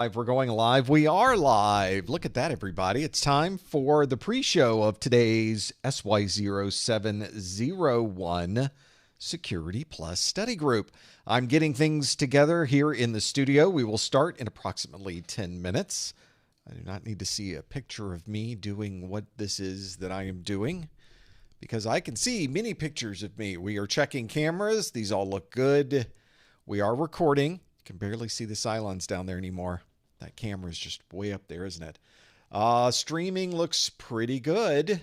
We're going live. We are live. Look at that, everybody. It's time for the pre-show of today's SY0-701 Security Plus Study Group. I'm getting things together here in the studio. We will start in approximately 10 minutes. I do not need to see a picture of me doing what this is that I am doing, because I can see many pictures of me. We are checking cameras. These all look good. We are recording. You can barely see the Cylons down there anymore. That camera is just way up there, isn't it? Streaming looks pretty good.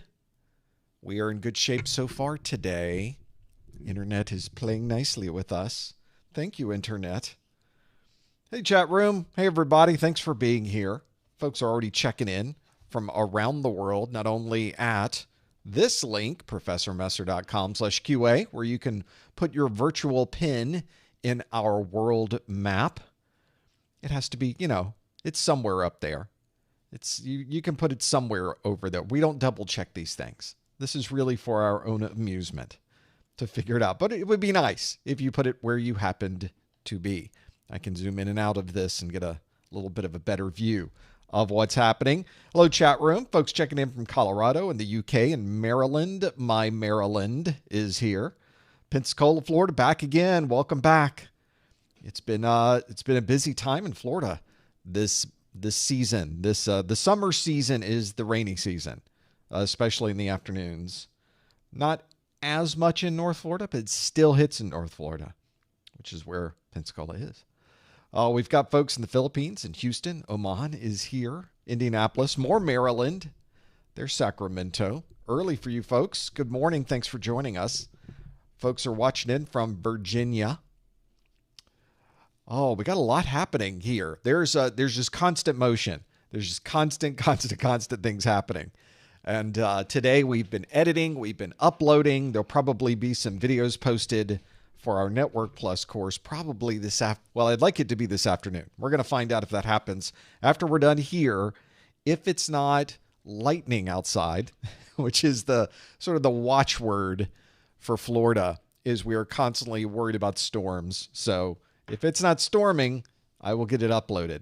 We are in good shape so far today. Internet is playing nicely with us. Thank you, Internet. Hey, chat room. Hey, everybody. Thanks for being here. Folks are already checking in from around the world, not only at this link, professormesser.com/QA, where you can put your virtual pin in our world map. It has to be, it's somewhere up there. You can put it somewhere over there. We don't double check these things. This is really for our own amusement to figure it out. But it would be nice if you put it where you happened to be. I can zoom in and out of this and get a little bit of a better view of what's happening. Hello, chat room. Folks checking in from Colorado and the UK and Maryland. My Maryland is here. Pensacola, Florida, back again. Welcome back. It's been a busy time in Florida this season. The summer season is the rainy season, especially in the afternoons. Not as much in North Florida, but it still hits in North Florida, which is where Pensacola is. We've got folks in the Philippines and Houston. Oman is here. Indianapolis, more Maryland. There's Sacramento. Early for you folks. Good morning. Thanks for joining us. Folks are watching in from Virginia. Oh, we got a lot happening here. There's just constant motion. There's just constant things happening. And today we've been editing, we've been uploading. There'll probably be some videos posted for our Network Plus course, probably well, I'd like it to be this afternoon. We're going to find out if that happens after we're done here. If it's not lightning outside, which is the sort of the watchword for Florida, is we are constantly worried about storms. So if it's not storming, I will get it uploaded.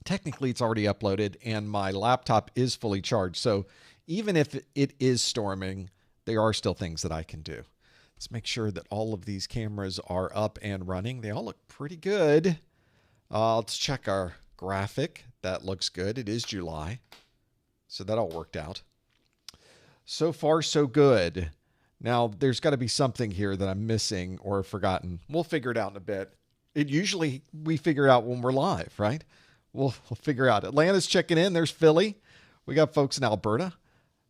Technically, it's already uploaded, and my laptop is fully charged. So even if it is storming, there are still things that I can do. Let's make sure that all of these cameras are up and running. They all look pretty good. Let's check our graphic. That looks good. It is July, so that all worked out. So far, so good. Now, there's got to be something here that I'm missing or forgotten. We'll figure it out in a bit. We figure it out when we're live, right? We'll figure out. Atlanta's checking in. There's Philly. We got folks in Alberta,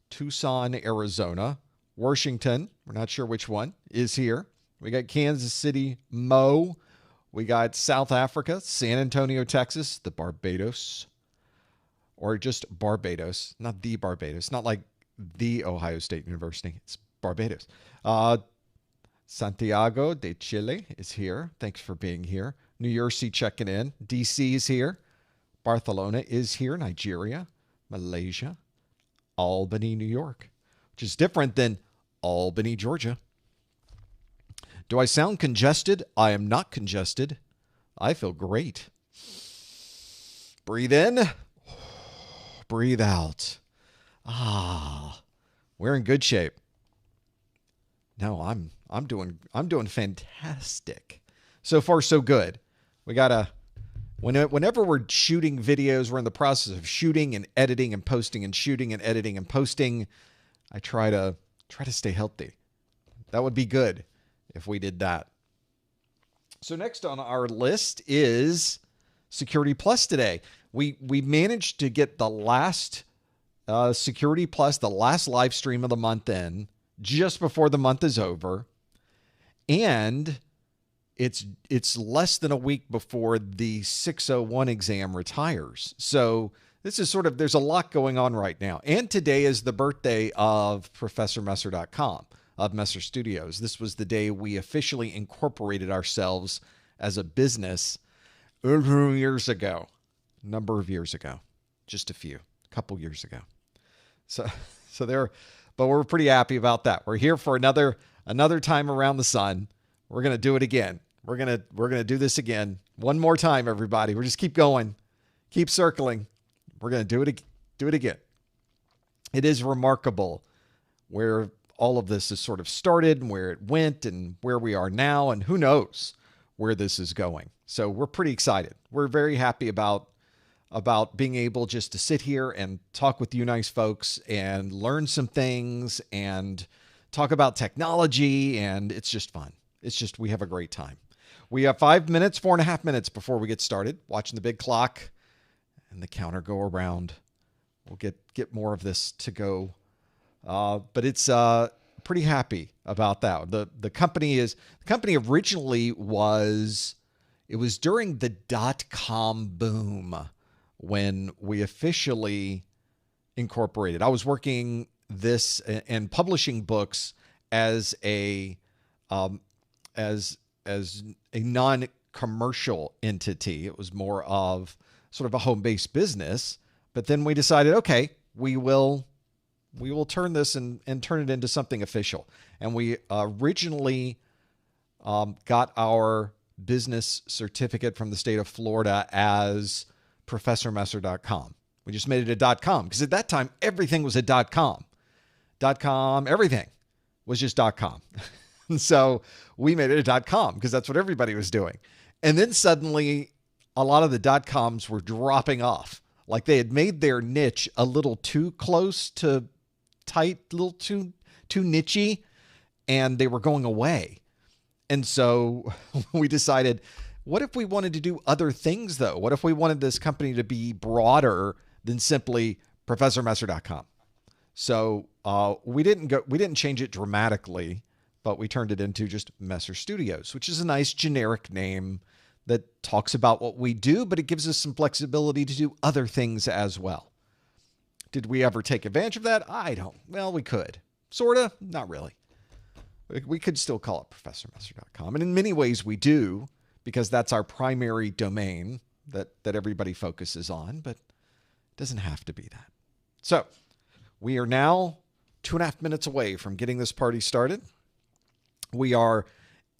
Tucson, Arizona, Washington. We're not sure which one is here. We got Kansas City, Mo. We got South Africa, San Antonio, Texas, the Barbados, or just Barbados, not the Barbados, not like the Ohio State University. It's Barbados. Santiago de Chile is here. Thanks for being here. New Jersey checking in. DC is here. Barcelona is here. Nigeria, Malaysia, Albany, New York, which is different than Albany, Georgia. Do I sound congested? I am not congested. I feel great. Breathe in. Breathe out. We're in good shape. No, I'm doing fantastic. So far, so good. We gotta, whenever we're shooting videos, we're in the process of shooting and editing and posting and shooting and editing and posting. I try to stay healthy. That would be good if we did that. So next on our list is Security Plus today. We managed to get the last Security Plus, the last live stream of the month in, just before the month is over. And it's less than a week before the 601 exam retires. So this is there's a lot going on right now. And today is the birthday of ProfessorMesser.com, of Messer Studios. This was the day we officially incorporated ourselves as a business years ago. A number of years ago. Just a couple years ago. But we're pretty happy about that. We're here for another time around the sun. We're going to do it again. We're going to do this again. One more time, everybody. We'll just keep going. Keep circling. We're going to do it again. It is remarkable where all of this has sort of started and where it went and where we are now, and who knows where this is going. So we're pretty excited. We're very happy about being able just to sit here and talk with you nice folks and learn some things and talk about technology, and it's just fun. It's just, we have a great time. We have 4.5 minutes before we get started, watching the big clock and the counter go around. We'll get more of this to go. But it's pretty happy about that. The company originally was during the .com boom when we officially incorporated. I was working this and publishing books as a non-commercial entity. It was more of sort of a home-based business. But then we decided, okay, we will turn this and turn it into something official. And we originally got our business certificate from the state of Florida as ProfessorMesser.com. We just made it a .com because at that time, everything was a .com. Everything was just .com. And so we made it a .com because that's what everybody was doing. And then suddenly, a lot of the .coms were dropping off. Like they had made their niche a little too close to tight, a little too nichey, and they were going away. And so we decided, what if we wanted to do other things though? What if we wanted this company to be broader than simply ProfessorMesser.com? So we didn't change it dramatically, but we turned it into just Messer Studios, which is a nice generic name that talks about what we do, but it gives us some flexibility to do other things as well. Did we ever take advantage of that? Well, we could. Sorta, not really. We could still call it ProfessorMesser.com. And in many ways we do, because that's our primary domain that everybody focuses on, but it doesn't have to be that. So we are now 2.5 minutes away from getting this party started. We are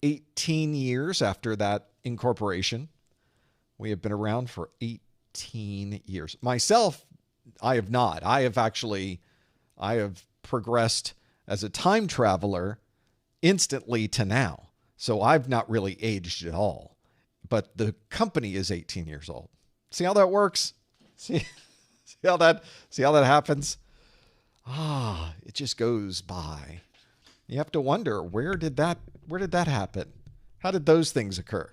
18 years after that incorporation. We have been around for 18 years. Myself, I have not. I have progressed as a time traveler instantly to now. So I've not really aged at all. But the company is 18 years old. See how that works? See how that happens? It just goes by. You have to wonder, where did that happen? How did those things occur?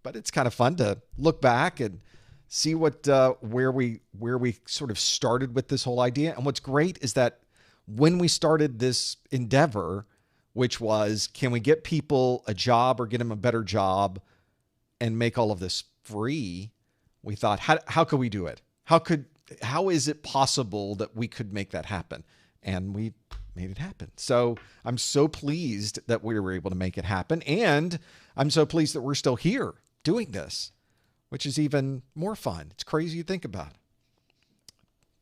But it's kind of fun to look back and see where we sort of started with this whole idea. And what's great is that when we started this endeavor, which was, can we get people a job or get them a better job and make all of this free? We thought, how could we do it? How is it possible that we could make that happen? And we made it happen. So I'm so pleased that we were able to make it happen. And I'm so pleased that we're still here doing this, which is even more fun. It's crazy to think about.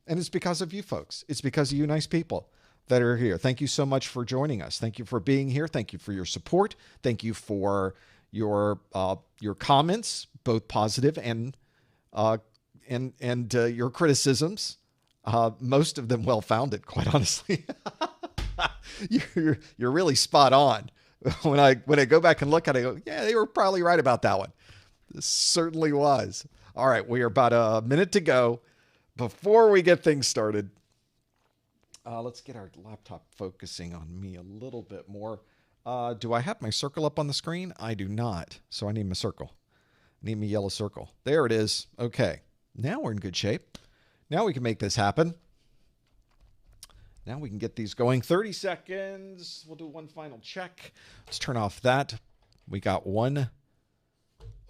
And it's because of you folks. It's because of you nice people that are here. Thank you so much for joining us. Thank you for being here. Thank you for your support. Thank you for your comments, both positive and your criticisms. Most of them well-founded, quite honestly. You're really spot on. When I go back and look at it, I go, yeah, they were probably right about that one. This certainly was. All right, we are about a minute to go before we get things started. Let's get our laptop focusing on me a little bit more. Do I have my circle up on the screen? I do not. So I need my circle. I need my yellow circle. There it is. Okay. Now we're in good shape. Now we can make this happen. Now we can get these going. 30 seconds. We'll do one final check. Let's turn off that. We got one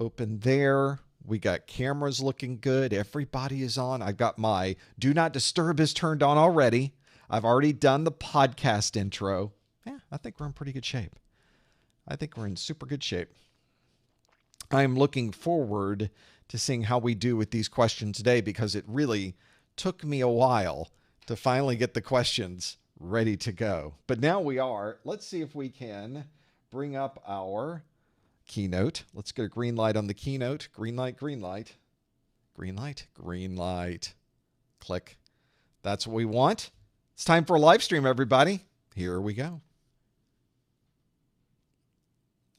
open there. We got cameras looking good. Everybody is on. I've got my Do Not Disturb is turned on already. I've already done the podcast intro. Yeah, I think we're in pretty good shape. I think we're in super good shape. I'm looking forward to seeing how we do with these questions today, because it really took me a while to finally get the questions ready to go. But now we are. Let's see if we can bring up our keynote. Let's get a green light on the keynote. Green light, green light. Green light, green light. Click. That's what we want. It's time for a live stream, everybody. Here we go.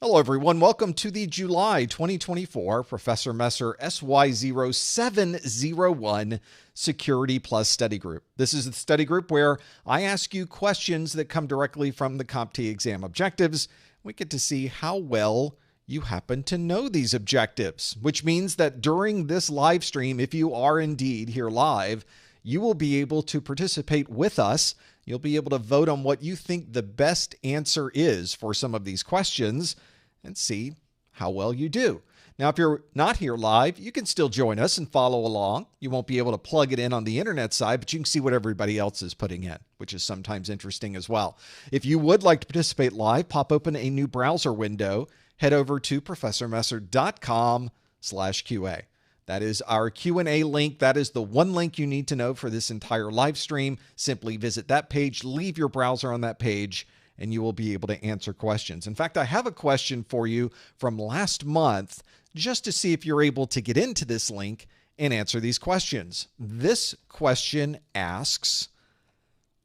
Hello, everyone. Welcome to the July 2024 Professor Messer SY0-701 Security Plus Study Group. This is the study group where I ask you questions that come directly from the CompTIA exam objectives. We get to see how well you happen to know these objectives, which means that during this live stream, if you are indeed here live, you will be able to participate with us. You'll be able to vote on what you think the best answer is for some of these questions and see how well you do. Now, if you're not here live, you can still join us and follow along. You won't be able to plug it in on the internet side, but you can see what everybody else is putting in, which is sometimes interesting as well. If you would like to participate live, pop open a new browser window, head over to professormesser.com/QA. That is our Q&A link. That is the one link you need to know for this entire live stream. Simply visit that page, leave your browser on that page, and you will be able to answer questions. In fact, I have a question for you from last month just to see if you're able to get into this link and answer these questions. This question asks,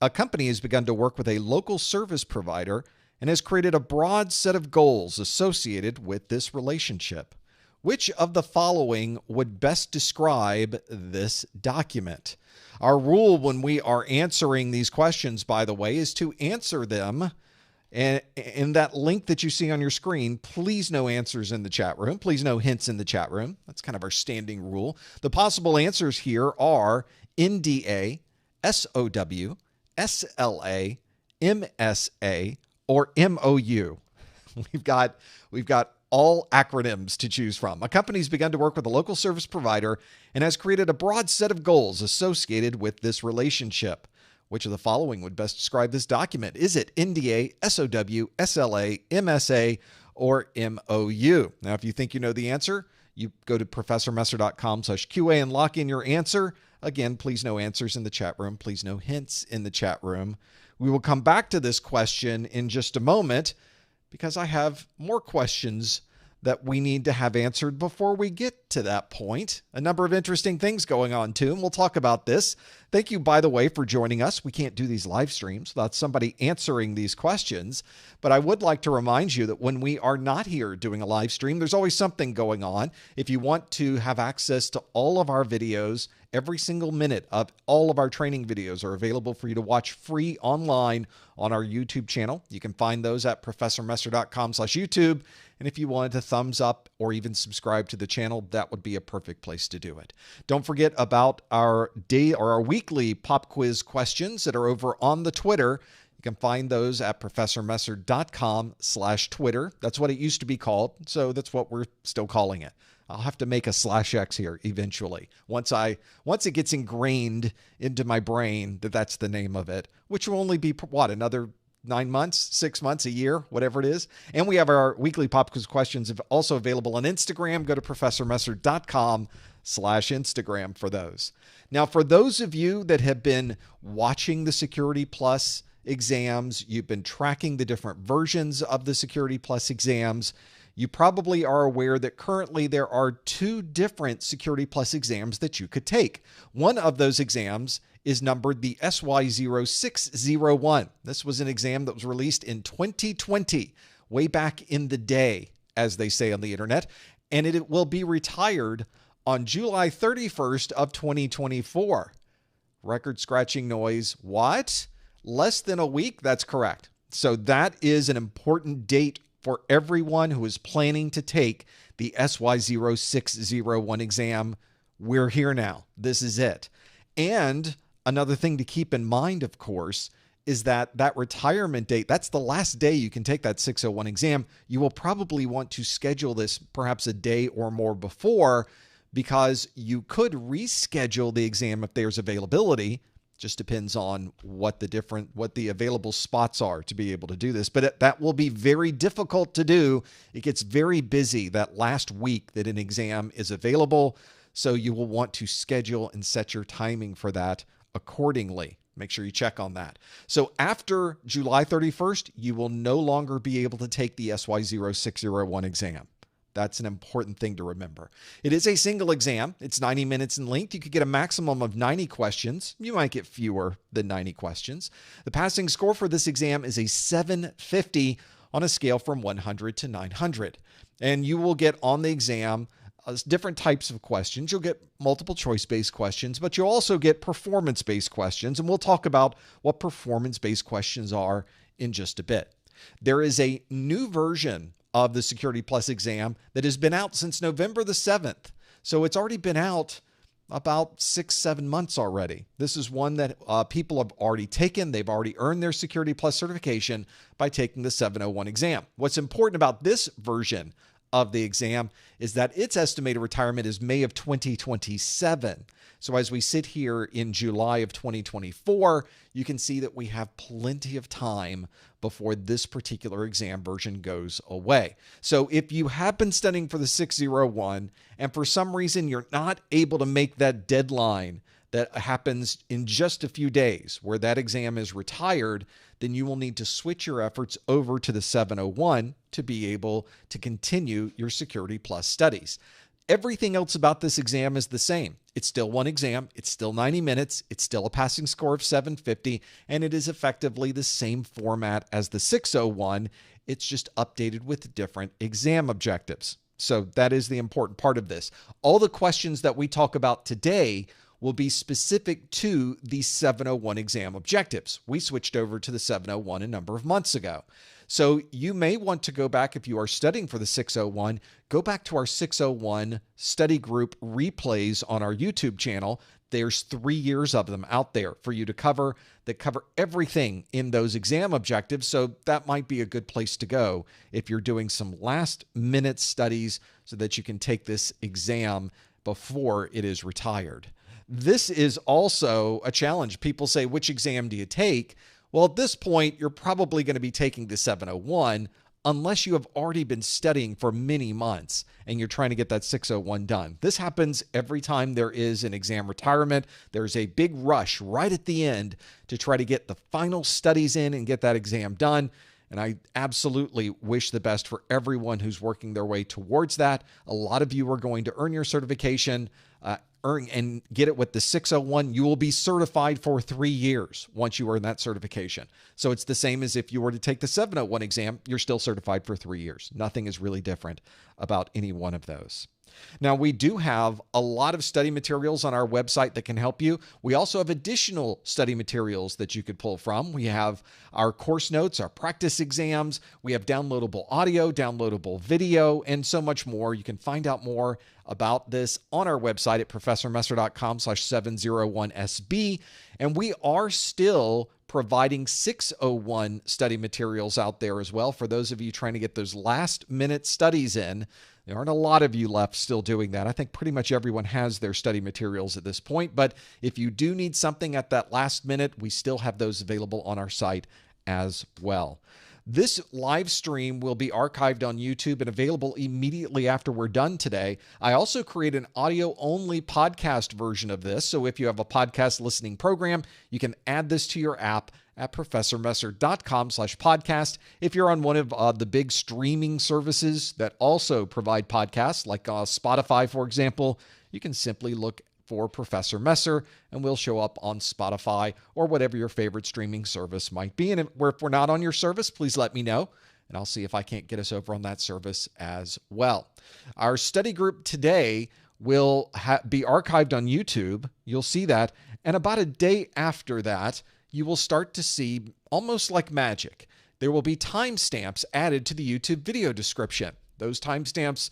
a company has begun to work with a local service provider and has created a broad set of goals associated with this relationship. Which of the following would best describe this document? Our rule when we are answering these questions, by the way, is to answer them. And in that link that you see on your screen, please no answers in the chat room. Please no hints in the chat room. That's kind of our standing rule. The possible answers here are NDA, SOW, SLA, MSA, or MOU. We've got all acronyms to choose from. A company's begun to work with a local service provider and has created a broad set of goals associated with this relationship. Which of the following would best describe this document? Is it NDA, SOW, SLA, MSA, or MOU? Now, if you think you know the answer, you go to professormesser.com/QA and lock in your answer. Again, please no answers in the chat room. Please no hints in the chat room. We will come back to this question in just a moment because I have more questions that we need to have answered before we get to that point. A number of interesting things going on too, and we'll talk about this. Thank you, by the way, for joining us. We can't do these live streams without somebody answering these questions, but I would like to remind you that when we are not here doing a live stream, there's always something going on. If you want to have access to all of our videos, every single minute of all of our training videos are available for you to watch free online on our YouTube channel. You can find those at professormesser.com/YouTube. And if you wanted to thumbs up or even subscribe to the channel, that would be a perfect place to do it. Don't forget about our weekly pop quiz questions that are over on the Twitter. You can find those at professormesser.com/Twitter. That's what it used to be called, so that's what we're still calling it. I'll have to make a /X here eventually. Once it gets ingrained into my brain that that's the name of it, which will only be, what, another 9 months, 6 months, a year, whatever it is. And we have our weekly pop quiz questions also available on Instagram. Go to professormesser.com/Instagram for those. Now, for those of you that have been watching the Security Plus exams, you've been tracking the different versions of the Security Plus exams, you probably are aware that currently there are 2 different Security Plus exams that you could take. One of those exams is numbered the SY0-601. This was an exam that was released in 2020, way back in the day, as they say on the internet, and it will be retired on July 31st of 2024. Record scratching noise. What? Less than a week? That's correct. So that is an important date for everyone who is planning to take the SY0-601 exam. We're here now. This is it. And another thing to keep in mind, of course, is that retirement date, that's the last day you can take that 601 exam. You will probably want to schedule this perhaps a day or more before, because you could reschedule the exam if there's availability. Just depends on what the available spots are to be able to do this. But that will be very difficult to do. It gets very busy that last week that an exam is available. So you will want to schedule and set your timing for that accordingly. Make sure you check on that. So after July 31st, you will no longer be able to take the SY0-601 exam. That's an important thing to remember. It is a single exam. It's 90 minutes in length. You could get a maximum of 90 questions. You might get fewer than 90 questions. The passing score for this exam is a 750 on a scale from 100 to 900. And you will get on the exam different types of questions. You'll get multiple choice-based questions, but you'll also get performance-based questions. And we'll talk about what performance-based questions are in just a bit. There is a new version of the Security+ exam that has been out since November the 7th. So it's already been out about 6-7 months already. This is one that people have already taken. They've already earned their Security+ certification by taking the 701 exam. What's important about this version of the exam is that its estimated retirement is May of 2027. So as we sit here in July of 2024, you can see that we have plenty of time before this particular exam version goes away. So if you have been studying for the 601 and for some reason you're not able to make that deadline that happens in just a few days where that exam is retired, then you will need to switch your efforts over to the 701 to be able to continue your Security+ studies. Everything else about this exam is the same. It's still one exam. It's still 90 minutes. It's still a passing score of 750, and it is effectively the same format as the 601. It's just updated with different exam objectives. So that is the important part of this. All the questions that we talk about today will be specific to the 701 exam objectives. We switched over to the 701 a number of months ago. So you may want to go back, if you are studying for the 601, go back to our 601 study group replays on our YouTube channel. There's 3 years of them out there for you to cover that cover everything in those exam objectives. So that might be a good place to go if you're doing some last minute studies so that you can take this exam before it is retired. This is also a challenge. People say, which exam do you take? Well, at this point, you're probably going to be taking the 701 unless you have already been studying for many months and you're trying to get that 601 done. This happens every time there is an exam retirement. There's a big rush right at the end to try to get the final studies in and get that exam done. And I absolutely wish the best for everyone who's working their way towards that. A lot of you are going to earn your certification, earn and get it with the 601. You will be certified for 3 years once you earn that certification. So it's the same as if you were to take the 701 exam, you're still certified for 3 years. Nothing is really different about any one of those. Now, we do have a lot of study materials on our website that can help you. We also have additional study materials that you could pull from. We have our course notes, our practice exams. We have downloadable audio, downloadable video, and so much more. You can find out more about this on our website at professormesser.com/701SB. And we are still providing 601 study materials out there as well for those of you trying to get those last minute studies in. There aren't a lot of you left still doing that. I think pretty much everyone has their study materials at this point, but if you do need something at that last minute, we still have those available on our site as well. This live stream will be archived on YouTube and available immediately after we're done today. I also create an audio-only podcast version of this, so if you have a podcast listening program, you can add this to your app at professormesser.com/podcast. If you're on one of the big streaming services that also provide podcasts, like Spotify, for example, you can simply look for Professor Messer and we'll show up on Spotify or whatever your favorite streaming service might be. And if we're not on your service, please let me know and I'll see if I can't get us over on that service as well. Our study group today will be archived on YouTube. You'll see that. And about a day after that, you will start to see, almost like magic, there will be timestamps added to the YouTube video description. Those timestamps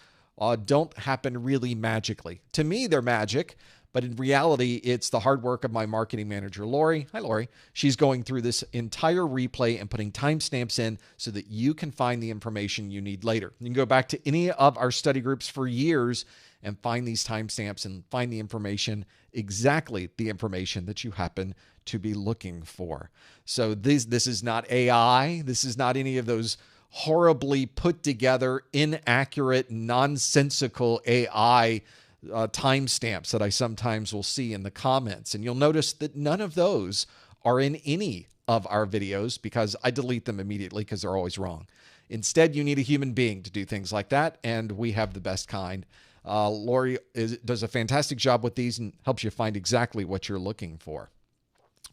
don't happen really magically. To me, they're magic, but in reality, it's the hard work of my marketing manager, Lori. Hi, Lori. She's going through this entire replay and putting timestamps in so that you can find the information you need later. You can go back to any of our study groups for years and find these timestamps and find the information, exactly the information that you happen to be looking for. So this is not AI. This is not any of those horribly put together, inaccurate, nonsensical AI timestamps that I sometimes will see in the comments. And you'll notice that none of those are in any of our videos because I delete them immediately because they're always wrong. Instead, you need a human being to do things like that, and we have the best kind. Lori does a fantastic job with these and helps you find exactly what you're looking for.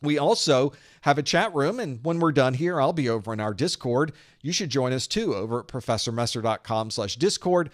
We also have a chat room, and when we're done here, I'll be over in our Discord. You should join us too over at professormesser.com/Discord.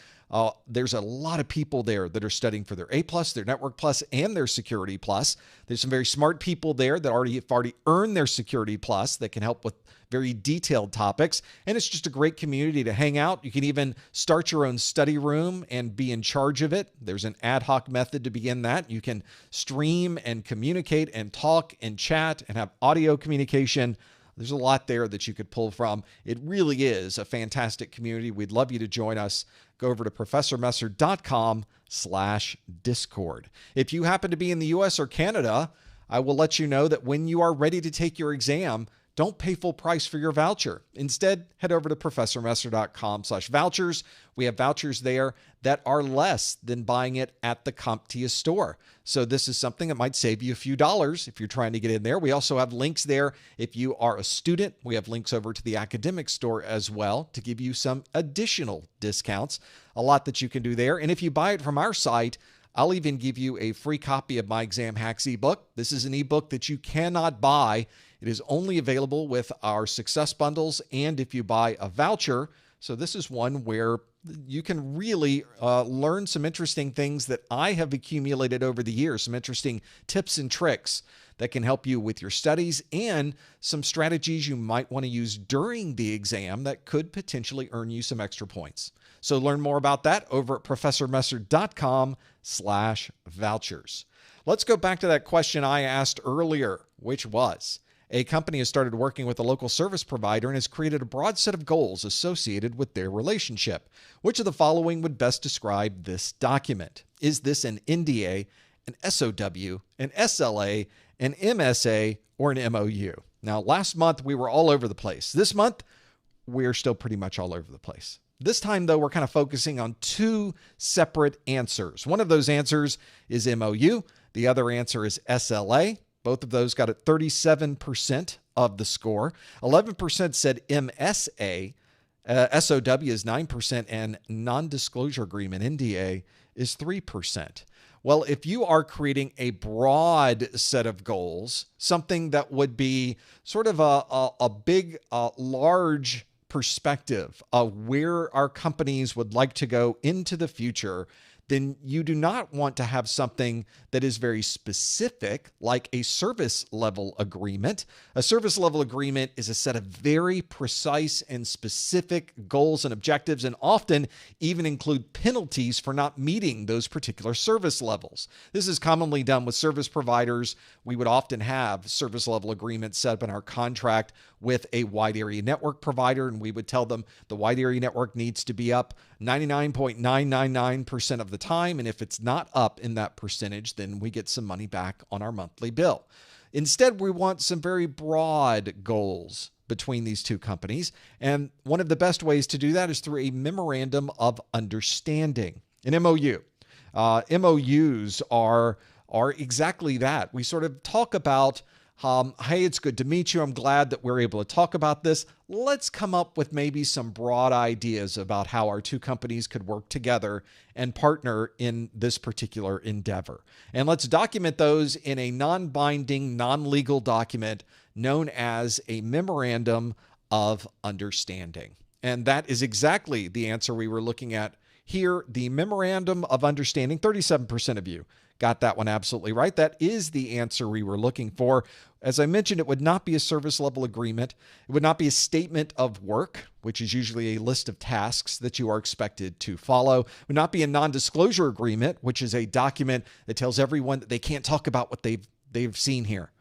There's a lot of people there that are studying for their A+, their Network+, and their Security+. There's some very smart people there that have already earned their Security+ that can help with very detailed topics. And it's just a great community to hang out. You can even start your own study room and be in charge of it. There's an ad hoc method to begin that. You can stream and communicate and talk and chat and have audio communication. There's a lot there that you could pull from. It really is a fantastic community. We'd love you to join us. Go over to professormesser.com/Discord. If you happen to be in the US or Canada, I will let you know that when you are ready to take your exam, don't pay full price for your voucher. Instead, head over to professormesser.com/vouchers. We have vouchers there that are less than buying it at the CompTIA store. So this is something that might save you a few dollars if you're trying to get in there. We also have links there if you are a student. We have links over to the academic store as well to give you some additional discounts. A lot that you can do there. And if you buy it from our site, I'll even give you a free copy of my Exam Hacks ebook. This is an ebook that you cannot buy. It is only available with our success bundles and if you buy a voucher. So this is one where you can really learn some interesting things that I have accumulated over the years, some interesting tips and tricks that can help you with your studies and some strategies you might want to use during the exam that could potentially earn you some extra points. So learn more about that over at professormesser.com/vouchers. Let's go back to that question I asked earlier, which was, a company has started working with a local service provider and has created a broad set of goals associated with their relationship. Which of the following would best describe this document? Is this an NDA, an SOW, an SLA, an MSA, or an MOU? Now, last month we were all over the place. This month, we're still pretty much all over the place. This time, though, we're kind of focusing on two separate answers. One of those answers is MOU. The other answer is SLA. Both of those got at 37% of the score. 11% said MSA. SOW is 9%, and non-disclosure agreement, NDA, is 3%. Well, if you are creating a broad set of goals, something that would be sort of a big, large perspective of where our companies would like to go into the future, then you do not want to have something that is very specific, like a service level agreement. A service level agreement is a set of very precise and specific goals and objectives, and often even include penalties for not meeting those particular service levels. This is commonly done with service providers. We would often have service level agreements set up in our contract with a wide area network provider, and we would tell them the wide area network needs to be up 99.999% of the time, and if it's not up in that percentage, then we get some money back on our monthly bill. Instead, we want some very broad goals between these two companies, and one of the best ways to do that is through a memorandum of understanding, an MOU. MOUs are exactly that. We sort of talk about, hey, it's good to meet you. I'm glad that we're able to talk about this. Let's come up with maybe some broad ideas about how our two companies could work together and partner in this particular endeavor. And let's document those in a non-binding, non-legal document known as a memorandum of understanding. And that is exactly the answer we were looking at here. The memorandum of understanding, 37% of you got that one absolutely right. That is the answer we were looking for. As I mentioned, it would not be a service level agreement. It would not be a statement of work, which is usually a list of tasks that you are expected to follow. It would not be a non-disclosure agreement, which is a document that tells everyone that they can't talk about what they've seen here.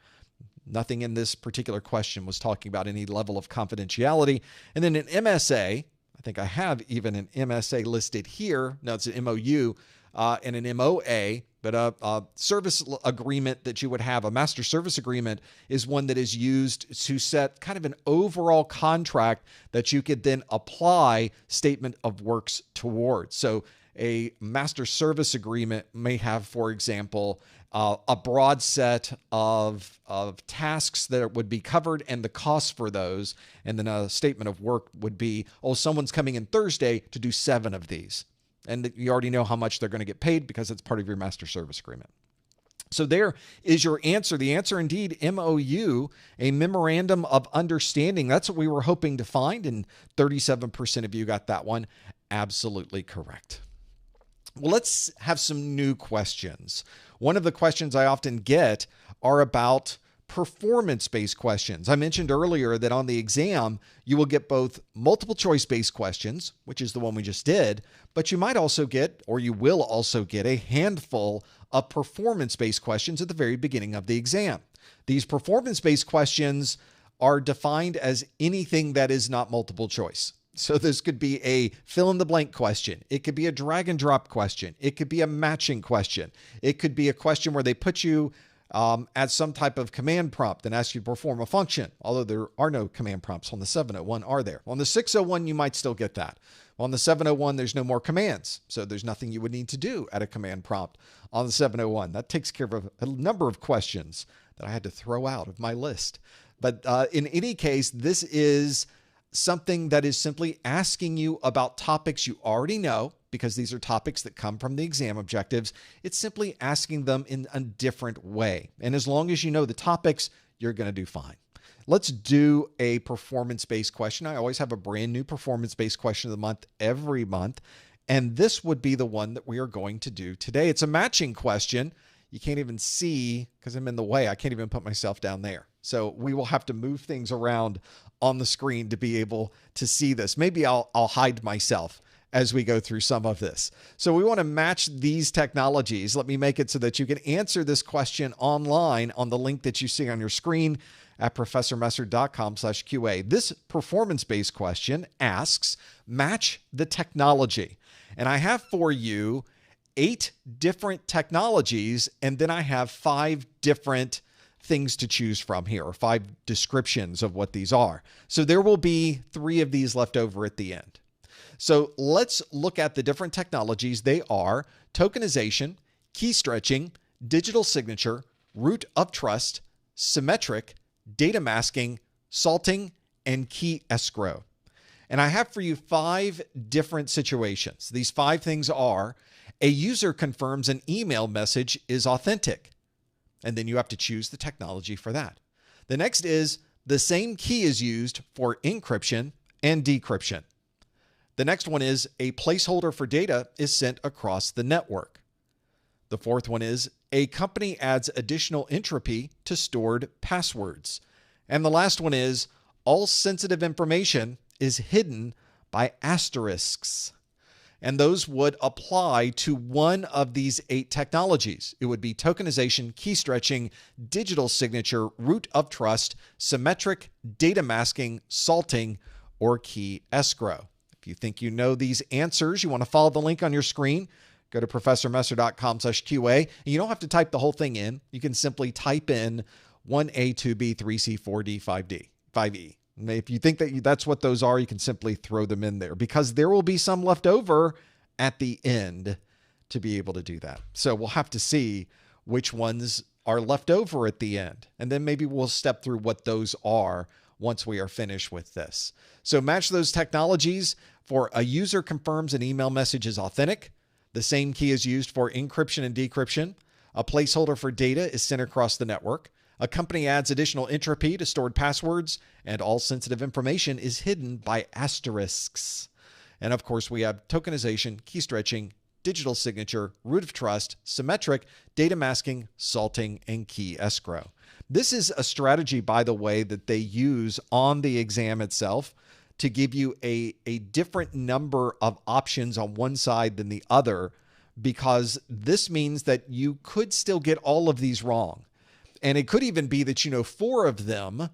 Nothing in this particular question was talking about any level of confidentiality. And then an MSA, I think I have even an MSA listed here. No, it's an MOU and an MOA. But a service agreement that you would have, a master service agreement, is one that is used to set kind of an overall contract that you could then apply statement of works towards. So A master service agreement may have, for example, a broad set of tasks that would be covered and the costs for those. And then a statement of work would be, oh, someone's coming in Thursday to do 7 of these. And you already know how much they're going to get paid because it's part of your master service agreement. So there is your answer. The answer indeed, MOU, a memorandum of understanding. That's what we were hoping to find, and 37% of you got that one absolutely correct. Well, let's have some new questions. One of the questions I often get are about performance-based questions. I mentioned earlier that on the exam, you will get both multiple choice-based questions, which is the one we just did, but you might also get, or you will also get, a handful of performance-based questions at the very beginning of the exam. These performance-based questions are defined as anything that is not multiple choice. So this could be a fill-in-the-blank question. It could be a drag-and-drop question. It could be a matching question. It could be a question where they put you at some type of command prompt and ask you to perform a function, although there are no command prompts on the 701, are there? On the 601, you might still get that. On the 701, there's no more commands, so there's nothing you would need to do at a command prompt on the 701. That takes care of a number of questions that I had to throw out of my list. But in any case, this is something that is simply asking you about topics you already know, because these are topics that come from the exam objectives. It's simply asking them in a different way. And as long as you know the topics, you're going to do fine. Let's do a performance-based question. I always have a brand new performance-based question of the month every month. And this would be the one that we are going to do today. It's a matching question. You can't even see because I'm in the way. I can't even put myself down there. So we will have to move things around on the screen to be able to see this. Maybe I'll hide myself as we go through some of this. So we want to match these technologies. Let me make it so that you can answer this question online on the link that you see on your screen at professormesser.com/QA. This performance-based question asks, match the technology. And I have for you 8 different technologies, and then I have 5 different things to choose from here, or 5 descriptions of what these are. So there will be 3 of these left over at the end. So let's look at the different technologies. They are tokenization, key stretching, digital signature, root of trust, symmetric, data masking, salting, and key escrow. And I have for you 5 different situations. These 5 things are: a user confirms an email message is authentic, and then you have to choose the technology for that. The next is the same key is used for encryption and decryption. The next one is a placeholder for data is sent across the network. The fourth one is a company adds additional entropy to stored passwords. And the last one is all sensitive information is hidden by asterisks. And those would apply to one of these 8 technologies. It would be tokenization, key stretching, digital signature, root of trust, symmetric, data masking, salting, or key escrow. If you think you know these answers, you want to follow the link on your screen. Go to professormesser.com/QA. And you don't have to type the whole thing in. You can simply type in 1A, 2B, 3C, 4D, 5D, 5E. And if you think that that's what those are, you can simply throw them in there, because there will be some left over at the end to be able to do that. So we'll have to see which ones are left over at the end. And then maybe we'll step through what those are once we are finished with this. So match those technologies. For a user confirms an email message is authentic. The same key is used for encryption and decryption. A placeholder for data is sent across the network. A company adds additional entropy to stored passwords, and all sensitive information is hidden by asterisks. And of course, we have tokenization, key stretching, digital signature, root of trust, symmetric, data masking, salting, and key escrow. This is a strategy, by the way, that they use on the exam itself to give you a different number of options on one side than the other, because this means that you could still get all of these wrong. And it could even be that you know 4 of them,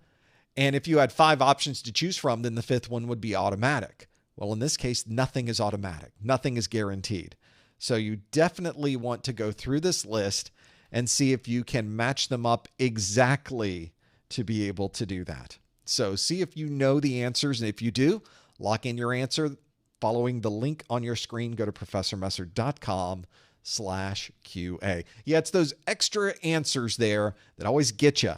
and if you had 5 options to choose from, then the 5th one would be automatic. Well, in this case, nothing is automatic. Nothing is guaranteed. So you definitely want to go through this list and see if you can match them up exactly to be able to do that. So see if you know the answers, and if you do, lock in your answer following the link on your screen. Go to professormesser.com/QA. Yeah, it's those extra answers there that always get you.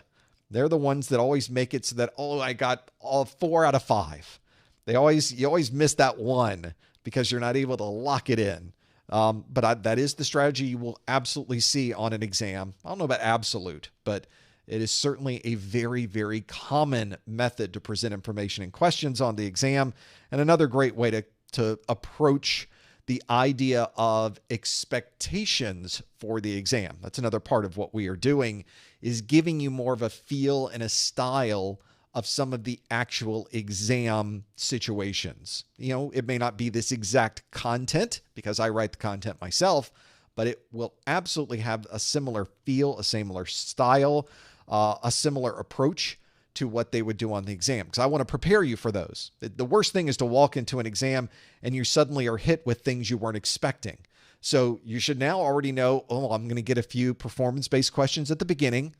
They're the ones that always make it so that, oh, I got all 4 out of 5. You always miss that one because you're not able to lock it in. That is the strategy you will absolutely see on an exam. I don't know about absolute, but it is certainly a very, very common method to present information and questions on the exam, and another great way to approach the idea of expectations for the exam. That's another part of what we are doing, is giving you more of a feel and a style of some of the actual exam situations. You know, it may not be this exact content because I write the content myself, but it will absolutely have a similar feel, a similar style, a similar approach to what they would do on the exam, because I want to prepare you for those. The worst thing is to walk into an exam and you suddenly are hit with things you weren't expecting. So you should now already know, oh, I'm going to get a few performance-based questions at the beginning,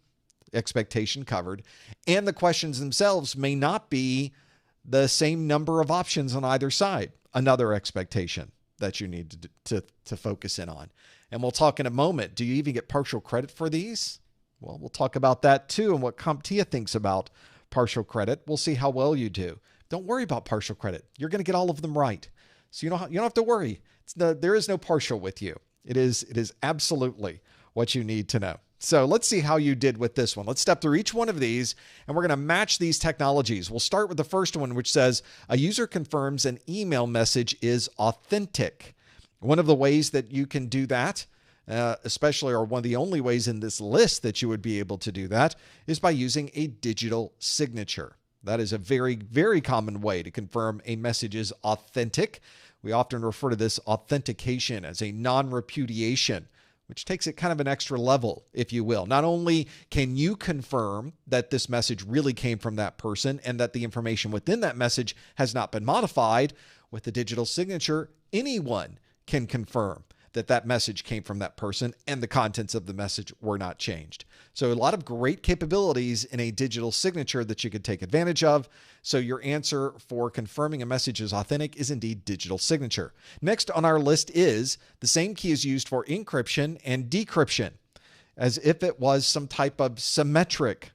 expectation covered, and the questions themselves may not be the same number of options on either side. Another expectation that you need to focus in on. And we'll talk in a moment, do you even get partial credit for these? Well, we'll talk about that too, and what CompTIA thinks about partial credit. We'll see how well you do. Don't worry about partial credit. You're going to get all of them right. So you don't have to worry. There is no partial with you. It is absolutely what you need to know. So let's see how you did with this one. Let's step through each one of these, and we're going to match these technologies. We'll start with the first one, which says a user confirms an email message is authentic. One of the ways that you can do that, especially, or one of the only ways in this list that you would be able to do that, is by using a digital signature. That is a very, very common way to confirm a message is authentic. We often refer to this authentication as a non-repudiation, which takes it kind of an extra level, if you will. Not only can you confirm that this message really came from that person and that the information within that message has not been modified, with the digital signature, anyone can confirm that that message came from that person and the contents of the message were not changed. So a lot of great capabilities in a digital signature that you could take advantage of. So your answer for confirming a message is authentic is indeed digital signature. Next on our list is the same key is used for encryption and decryption, as if it was some type of symmetric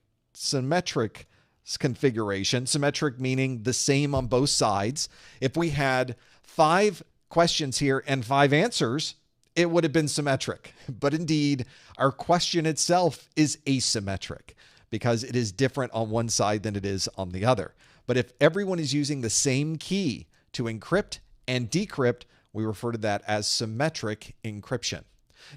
configuration. Symmetric meaning the same on both sides. If we had 5 questions here and 5 answers, it would have been symmetric. But indeed, our question itself is asymmetric because it is different on one side than it is on the other. But if everyone is using the same key to encrypt and decrypt, we refer to that as symmetric encryption.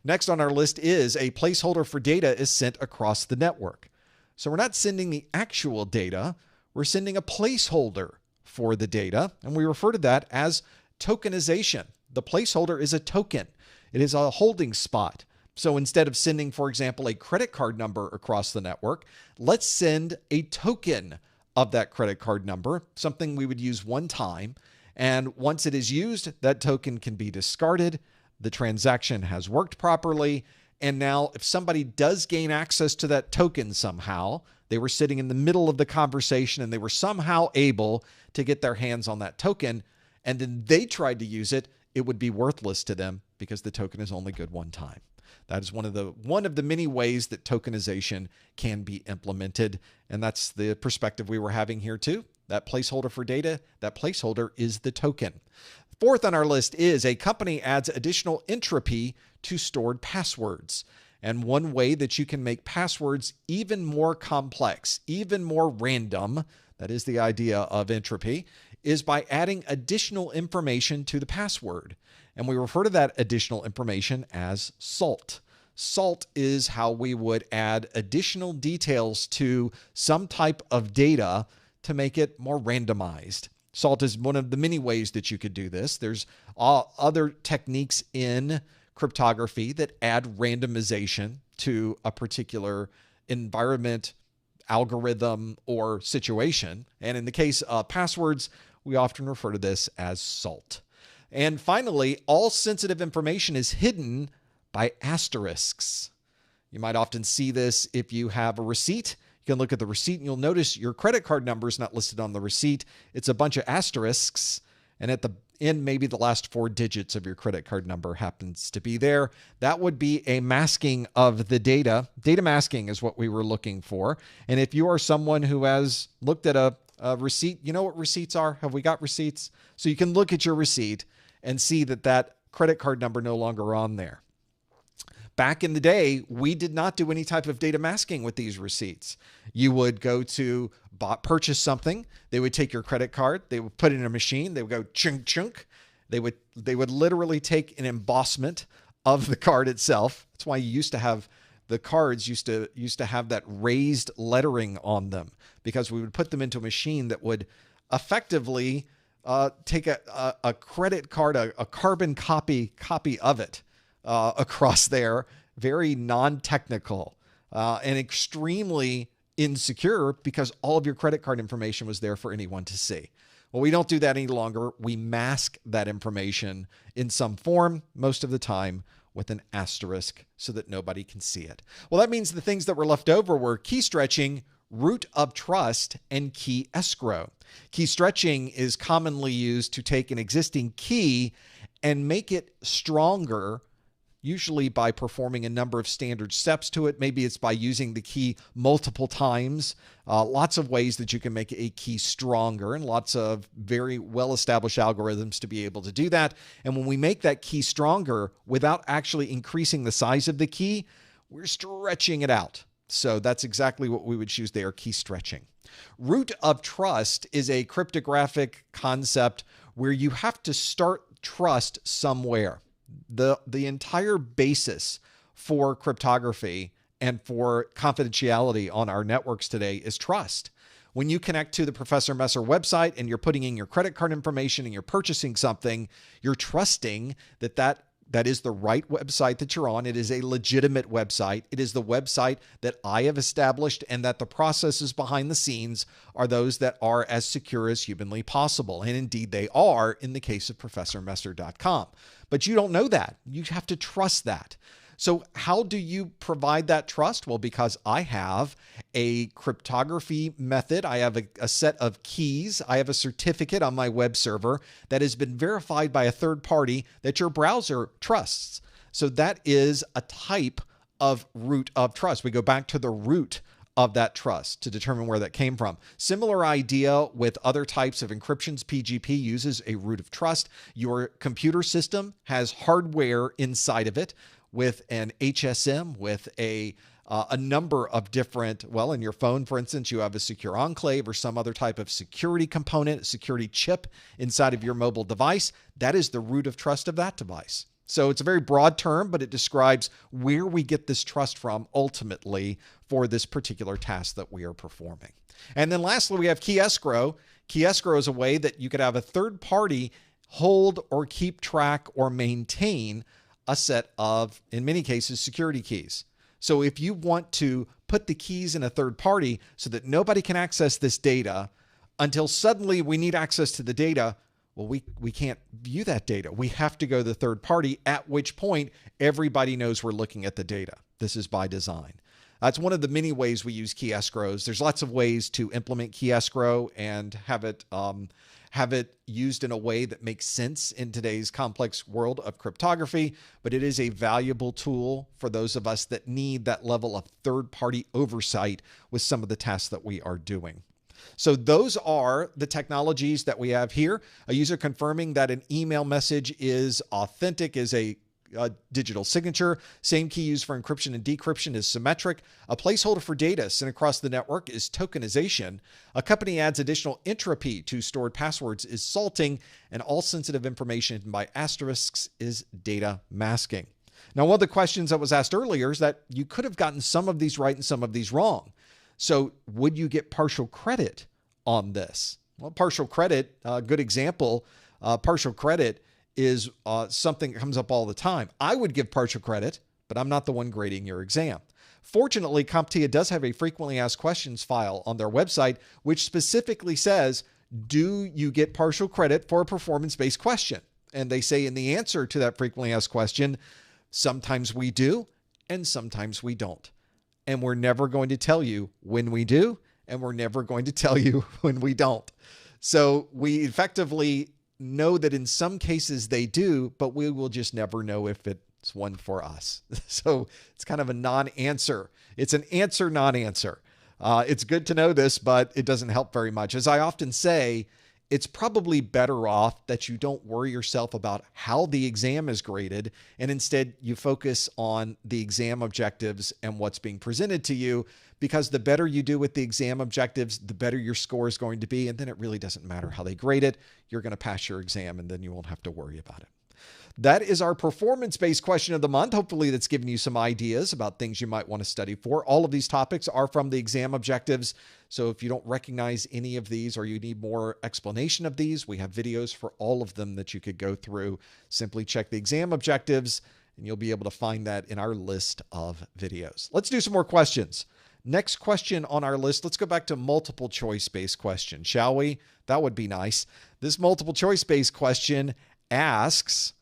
Next on our list is a placeholder for data is sent across the network. So we're not sending the actual data, we're sending a placeholder for the data, and we refer to that as tokenization. The placeholder is a token. It is a holding spot. So instead of sending, for example, a credit card number across the network, let's send a token of that credit card number, something we would use one time. And once it is used, that token can be discarded. The transaction has worked properly. And now if somebody does gain access to that token somehow, they were sitting in the middle of the conversation and they were somehow able to get their hands on that token, and then they tried to use it, it would be worthless to them because the token is only good one time. That is one of the many ways that tokenization can be implemented. And that's the perspective we were having here too. That placeholder for data, that placeholder is the token. Fourth on our list is a company adds additional entropy to stored passwords. And one way that you can make passwords even more complex, even more random, that is the idea of entropy, is by adding additional information to the password. And we refer to that additional information as salt. Salt is how we would add additional details to some type of data to make it more randomized. Salt is one of the many ways that you could do this. There's other techniques in cryptography that add randomization to a particular environment, algorithm, or situation. And in the case of passwords, we often refer to this as salt. And finally, all sensitive information is hidden by asterisks. You might often see this if you have a receipt. You can look at the receipt and you'll notice your credit card number is not listed on the receipt. It's a bunch of asterisks. And and maybe the last 4 digits of your credit card number happens to be there. That would be a masking of the data. Data masking is what we were looking for. And if you are someone who has looked at a receipt, you know what receipts are? Have we got receipts? So you can look at your receipt and see that that credit card number no longer on there. Back in the day, we did not do any type of data masking with these receipts. You would go to purchase something. They would take your credit card. They would put it in a machine. They would go chunk chunk. They would literally take an embossment of the card itself. That's why you used to have the cards used to have that raised lettering on them, because we would put them into a machine that would effectively take a credit card, a carbon copy of it across there. Very non-technical and extremely insecure, because all of your credit card information was there for anyone to see. Well, we don't do that any longer. We mask that information in some form, most of the time with an asterisk, so that nobody can see it. Well, that means the things that were left over were key stretching, root of trust, and key escrow. Key stretching is commonly used to take an existing key and make it stronger, usually by performing a number of standard steps to it. Maybe it's by using the key multiple times. Lots of ways that you can make a key stronger, and lots of very well-established algorithms to be able to do that. And when we make that key stronger without actually increasing the size of the key, we're stretching it out. So that's exactly what we would choose there, key stretching. Root of trust is a cryptographic concept where you have to start trust somewhere. The entire basis for cryptography and for confidentiality on our networks today is trust. When you connect to the Professor Messer website and you're putting in your credit card information and you're purchasing something, you're trusting that is the right website that you're on. It is a legitimate website. It is the website that I have established, and that the processes behind the scenes are those that are as secure as humanly possible. And indeed they are in the case of ProfessorMesser.com. But you don't know that. You have to trust that. So how do you provide that trust? Well, because I have a cryptography method. I have a set of keys. I have a certificate on my web server that has been verified by a third party that your browser trusts. So that is a type of root of trust. We go back to the root of that trust to determine where that came from. Similar idea with other types of encryptions. PGP uses a root of trust. Your computer system has hardware inside of it with an HSM, with a number of different, well, in your phone, for instance, you have a secure enclave or some other type of security component, security chip inside of your mobile device. That is the root of trust of that device. So it's a very broad term, but it describes where we get this trust from ultimately for this particular task that we are performing. And then lastly, we have key escrow. Key escrow is a way that you could have a third party hold or keep track or maintain a set of, in many cases, security keys. So if you want to put the keys in a third party so that nobody can access this data until suddenly we need access to the data, well, we can't view that data. We have to go to the third party, at which point everybody knows we're looking at the data. This is by design. That's one of the many ways we use key escrows. There's lots of ways to implement key escrow and have it used in a way that makes sense in today's complex world of cryptography, but it is a valuable tool for those of us that need that level of third-party oversight with some of the tasks that we are doing. So those are the technologies that we have here. A user confirming that an email message is authentic is a digital signature. Same key used for encryption and decryption is symmetric. A placeholder for data sent across the network is tokenization. A company adds additional entropy to stored passwords is salting. And all sensitive information by asterisks is data masking. Now, one of the questions that was asked earlier is that you could have gotten some of these right and some of these wrong. So would you get partial credit on this? Well, partial credit, good example, partial credit is something that comes up all the time. I would give partial credit, but I'm not the one grading your exam. Fortunately, CompTIA does have a frequently asked questions file on their website, which specifically says, do you get partial credit for a performance-based question? And they say in the answer to that frequently asked question, sometimes we do, and sometimes we don't. And we're never going to tell you when we do, and we're never going to tell you when we don't. So we effectively know that in some cases they do, but we will just never know if it's one for us. So it's kind of a non-answer. It's an answer, non-answer. It's good to know this, but it doesn't help very much. As I often say, it's probably better off that you don't worry yourself about how the exam is graded, and instead you focus on the exam objectives and what's being presented to you, because the better you do with the exam objectives, the better your score is going to be. And then it really doesn't matter how they grade it. You're going to pass your exam, and then you won't have to worry about it. That is our performance-based question of the month. Hopefully that's given you some ideas about things you might want to study for. All of these topics are from the exam objectives. So if you don't recognize any of these or you need more explanation of these, we have videos for all of them that you could go through. Simply check the exam objectives and you'll be able to find that in our list of videos. Let's do some more questions. Next question on our list, let's go back to multiple choice-based question, shall we? That would be nice. This multiple choice-based question asks,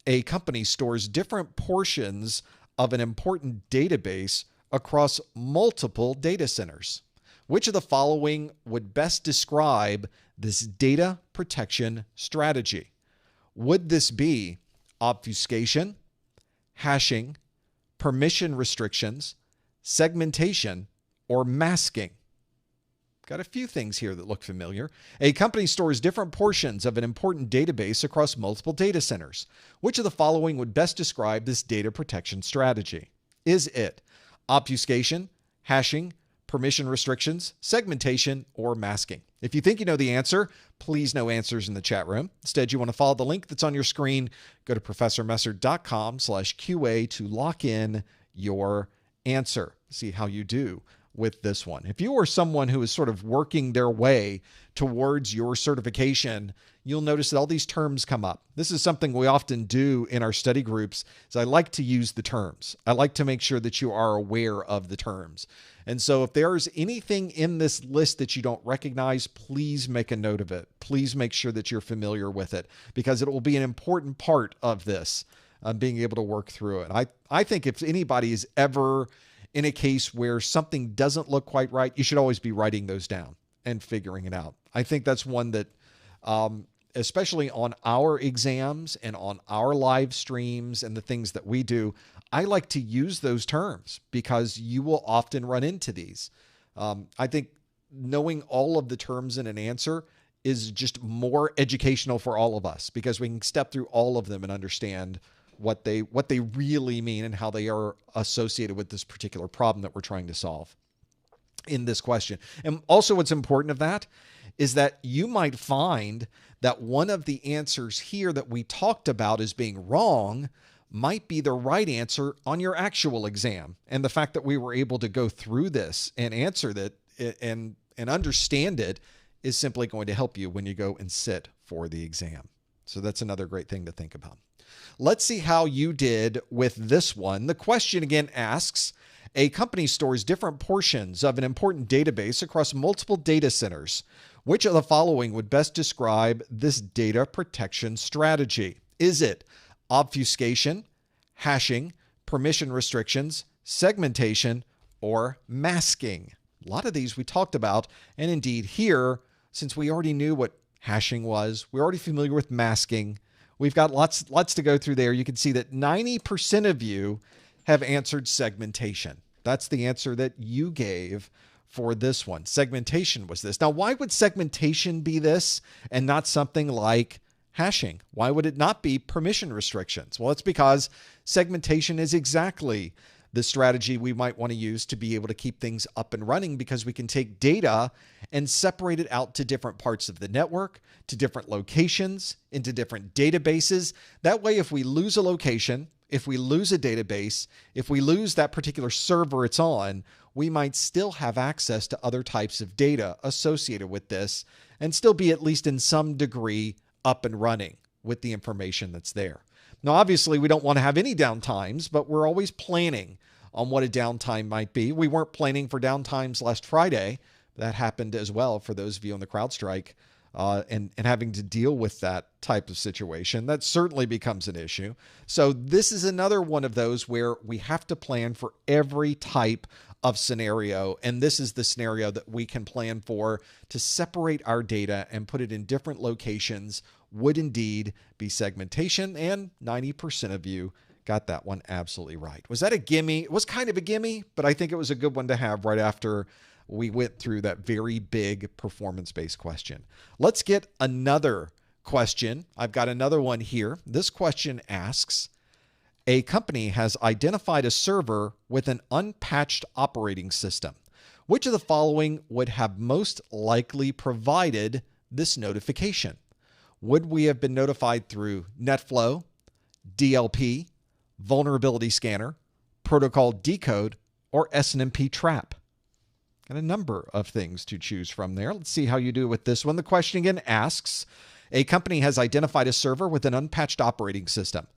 a company stores different portions of an important database across multiple data centers. Which of the following would best describe this data protection strategy? Would this be obfuscation, hashing, permission restrictions, segmentation, or masking? Got a few things here that look familiar. A company stores different portions of an important database across multiple data centers. Which of the following would best describe this data protection strategy? Is it obfuscation, hashing, permission restrictions, segmentation, or masking? If you think you know the answer, please no answers in the chat room. Instead, you want to follow the link that's on your screen. Go to professormesser.com/QA to lock in your answer. See how you do with this one. If you are someone who is sort of working their way towards your certification, you'll notice that all these terms come up. This is something we often do in our study groups, is I like to use the terms. I like to make sure that you are aware of the terms. And so if there's anything in this list that you don't recognize, please make a note of it. Please make sure that you're familiar with it, because it will be an important part of this, being able to work through it. I think if anybody is ever in a case where something doesn't look quite right, you should always be writing those down and figuring it out. I think that's one that, especially on our exams and on our live streams and the things that we do, I like to use those terms because you will often run into these. I think knowing all of the terms in an answer is just more educational for all of us, because we can step through all of them and understand what they really mean and how they are associated with this particular problem that we're trying to solve in this question. And also what's important of that is that you might find that one of the answers here that we talked about as being wrong might be the right answer on your actual exam. And the fact that we were able to go through this and answer that and understand it is simply going to help you when you go and sit for the exam. So that's another great thing to think about. Let's see how you did with this one. The question again asks, a company stores different portions of an important database across multiple data centers. Which of the following would best describe this data protection strategy? Is it obfuscation, hashing, permission restrictions, segmentation, or masking? A lot of these we talked about, and indeed here, since we already knew what hashing was, we're already familiar with masking, we've got lots to go through there. You can see that 90% of you have answered segmentation. That's the answer that you gave for this one. Segmentation was this. Now, why would segmentation be this and not something like hashing? Why would it not be permission restrictions? Well, it's because segmentation is exactly the strategy we might want to use to be able to keep things up and running, because we can take data and separate it out to different parts of the network, to different locations, into different databases. That way, if we lose a location, if we lose a database, if we lose that particular server it's on, we might still have access to other types of data associated with this and still be at least in some degree up and running with the information that's there. Now, obviously, we don't want to have any downtimes, but we're always planning on what a downtime might be. We weren't planning for downtimes last Friday. That happened as well for those of you on the CrowdStrike, and having to deal with that type of situation. That certainly becomes an issue. So this is another one of those where we have to plan for every type of scenario. And this is the scenario that we can plan for to separate our data and put it in different locations would indeed be segmentation, and 90% of you got that one absolutely right. Was that a gimme? It was kind of a gimme, but I think it was a good one to have right after we went through that very big performance-based question. Let's get another question. I've got another one here. This question asks, a company has identified a server with an unpatched operating system. Which of the following would have most likely provided this notification? Would we have been notified through NetFlow, DLP, vulnerability scanner, protocol decode, or SNMP trap? Got a number of things to choose from there. Let's see how you do with this one. The question again asks, a company has identified a server with an unpatched operating system.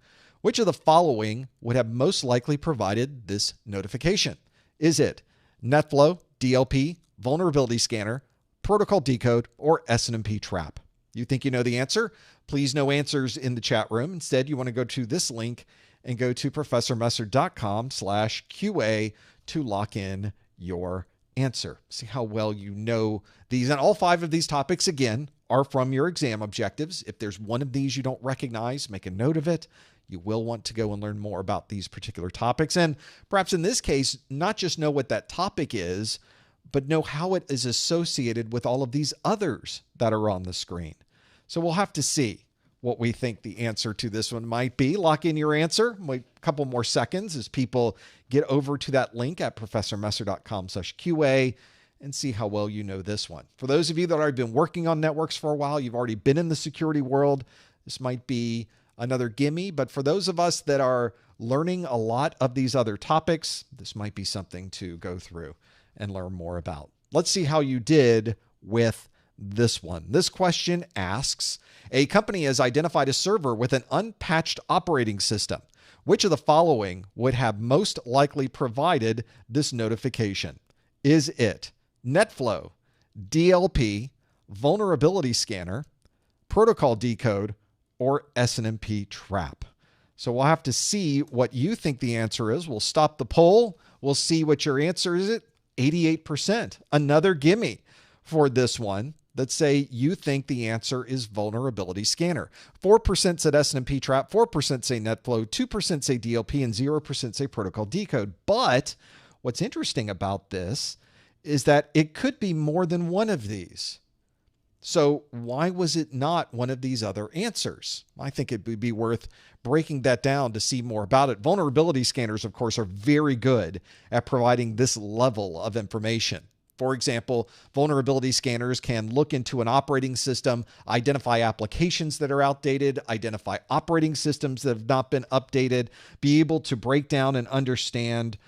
Which of the following would have most likely provided this notification? Is it NetFlow, DLP, vulnerability scanner, protocol decode, or SNMP trap? You think you know the answer? Please no answers in the chat room. Instead, you want to go to this link and go to professormesser.com/QA to lock in your answer. See how well you know these. And all 5 of these topics, again, are from your exam objectives. If there's one of these you don't recognize, make a note of it. You will want to go and learn more about these particular topics. And perhaps in this case, not just know what that topic is, but know how it is associated with all of these others that are on the screen. So we'll have to see what we think the answer to this one might be. Lock in your answer. Wait a couple more seconds as people get over to that link at professormesser.com/QA and see how well you know this one. For those of you that have been working on networks for a while, you've already been in the security world, this might be another gimme. But for those of us that are learning a lot of these other topics, this might be something to go through and learn more about. Let's see how you did with this one. This question asks, a company has identified a server with an unpatched operating system. Which of the following would have most likely provided this notification? Is it NetFlow, DLP, vulnerability scanner, protocol decode, or SNMP trap? So we'll have to see what you think the answer is. We'll stop the poll. We'll see what your answer is. 88%. Another gimme for this one. Let's say you think the answer is vulnerability scanner. 4% said SNMP trap, 4% say NetFlow, 2% say DLP, and 0% say protocol decode. But what's interesting about this is that it could be more than one of these. So why was it not one of these other answers? I think it would be worth breaking that down to see more about it. Vulnerability scanners, of course, are very good at providing this level of information. For example, vulnerability scanners can look into an operating system, identify applications that are outdated, identify operating systems that have not been updated, be able to break down and understand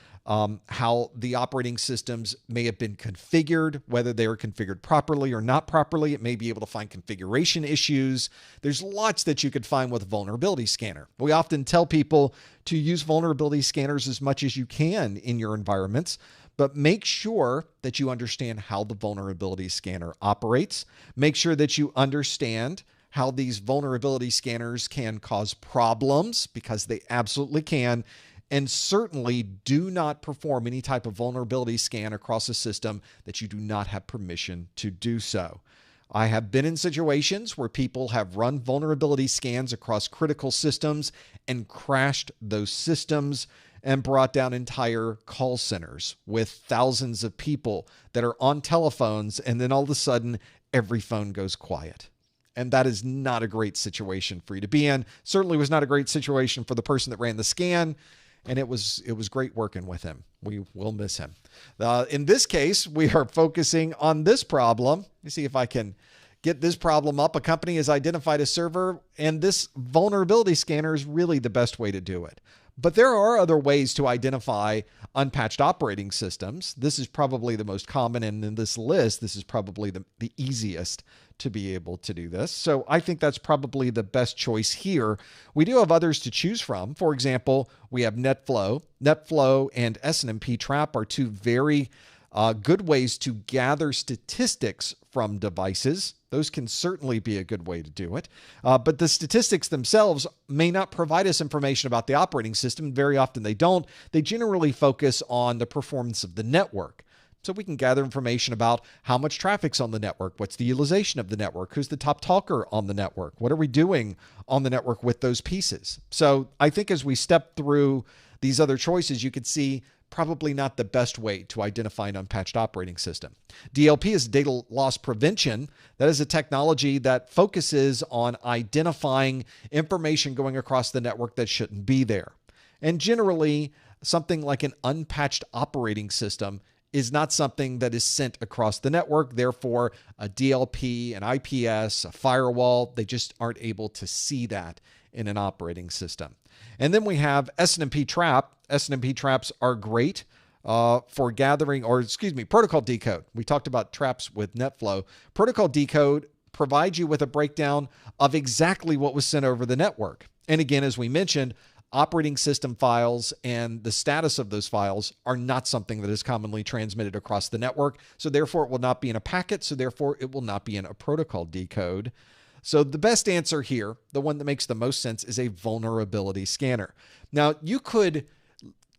how the operating systems may have been configured, whether they are configured properly or not properly. It may be able to find configuration issues. There's lots that you could find with a vulnerability scanner. We often tell people to use vulnerability scanners as much as you can in your environments, but make sure that you understand how the vulnerability scanner operates. Make sure that you understand how these vulnerability scanners can cause problems, because they absolutely can. And certainly do not perform any type of vulnerability scan across a system that you do not have permission to do so. I have been in situations where people have run vulnerability scans across critical systems and crashed those systems and brought down entire call centers with thousands of people that are on telephones, and then all of a sudden every phone goes quiet. And that is not a great situation for you to be in. Certainly was not a great situation for the person that ran the scan. And it was great working with him. We will miss him. In this case, we are focusing on this problem. Let me see if I can get this problem up. A company has identified a server, and this vulnerability scanner is really the best way to do it. But there are other ways to identify unpatched operating systems. This is probably the most common, and in this list, this is probably the easiest to be able to do this. So I think that's probably the best choice here. We do have others to choose from. For example, we have NetFlow. NetFlow and SNMP trap are two very good ways to gather statistics from devices. Those can certainly be a good way to do it. But the statistics themselves may not provide us information about the operating system. Very often they don't. They generally focus on the performance of the network. So we can gather information about how much traffic's on the network, what's the utilization of the network, who's the top talker on the network, what are we doing on the network with those pieces. So I think as we step through these other choices, you can see probably not the best way to identify an unpatched operating system. DLP is data loss prevention. That is a technology that focuses on identifying information going across the network that shouldn't be there. And generally, something like an unpatched operating system is not something that is sent across the network. Therefore, a DLP, an IPS, a firewall, they just aren't able to see that in an operating system. And then we have SNMP trap. SNMP traps are great for gathering, protocol decode. We talked about traps with NetFlow. Protocol decode provides you with a breakdown of exactly what was sent over the network. And again, as we mentioned, operating system files and the status of those files are not something that is commonly transmitted across the network. So therefore, it will not be in a packet. So therefore, it will not be in a protocol decode. So the best answer here, the one that makes the most sense, is a vulnerability scanner. Now, you could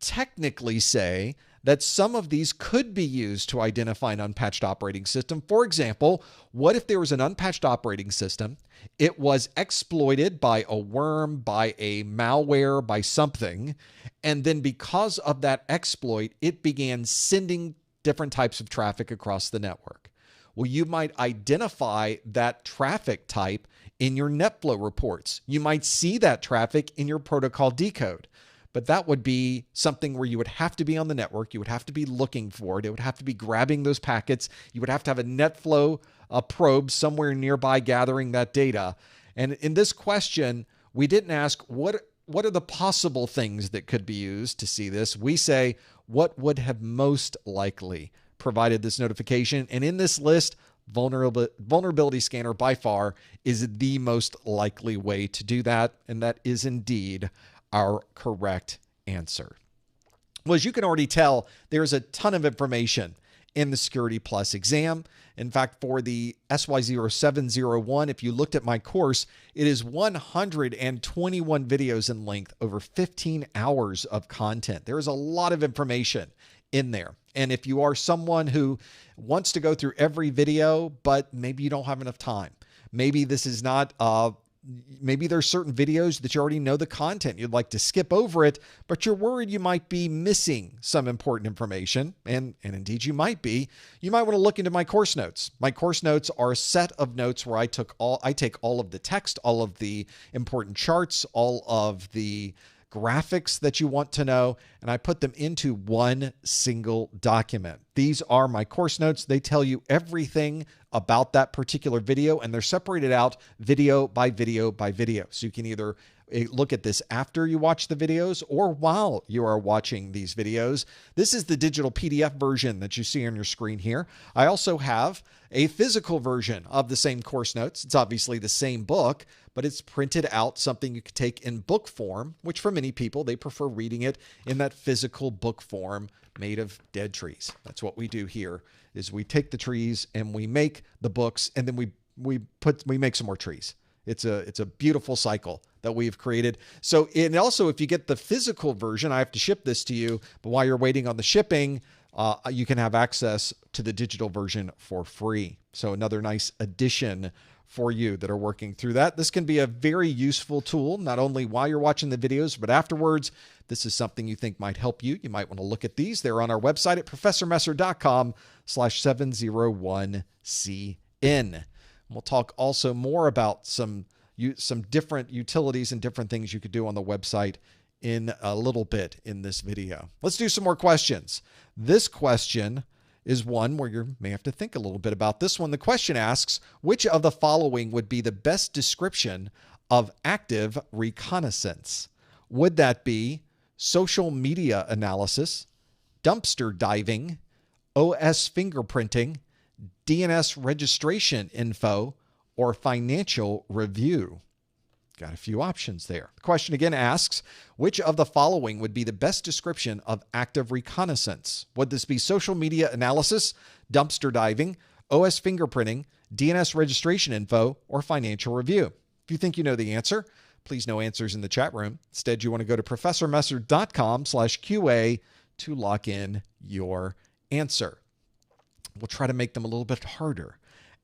technically say that some of these could be used to identify an unpatched operating system. For example, what if there was an unpatched operating system, it was exploited by a worm, by a malware, by something, and then because of that exploit, it began sending different types of traffic across the network. Well, you might identify that traffic type in your NetFlow reports. You might see that traffic in your protocol decode. But that would be something where you would have to be on the network. You would have to be looking for it. It would have to be grabbing those packets. You would have to have a NetFlow probe somewhere nearby gathering that data. And in this question, we didn't ask what are the possible things that could be used to see this. We say what would have most likely provided this notification. And in this list, vulnerability scanner by far is the most likely way to do that. And that is indeed our correct answer. Well, as you can already tell, there's a ton of information in the Security+ exam. In fact, for the SY0-701, if you looked at my course, it is 121 videos in length, over 15 hours of content. There is a lot of information in there. And if you are someone who wants to go through every video, but maybe you don't have enough time, maybe this is not maybe there's certain videos that you already know the content. You'd like to skip over it, but you're worried you might be missing some important information. And indeed you might be. You might want to look into my course notes. My course notes are a set of notes where I take all of the text, all of the important charts, all of the graphics that you want to know, and I put them into one single document. These are my course notes. They tell you everything about that particular video, and they're separated out video by video by video. So you can either look at this after you watch the videos or while you are watching these videos. This is the digital PDF version that you see on your screen here. I also have a physical version of the same course notes. It's obviously the same book, but it's printed out, something you could take in book form, which for many people, they prefer reading it in that physical book form made of dead trees. That's what we do here, is we take the trees and we make the books, and then we make some more trees. It's a beautiful cycle that we've created. So, and also if you get the physical version, I have to ship this to you, but while you're waiting on the shipping, you can have access to the digital version for free. So another nice addition for you that are working through that. This can be a very useful tool, not only while you're watching the videos, but afterwards. This is something you think might help you. You might want to look at these. They're on our website at professormesser.com/701cn. We'll talk also more about some different utilities and different things you could do on the website in a little bit in this video. Let's do some more questions. This question is one where you may have to think a little bit about this one. The question asks, which of the following would be the best description of active reconnaissance? Would that be social media analysis, dumpster diving, OS fingerprinting, DNS registration info, or financial review? Got a few options there. The question again asks, which of the following would be the best description of active reconnaissance? Would this be social media analysis, dumpster diving, OS fingerprinting, DNS registration info, or financial review? If you think you know the answer, please no answers in the chat room. Instead, you want to go to professormesser.com/QA to lock in your answer. We'll try to make them a little bit harder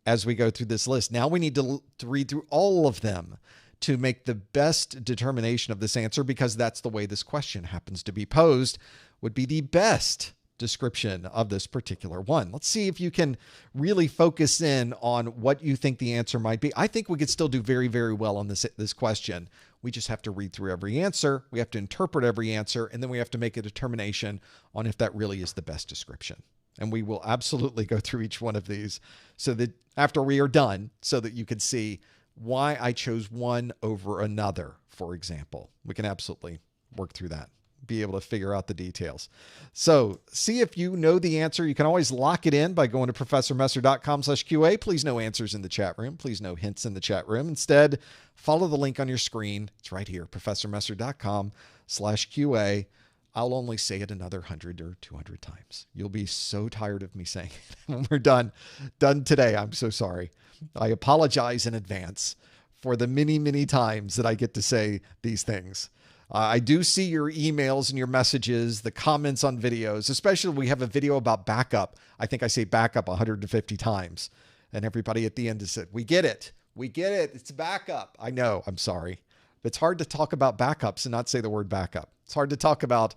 as we go through this list. Now we need to read through all of them to make the best determination of this answer, because that's the way this question happens to be posed, would be the best description of this particular one. Let's see if you can really focus in on what you think the answer might be. I think we could still do very, very well on this question. We just have to read through every answer. We have to interpret every answer, and then we have to make a determination on if that really is the best description. And we will absolutely go through each one of these so that after we are done, so that you can see why I chose one over another, for example. We can absolutely work through that, be able to figure out the details. So see if you know the answer. You can always lock it in by going to professormesser.com/QA. Please no answers in the chat room. Please no hints in the chat room. Instead, follow the link on your screen. It's right here, professormesser.com/QA. I'll only say it another 100 or 200 times. You'll be so tired of me saying it when we're done today. I'm so sorry. I apologize in advance for the many, many times that I get to say these things. I do see your emails and your messages, the comments on videos, especially when we have a video about backup. I think I say backup 150 times. And everybody at the end has said, we get it. We get it. It's backup. I know. I'm sorry. It's hard to talk about backups and not say the word backup. It's hard to talk about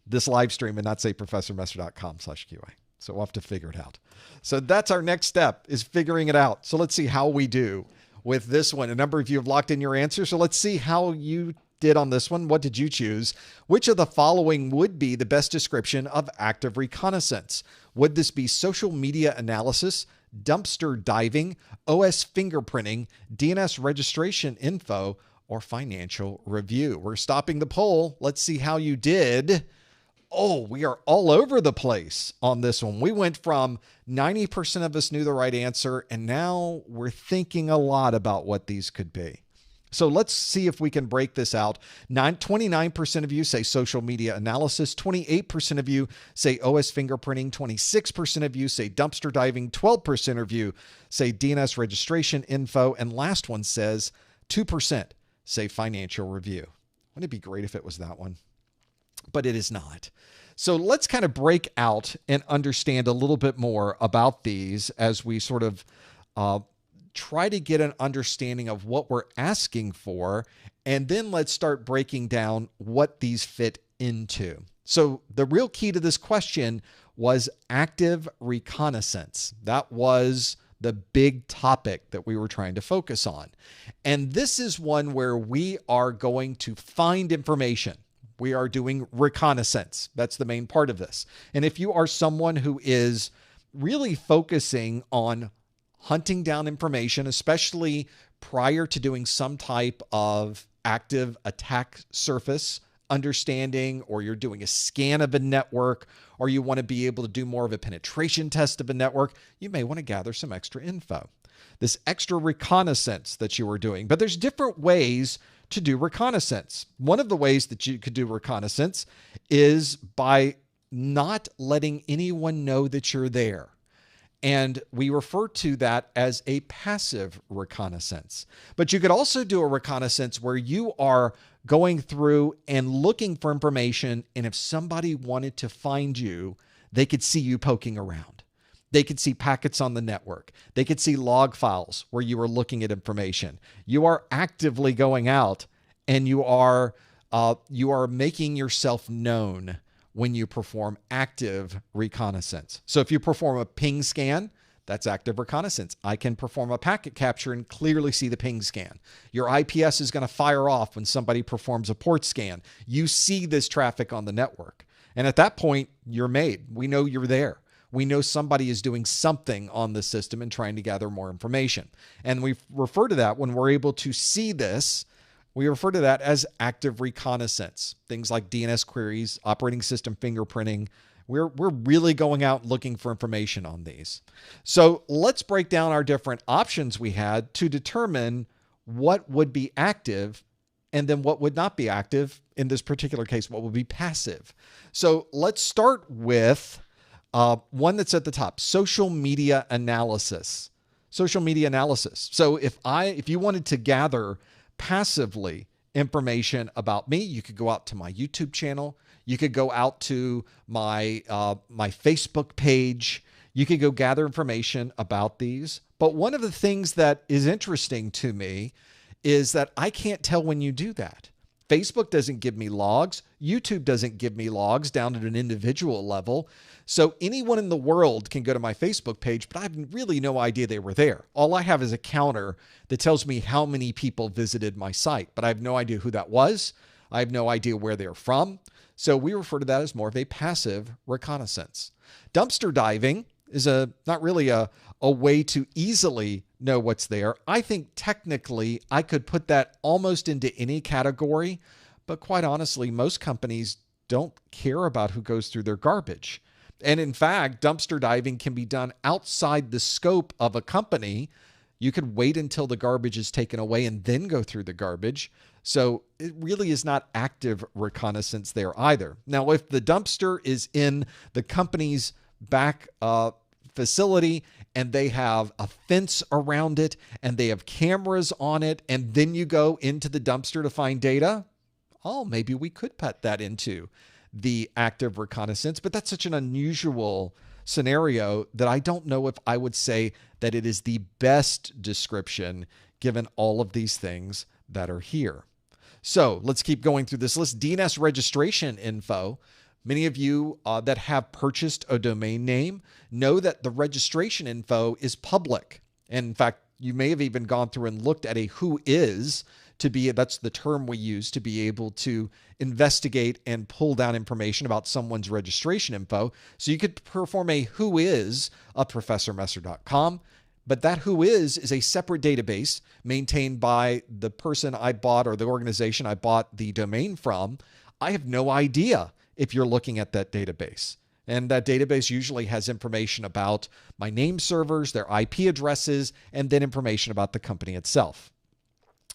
this live stream and not say professormesser.com/QA. So we'll have to figure it out. So that's our next step, is figuring it out. So let's see how we do with this one. A number of you have locked in your answer. So let's see how you did on this one. What did you choose? Which of the following would be the best description of active reconnaissance? Would this be social media analysis, dumpster diving, OS fingerprinting, DNS registration info, or financial review? We're stopping the poll. Let's see how you did. Oh, we are all over the place on this one. We went from 90% of us knew the right answer, and now we're thinking a lot about what these could be. So let's see if we can break this out. 29% of you say social media analysis. 28% of you say OS fingerprinting. 26% of you say dumpster diving. 12% of you say DNS registration info. And last one says 2% say financial review. Wouldn't it be great if it was that one? But it is not. So let's kind of break out and understand a little bit more about these as we sort of try to get an understanding of what we're asking for. And then let's start breaking down what these fit into. So the real key to this question was active reconnaissance. That was the big topic that we were trying to focus on. And this is one where we are going to find information. We are doing reconnaissance. That's the main part of this. And if you are someone who is really focusing on hunting down information, especially prior to doing some type of active attack surface understanding, or you're doing a scan of a network, or you want to be able to do more of a penetration test of a network, you may want to gather some extra info. This extra reconnaissance that you are doing. But there's different ways to do reconnaissance. One of the ways that you could do reconnaissance is by not letting anyone know that you're there. And we refer to that as a passive reconnaissance. But you could also do a reconnaissance where you are going through and looking for information. And if somebody wanted to find you, they could see you poking around. They could see packets on the network. They could see log files where you are looking at information. You are actively going out and you are making yourself known when you perform active reconnaissance. So if you perform a ping scan, that's active reconnaissance. I can perform a packet capture and clearly see the ping scan. Your IPS is going to fire off when somebody performs a port scan. You see this traffic on the network. And at that point, you're made. We know you're there. We know somebody is doing something on the system and trying to gather more information. And we refer to that when we're able to see this, we refer to that as active reconnaissance. Things like DNS queries, operating system fingerprinting. We're really going out looking for information on these. So let's break down our different options we had to determine what would be active and then what would not be active. In this particular case, what would be passive. So let's start with one that's at the top, social media analysis. Social media analysis. So if you wanted to gather passively information about me, you could go out to my YouTube channel. You could go out to my Facebook page. You could go gather information about these. But one of the things that is interesting to me is that I can't tell when you do that. Facebook doesn't give me logs. YouTube doesn't give me logs down at an individual level. So anyone in the world can go to my Facebook page, but I have really no idea they were there. All I have is a counter that tells me how many people visited my site, but I have no idea who that was. I have no idea where they're from. So we refer to that as more of a passive reconnaissance. Dumpster diving is not really a way to easily know what's there. I think technically I could put that almost into any category, but quite honestly, most companies don't care about who goes through their garbage. And in fact, dumpster diving can be done outside the scope of a company. You could wait until the garbage is taken away and then go through the garbage. So it really is not active reconnaissance there either. Now, if the dumpster is in the company's back facility and they have a fence around it and they have cameras on it, and then you go into the dumpster to find data, maybe we could put that into the active reconnaissance, but that's such an unusual scenario that I don't know if I would say that it is the best description given all of these things that are here. So let's keep going through this list. DNS registration info. Many of you that have purchased a domain name know that the registration info is public. And in fact, you may have even gone through and looked at a who is that's the term we use to be able to investigate and pull down information about someone's registration info. So you could perform a who is of professormesser.com. But that who is a separate database maintained by the person I bought or the organization I bought the domain from. I have no idea if you're looking at that database. And that database usually has information about my name servers, their IP addresses, and then information about the company itself.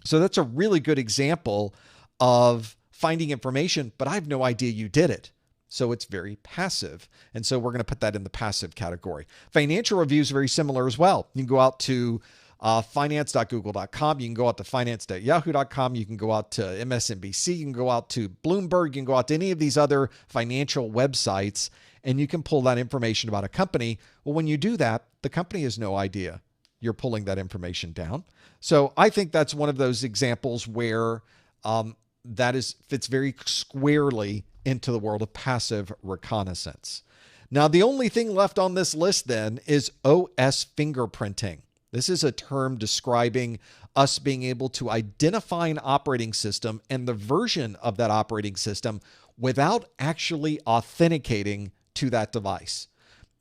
So that's a really good example of finding information, but I have no idea you did it. So it's very passive. And so we're going to put that in the passive category. Financial reviews are very similar as well. You can go out to finance.google.com. You can go out to finance.yahoo.com. You can go out to MSNBC. You can go out to Bloomberg. You can go out to any of these other financial websites, and you can pull that information about a company. Well, when you do that, the company has no idea you're pulling that information down. So I think that's one of those examples where fits very squarely into the world of passive reconnaissance. Now, the only thing left on this list then is OS fingerprinting. This is a term describing us being able to identify an operating system and the version of that operating system without actually authenticating to that device.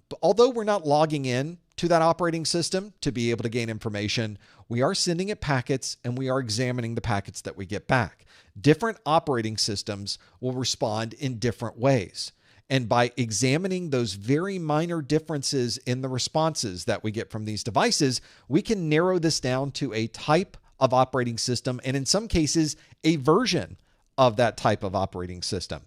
But although we're not logging in to that operating system to be able to gain information, we are sending it packets and we are examining the packets that we get back. Different operating systems will respond in different ways. And by examining those very minor differences in the responses that we get from these devices, we can narrow this down to a type of operating system and in some cases, a version of that type of operating system.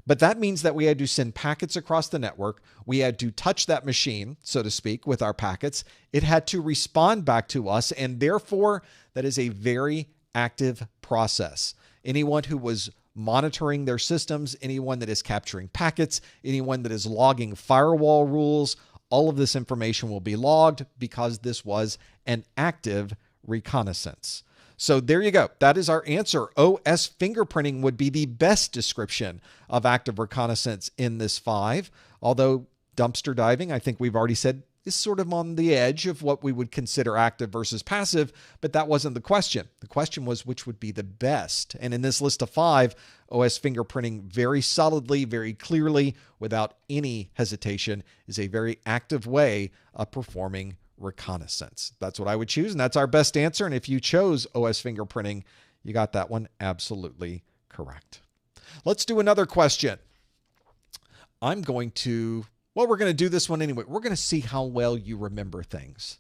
But that means that we had to send packets across the network. We had to touch that machine, so to speak, with our packets. It had to respond back to us, and therefore, that is a very active process. Anyone who was monitoring their systems, anyone that is capturing packets, anyone that is logging firewall rules, all of this information will be logged because this was an active reconnaissance. So there you go. That is our answer. OS fingerprinting would be the best description of active reconnaissance in this 5. Although dumpster diving, I think we've already said, is sort of on the edge of what we would consider active versus passive, but that wasn't the question. The question was which would be the best. And in this list of 5, OS fingerprinting very solidly, very clearly, without any hesitation, is a very active way of performing reconnaissance. That's what I would choose, and that's our best answer. And if you chose OS fingerprinting, you got that one absolutely correct. Let's do another question. We're going to do this one anyway. We're going to see how well you remember things.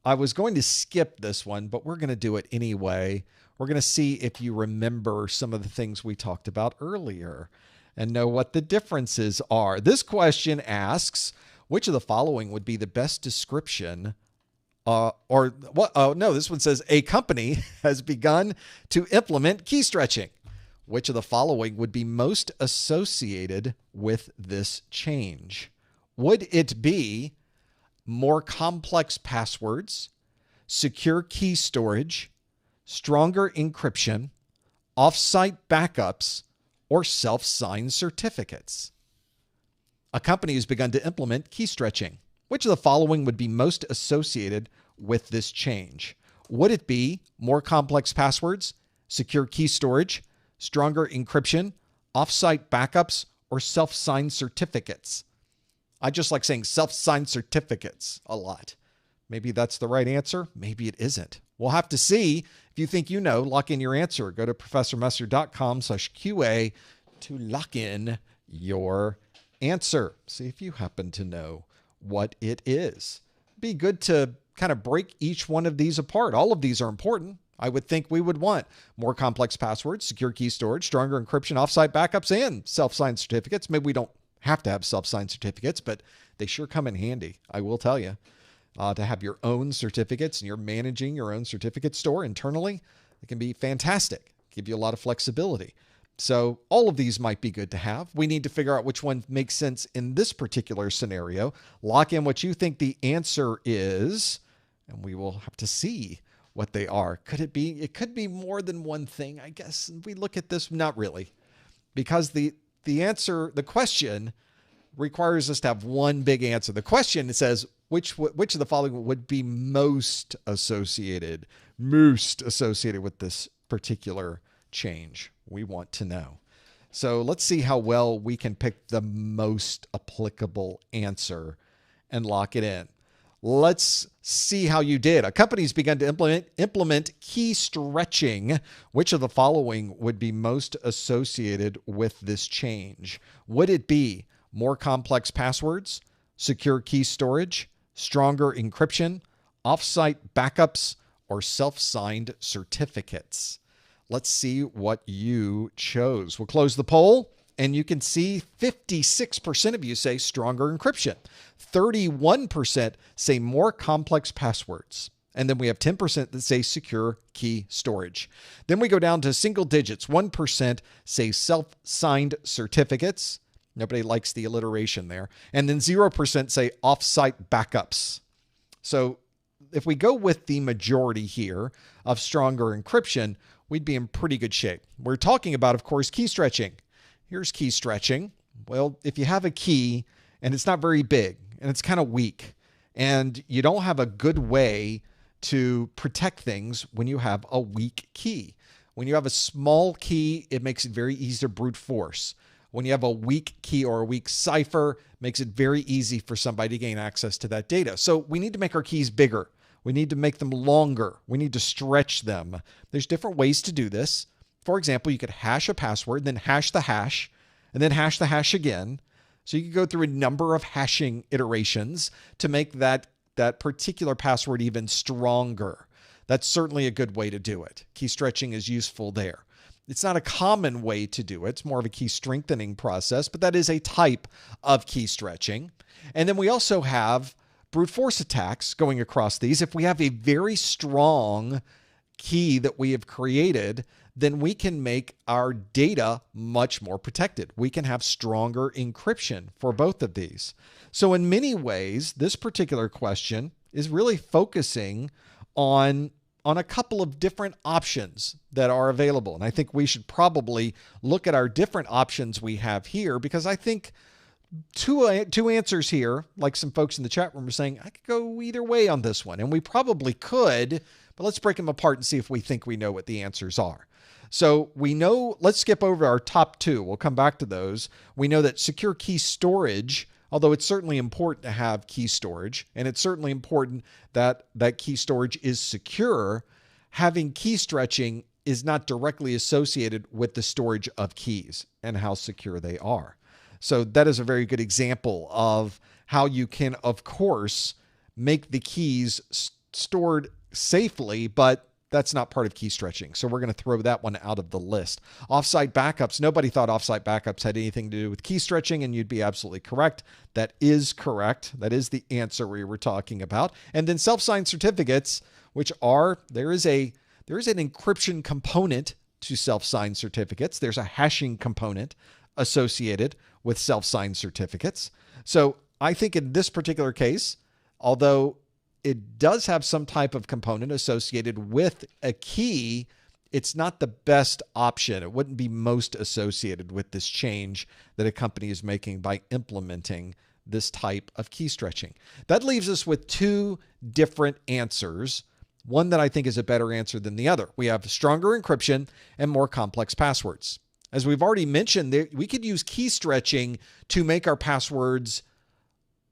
I was going to skip this one, but we're going to do it anyway. We're going to see if you remember some of the things we talked about earlier and know what the differences are. This question asks, which of the following would be the best description this one says a company has begun to implement key stretching. Which of the following would be most associated with this change? Would it be more complex passwords, secure key storage, stronger encryption, offsite backups, or self-signed certificates? A company has begun to implement key stretching. Which of the following would be most associated with this change? Would it be more complex passwords, secure key storage, stronger encryption, offsite backups, or self-signed certificates? I just like saying self-signed certificates a lot. Maybe that's the right answer. Maybe it isn't. We'll have to see. If you think you know, lock in your answer. Go to professormesser.com/QA to lock in your answer. See if you happen to know what it is. Be good to kind of break each one of these apart. All of these are important. I would think we would want more complex passwords, secure key storage, stronger encryption, offsite backups, and self-signed certificates. Maybe we don't have to have self-signed certificates, but they sure come in handy, I will tell you. To have your own certificates and you're managing your own certificate store internally, it can be fantastic. Give you a lot of flexibility. So all of these might be good to have. We need to figure out which one makes sense in this particular scenario. Lock in what you think the answer is, and we will have to see what they are. Could it be? It could be more than one thing, I guess. If we look at this, not really, because the answer, the question requires us to have one big answer. The question says, which of the following would be most associated with this particular change? We want to know. So let's see how well we can pick the most applicable answer and lock it in. Let's see how you did. A company's begun to implement key stretching. Which of the following would be most associated with this change? Would it be more complex passwords, secure key storage, stronger encryption, offsite backups, or self-signed certificates? Let's see what you chose. We'll close the poll, and you can see 56% of you say stronger encryption. 31% say more complex passwords. And then we have 10% that say secure key storage. Then we go down to single digits. 1% say self-signed certificates. Nobody likes the alliteration there. And then 0% say offsite backups. So if we go with the majority here of stronger encryption, we'd be in pretty good shape. We're talking about, of course, key stretching. Here's key stretching. Well, if you have a key and it's not very big and it's kind of weak and you don't have a good way to protect things when you have a weak key. When you have a small key, it makes it very easy to brute force. When you have a weak key or a weak cipher, it makes it very easy for somebody to gain access to that data. So we need to make our keys bigger. We need to make them longer. We need to stretch them. There's different ways to do this. For example, you could hash a password, then hash the hash, and then hash the hash again. So you could go through a number of hashing iterations to make that particular password even stronger. That's certainly a good way to do it. Key stretching is useful there. It's not a common way to do it. It's more of a key strengthening process, but that is a type of key stretching. And then we also have brute force attacks going across these. If we have a very strong key that we have created, then we can make our data much more protected. We can have stronger encryption for both of these. So in many ways, this particular question is really focusing on a couple of different options that are available. And I think we should probably look at our different options we have here, because I think two answers here, like some folks in the chat room are saying, I could go either way on this one. And we probably could, but let's break them apart and see if we think we know what the answers are. So we know, let's skip over our top two. We'll come back to those. We know that secure key storage, although it's certainly important to have key storage, and it's certainly important that that key storage is secure, having key stretching is not directly associated with the storage of keys and how secure they are. So that is a very good example of how you can, of course, make the keys stored safely, but that's not part of key stretching. So we're going to throw that one out of the list. Offsite backups. Nobody thought offsite backups had anything to do with key stretching, and you'd be absolutely correct. That is correct. That is the answer we were talking about. And then self-signed certificates, which are, there is an encryption component to self-signed certificates. There's a hashing component associated with self-signed certificates. So I think in this particular case, although it does have some type of component associated with a key, it's not the best option. It wouldn't be most associated with this change that a company is making by implementing this type of key stretching. That leaves us with two different answers. One that I think is a better answer than the other. We have stronger encryption and more complex passwords. As we've already mentioned, we could use key stretching to make our passwords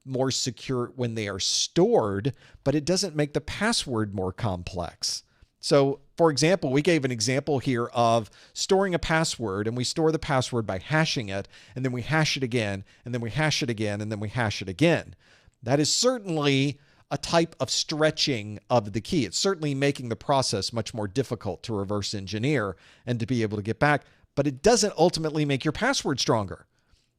more secure when they are stored, but it doesn't make the password more complex. So, for example, we gave an example here of storing a password, and we store the password by hashing it, and then we hash it again, and then we hash it again, and then we hash it again. That is certainly a type of stretching of the key. It's certainly making the process much more difficult to reverse engineer and to be able to get back, but it doesn't ultimately make your password stronger.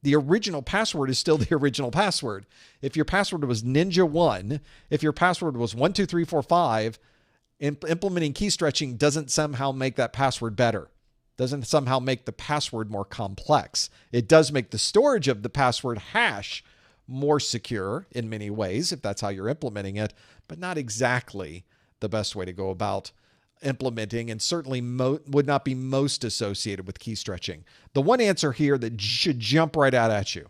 The original password is still the original password. If your password was Ninja1, if your password was 12345, implementing key stretching doesn't somehow make that password better. Doesn't somehow make the password more complex. It does make the storage of the password hash more secure in many ways, if that's how you're implementing it, but not exactly the best way to go about implementing, and certainly would not be most associated with key stretching. The one answer here that should jump right out at you,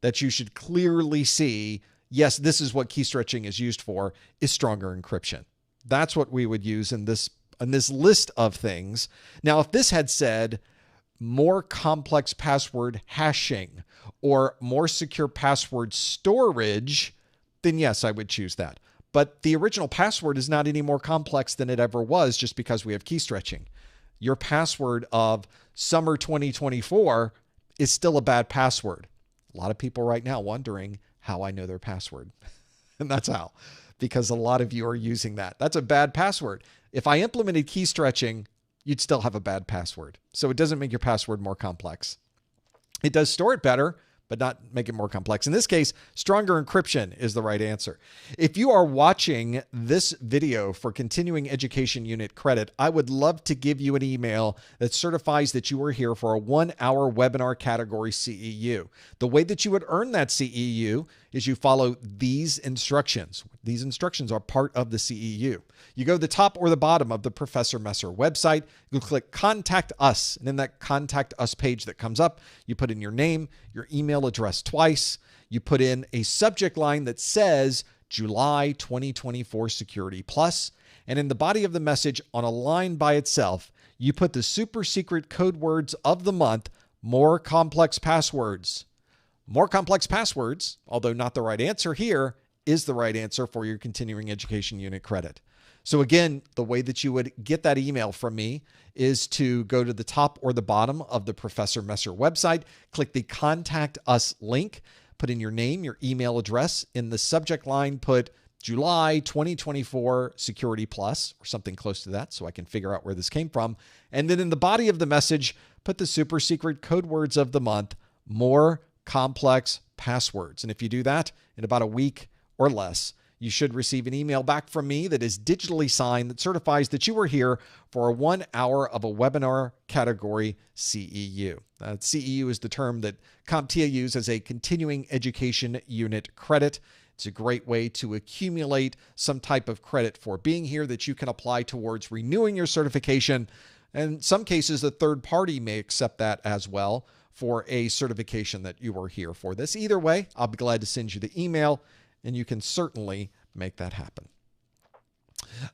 that you should clearly see, yes, this is what key stretching is used for, is stronger encryption. That's what we would use in this list of things. Now, if this had said more complex password hashing or more secure password storage, then yes, I would choose that. But the original password is not any more complex than it ever was just because we have key stretching. Your password of summer 2024 is still a bad password. A lot of people right now wondering how I know their password. And that's how, because a lot of you are using that. That's a bad password. If I implemented key stretching, you'd still have a bad password. So it doesn't make your password more complex. It does store it better, but not make it more complex. In this case, stronger encryption is the right answer. If you are watching this video for continuing education unit credit, I would love to give you an email that certifies that you are here for a 1-hour webinar category CEU. The way that you would earn that CEU is you follow these instructions. These instructions are part of the CEU. You go to the top or the bottom of the Professor Messer website, you click Contact Us, and in that Contact Us page that comes up, you put in your name, your email address twice, you put in a subject line that says July 2024 Security Plus, and in the body of the message on a line by itself, you put the super secret code words of the month, more complex passwords. More complex passwords, although not the right answer here, is the right answer for your continuing education unit credit. So again, the way that you would get that email from me is to go to the top or the bottom of the Professor Messer website, click the Contact Us link, put in your name, your email address. In the subject line, put July 2024 Security Plus or something close to that so I can figure out where this came from. And then in the body of the message, put the super secret code words of the month, more complex passwords. And if you do that in about a week or less, you should receive an email back from me that is digitally signed that certifies that you were here for a 1 hour of a webinar category CEU. CEU is the term that CompTIA uses as a continuing education unit credit. It's a great way to accumulate some type of credit for being here that you can apply towards renewing your certification. And in some cases, a third party may accept that as well for a certification that you were here for this. Either way, I'll be glad to send you the email, and you can certainly make that happen.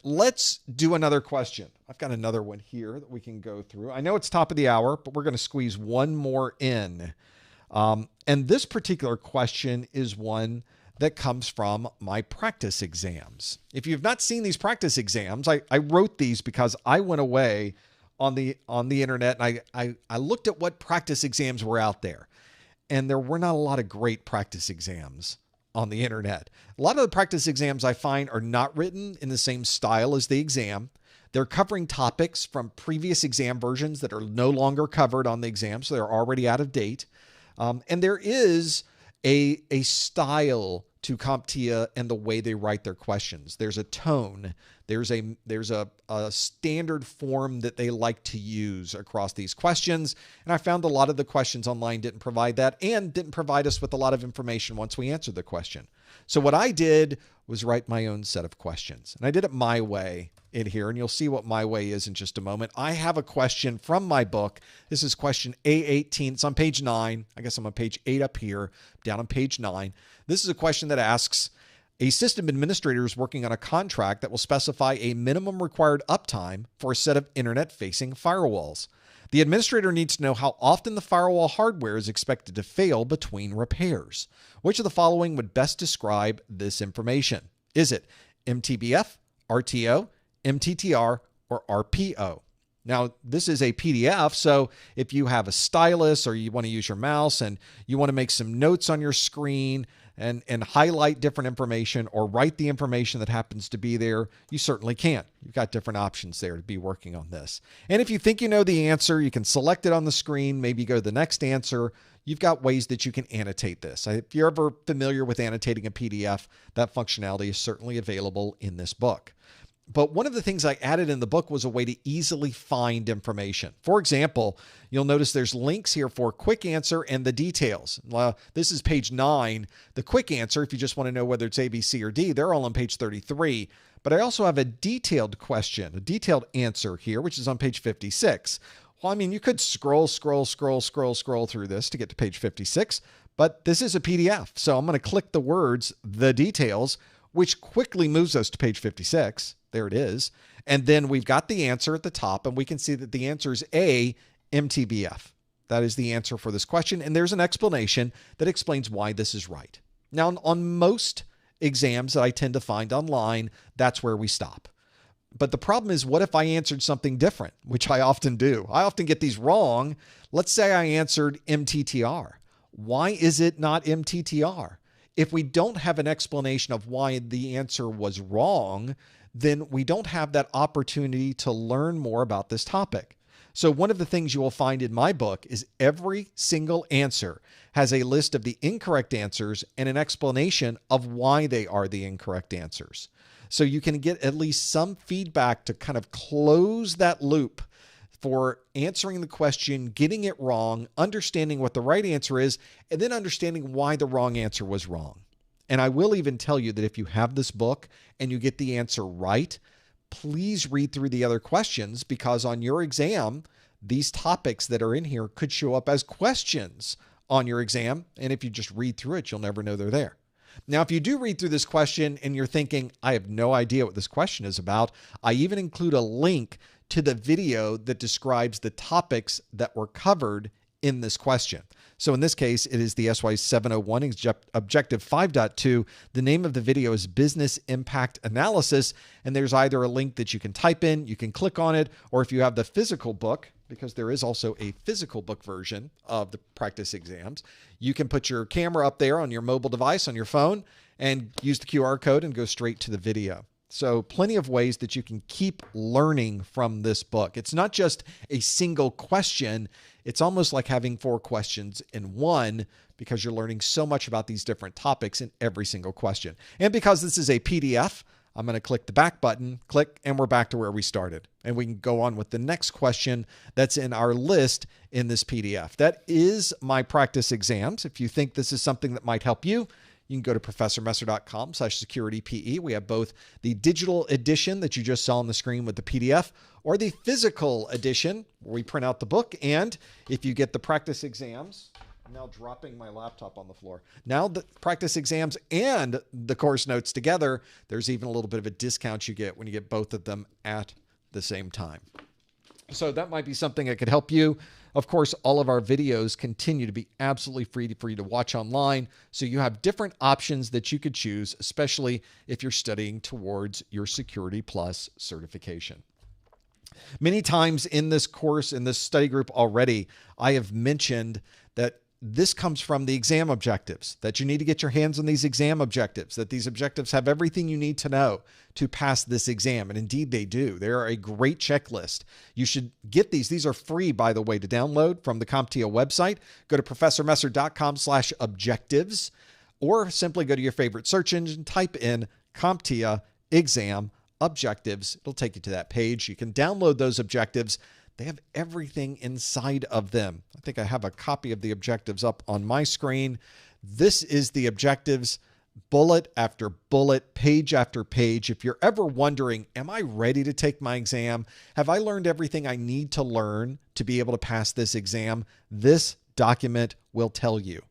Let's do another question. I've got another one here that we can go through. I know it's top of the hour, but we're going to squeeze one more in. And this particular question is one that comes from my practice exams. If you've not seen these practice exams, I wrote these because I went away on the internet and I looked at what practice exams were out there. And there were not a lot of great practice exams on the internet. A lot of the practice exams I find are not written in the same style as the exam. They're covering topics from previous exam versions that are no longer covered on the exam, so they're already out of date. And there is a style to CompTIA and the way they write their questions. There's a tone. There's a standard form that they like to use across these questions. And I found a lot of the questions online didn't provide that and didn't provide us with a lot of information once we answered the question. So what I did was write my own set of questions. And I did it my way in here, and you'll see what my way is in just a moment. I have a question from my book. This is question A18. It's on page 9. I guess I'm on page 8 up here, down on page 9. This is a question that asks, a system administrator is working on a contract that will specify a minimum required uptime for a set of internet-facing firewalls. The administrator needs to know how often the firewall hardware is expected to fail between repairs. Which of the following would best describe this information? Is it MTBF, RTO, MTTR, or RPO? Now, this is a PDF, so if you have a stylus or you want to use your mouse and you want to make some notes on your screen and highlight different information or write the information that happens to be there, you certainly can. You've got different options there to be working on this. And if you think you know the answer, you can select it on the screen, maybe go to the next answer. You've got ways that you can annotate this. If you're ever familiar with annotating a PDF, that functionality is certainly available in this book. But one of the things I added in the book was a way to easily find information. For example, you'll notice there's links here for quick answer and the details. This is page 9. The quick answer, if you just want to know whether it's A, B, C, or D, they're all on page 33. But I also have a detailed question, a detailed answer here, which is on page 56. Well, I mean, you could scroll through this to get to page 56, but this is a PDF. So I'm going to click the words, the details, which quickly moves us to page 56. There it is. And then we've got the answer at the top, and we can see that the answer is A, MTBF. That is the answer for this question. And there's an explanation that explains why this is right. Now, on most exams that I tend to find online, that's where we stop. But the problem is, what if I answered something different, which I often do? I often get these wrong. Let's say I answered MTTR. Why is it not MTTR? If we don't have an explanation of why the answer was wrong, then we don't have that opportunity to learn more about this topic. So one of the things you will find in my book is every single answer has a list of the incorrect answers and an explanation of why they are the incorrect answers. So you can get at least some feedback to kind of close that loop for answering the question, getting it wrong, understanding what the right answer is, and then understanding why the wrong answer was wrong. And I will even tell you that if you have this book and you get the answer right, please read through the other questions, because on your exam, these topics that are in here could show up as questions on your exam. And if you just read through it, you'll never know they're there. Now, if you do read through this question and you're thinking, I have no idea what this question is about, I even include a link to the video that describes the topics that were covered in this question. So in this case, it is the SY0-701 Objective 5.2. The name of the video is Business Impact Analysis, and there's either a link that you can type in, you can click on it, or if you have the physical book, because there is also a physical book version of the practice exams, you can put your camera up there on your mobile device, on your phone, and use the QR code and go straight to the video. So plenty of ways that you can keep learning from this book. It's not just a single question. It's almost like having 4 questions in one, because you're learning so much about these different topics in every single question. And because this is a PDF, I'm going to click the back button, click, and we're back to where we started. And we can go on with the next question that's in our list in this PDF. That is my practice exams. If you think this is something that might help you, you can go to professormesser.com/securitype. We have both the digital edition that you just saw on the screen with the PDF, or the physical edition where we print out the book. And if you get the practice exams, I'm now dropping my laptop on the floor. Now the practice exams and the course notes together, there's even a little bit of a discount you get when you get both of them at the same time. So that might be something that could help you. Of course, all of our videos continue to be absolutely free for you to watch online. So you have different options that you could choose, especially if you're studying towards your Security+ certification. Many times in this course, in this study group already, I have mentioned that this comes from the exam objectives, that you need to get your hands on these exam objectives, that these objectives have everything you need to know to pass this exam. And indeed they do. They are a great checklist. You should get these. These are free, by the way, to download from the CompTIA website. Go to professormesser.com/objectives, or simply go to your favorite search engine, type in CompTIA exam objectives. It'll take you to that page. You can download those objectives. They have everything inside of them. I think I have a copy of the objectives up on my screen. This is the objectives bullet after bullet, page after page. If you're ever wondering, am I ready to take my exam? Have I learned everything I need to learn to be able to pass this exam? This document will tell you,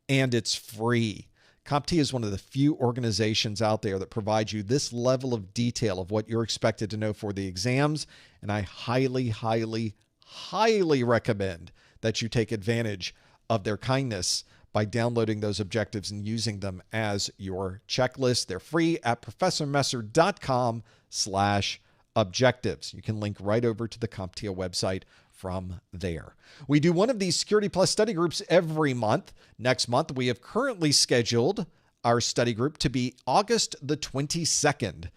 and it's free. CompTIA is one of the few organizations out there that provides you this level of detail of what you're expected to know for the exams, and I highly, highly, highly recommend that you take advantage of their kindness by downloading those objectives and using them as your checklist. They're free at professormesser.com/objectives. You can link right over to the CompTIA website from there. We do one of these Security Plus study groups every month. Next month, we have currently scheduled our study group to be August the 22nd. Can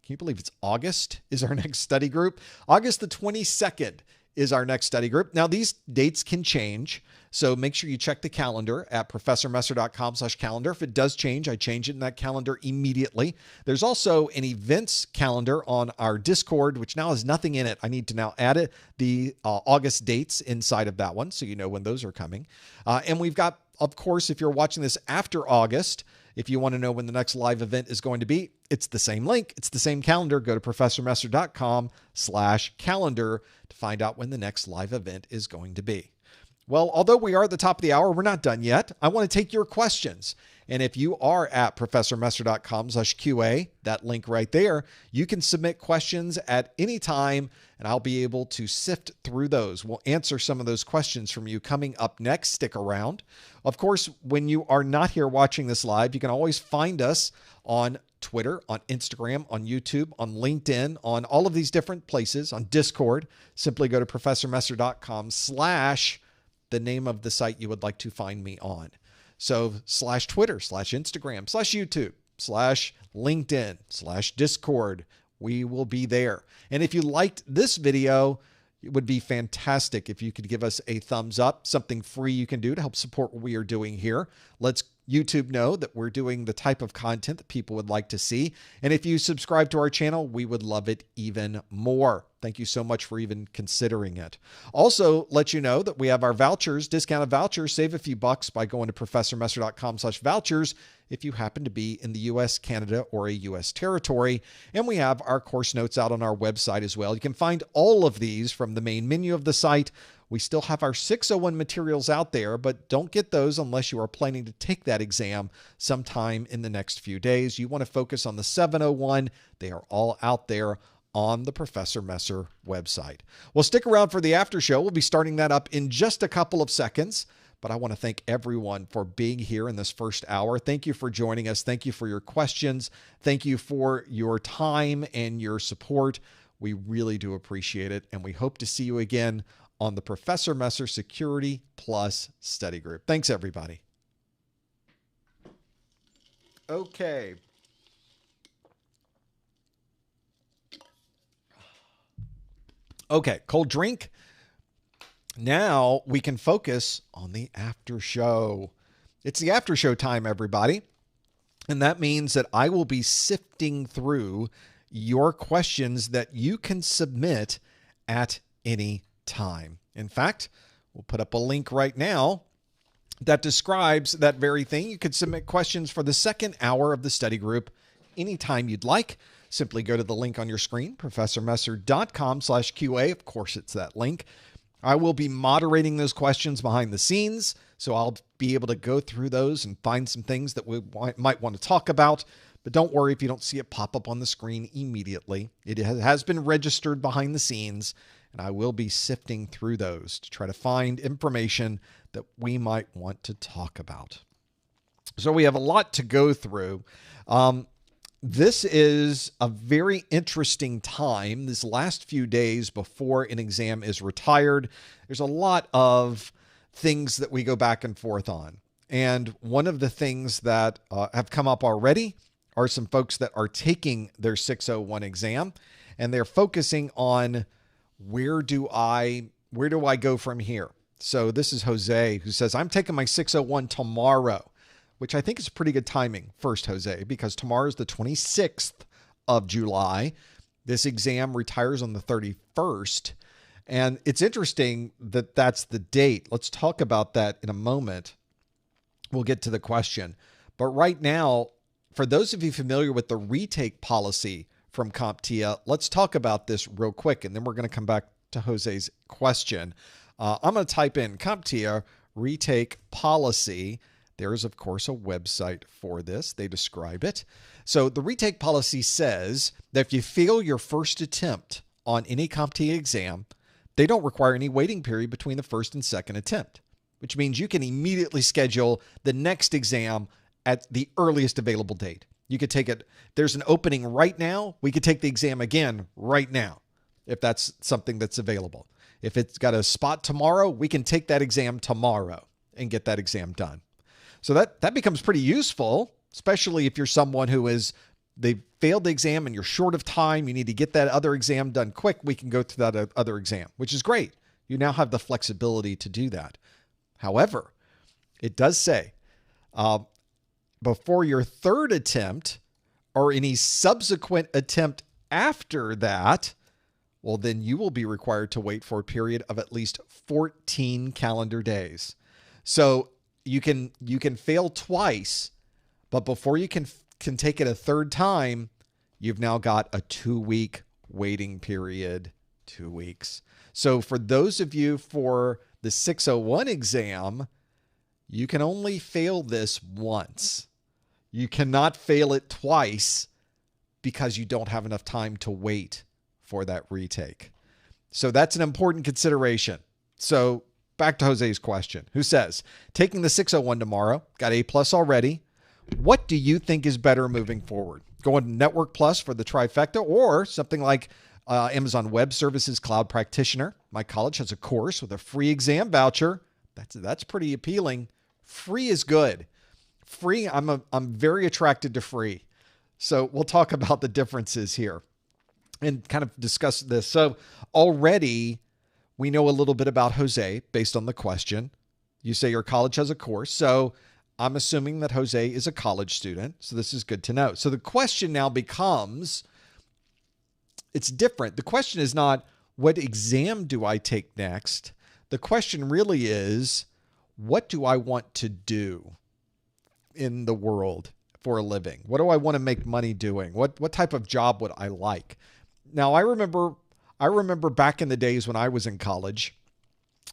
you believe it's August is our next study group? August the 22nd is our next study group. Now, these dates can change, so make sure you check the calendar at professormesser.com/calendar. If it does change, I change it in that calendar immediately. There's also an events calendar on our Discord, which now has nothing in it. I need to now add it, the August dates inside of that one, so you know when those are coming. And we've got, of course, if you're watching this after August, if you want to know when the next live event is going to be, it's the same link. It's the same calendar. Go to professormesser.com/calendar to find out when the next live event is going to be. Well, although we are at the top of the hour, we're not done yet. I want to take your questions. And if you are at professormesser.com/QA, that link right there, you can submit questions at any time, and I'll be able to sift through those. We'll answer some of those questions from you coming up next. Stick around. Of course, when you are not here watching this live, you can always find us on Twitter, on Instagram, on YouTube, on LinkedIn, on all of these different places, on Discord. Simply go to professormesser.com/ the name of the site you would like to find me on. So /Twitter, /Instagram, /YouTube, /LinkedIn, /Discord. We will be there. And if you liked this video, it would be fantastic if you could give us a thumbs up, something free you can do to help support what we are doing here. Let's YouTube know that we're doing the type of content that people would like to see. And if you subscribe to our channel, we would love it even more. Thank you so much for even considering it. Also, let you know that we have our vouchers, discounted vouchers. Save a few bucks by going to professormesser.com/vouchers if you happen to be in the US, Canada, or a US territory. And we have our course notes out on our website as well. You can find all of these from the main menu of the site. We still have our 601 materials out there, but don't get those unless you are planning to take that exam sometime in the next few days. You want to focus on the 701. They are all out there on the Professor Messer website. Well, stick around for the after show. We'll be starting that up in just a couple of seconds, but I want to thank everyone for being here in this first hour. Thank you for joining us. Thank you for your questions. Thank you for your time and your support. We really do appreciate it, and we hope to see you again on the Professor Messer Security Plus study group. Thanks, everybody. Okay. Okay, cold drink. Now we can focus on the after show. It's the after show time, everybody. And that means that I will be sifting through your questions that you can submit at any time. In fact, we'll put up a link right now that describes that very thing. You could submit questions for the second hour of the study group anytime you'd like. Simply go to the link on your screen, professormesser.com/QA. Of course, it's that link. I will be moderating those questions behind the scenes, so I'll be able to go through those and find some things that we might want to talk about. But don't worry if you don't see it pop up on the screen immediately. It has been registered behind the scenes, and I will be sifting through those to try to find information that we might want to talk about. So we have a lot to go through. This is a very interesting time. This last few days before an exam is retired, there's a lot of things that we go back and forth on. And one of the things that have come up already are some folks that are taking their 601 exam, and they're focusing on where do I go from here? So this is Jose who says, I'm taking my 601 tomorrow, which I think is pretty good timing. First, Jose, because tomorrow is the 26th of July. This exam retires on the 31st. And it's interesting that that's the date. Let's talk about that in a moment. We'll get to the question. But right now, For those of you familiar with the retake policy from CompTIA, let's talk about this real quick, and then we're going to come back to Jose's question. I'm going to type in CompTIA retake policy. There is, of course, a website for this. They describe it. So the retake policy says that if you fail your first attempt on any CompTIA exam, they don't require any waiting period between the first and second attempt, which means you can immediately schedule the next exam at the earliest available date. You could take it. There's an opening right now. We could take the exam again right now if that's something that's available. If it's got a spot tomorrow, we can take that exam tomorrow and get that exam done. So that becomes pretty useful, especially if you're someone who they failed the exam and you're short of time. You need to get that other exam done quick. We can go through that other exam, which is great. You now have the flexibility to do that. However, it does say before your third attempt or any subsequent attempt after that, well, then you will be required to wait for a period of at least 14 calendar days. So you can fail twice, but before you can take it a third time, you've now got a 2-week waiting period, 2 weeks. So for those of you for the 601 exam, you can only fail this once. You cannot fail it twice because you don't have enough time to wait for that retake. So that's an important consideration. So back to Jose's question, who says, taking the 601 tomorrow, got A+ already. What do you think is better moving forward? Going Network Plus for the trifecta, or something like Amazon Web Services Cloud Practitioner? My college has a course with a free exam voucher. That's pretty appealing. Free is good. Free, I'm very attracted to free. So we'll talk about the differences here and kind of discuss this. So already we know a little bit about Jose based on the question. You say your college has a course. So I'm assuming that Jose is a college student. So this is good to know. So the question now becomes, it's different. The question is not, what exam do I take next? The question really is, what do I want to do in the world for a living? What do I want to make money doing? What type of job would I like? Now, I remember back in the days when I was in college,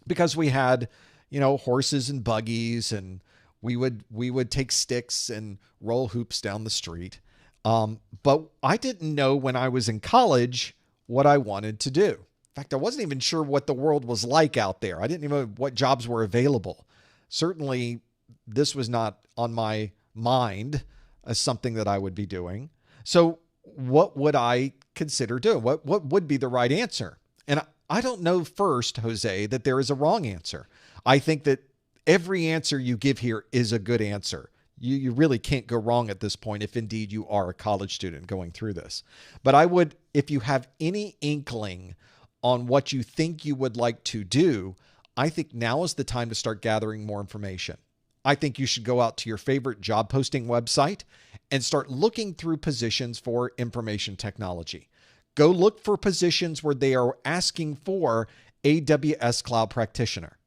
because we had, horses and buggies, and we would take sticks and roll hoops down the street. But I didn't know when I was in college what I wanted to do. In fact, I wasn't even sure what the world was like out there. I didn't even know what jobs were available. Certainly, this was not on my mind as something that I would be doing. So what would I consider doing? What would be the right answer? And I don't know first, Jose, that there is a wrong answer. I think that every answer you give here is a good answer. You really can't go wrong at this point if indeed you are a college student going through this. But I would, if you have any inkling on what you think you would like to do, I think now is the time to start gathering more information. I think you should go out to your favorite job posting website and start looking through positions for information technology. Go look for positions where they are asking for AWS Cloud Practitioner.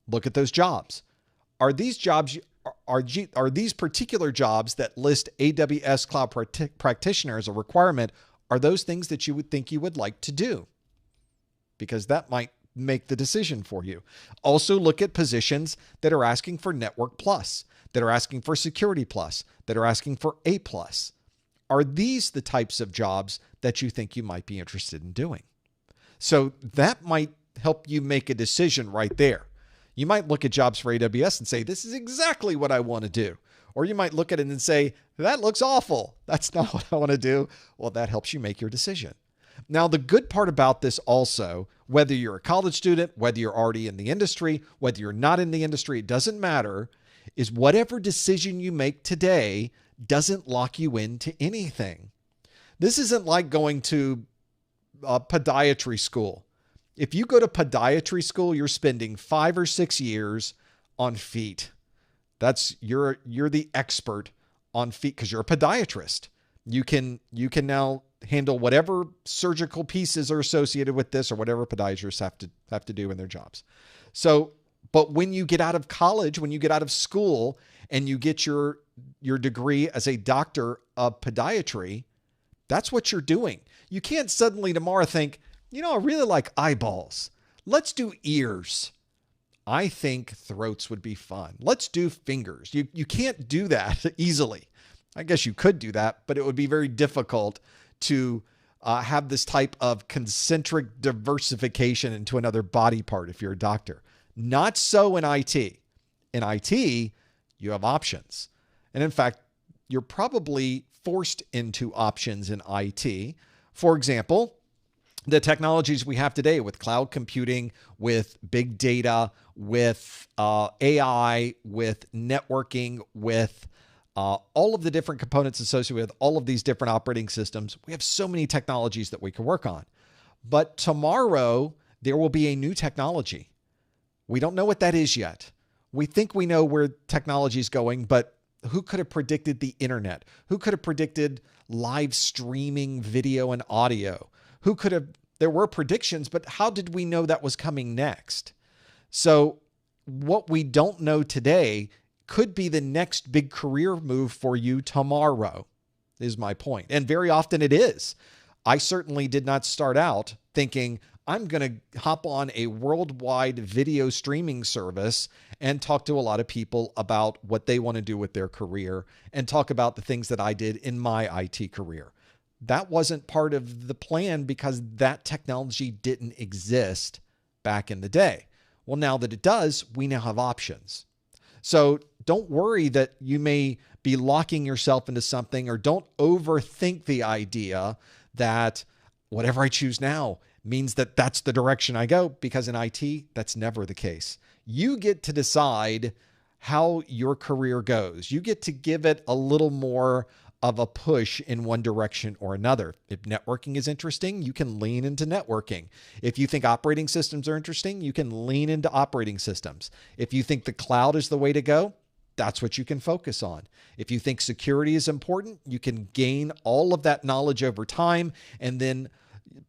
Look at those jobs. Are these jobs, are these particular jobs that list AWS Cloud Practitioner as a requirement, are those things that you would think you would like to do? Because that might make the decision for you. Also look at positions that are asking for Network Plus, that are asking for Security Plus, that are asking for A+. Are these the types of jobs that you think you might be interested in doing? So that might help you make a decision right there. You might look at jobs for AWS and say, this is exactly what I want to do. Or you might look at it and say, that looks awful. That's not what I want to do. Well, that helps you make your decision. Now, the good part about this also, whether you're a college student, whether you're already in the industry, whether you're not in the industry, it doesn't matter, is whatever decision you make today doesn't lock you into anything. This isn't like going to podiatry school. If you go to podiatry school, you're spending 5 or 6 years on feet. You're the expert on feet because you're a podiatrist. You can now handle whatever surgical pieces are associated with this or whatever podiatrists have to do in their jobs. So, but when you get out of college, when you get out of school and you get your your degree as a doctor of podiatry, that's what you're doing. You can't suddenly tomorrow think, I really like eyeballs. Let's do ears. I think throats would be fun. Let's do fingers. You can't do that easily. I guess you could do that, but it would be very difficult to have this type of concentric diversification into another body part if you're a doctor. Not so in IT. In IT, you have options. And in fact, you're probably forced into options in IT. For example, the technologies we have today with cloud computing, with big data, with AI, with networking, with all of the different components associated with all of these different operating systems. We have so many technologies that we can work on. But tomorrow, there will be a new technology. We don't know what that is yet. We think we know where technology is going, but who could have predicted the internet? Who could have predicted live streaming video and audio? There were predictions, but how did we know that was coming next? So what we don't know today could be the next big career move for you tomorrow, is my point. And very often it is. I certainly did not start out thinking I'm going to hop on a worldwide video streaming service and talk to a lot of people about what they want to do with their career and talk about the things that I did in my IT career. That wasn't part of the plan because that technology didn't exist back in the day. Well, now that it does, we now have options. So don't worry that you may be locking yourself into something, or don't overthink the idea that whatever I choose now means that that's the direction I go, because in IT, that's never the case. You get to decide how your career goes. You get to give it a little more of a push in one direction or another. If networking is interesting, you can lean into networking. If you think operating systems are interesting, you can lean into operating systems. If you think the cloud is the way to go, that's what you can focus on. If you think security is important, you can gain all of that knowledge over time and then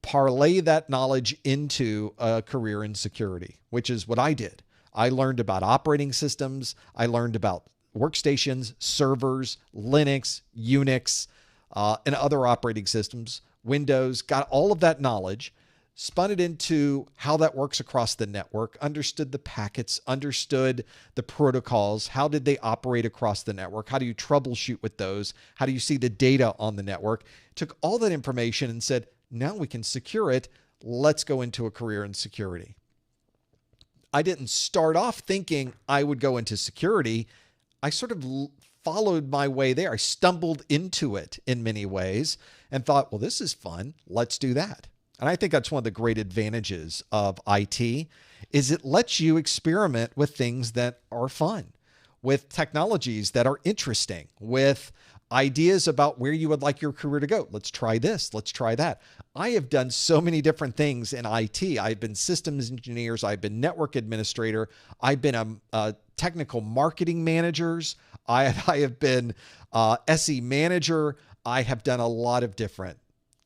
parlay that knowledge into a career in security, which is what I did. I learned about operating systems. I learned about workstations, servers, Linux, Unix, and other operating systems, Windows, got all of that knowledge, spun it into how that works across the network, understood the packets, understood the protocols, how did they operate across the network, how do you troubleshoot with those, how do you see the data on the network, took all that information and said, now we can secure it, let's go into a career in security. I didn't start off thinking I would go into security. I sort of followed my way there. I stumbled into it in many ways and thought, well, this is fun. Let's do that. And I think that's one of the great advantages of IT is it lets you experiment with things that are fun, with technologies that are interesting, with ideas about where you would like your career to go. Let's try this. Let's try that. I have done so many different things in IT. I've been systems engineers. I've been network administrator. I've been a technical marketing managers. I have been SE manager. I have done a lot of different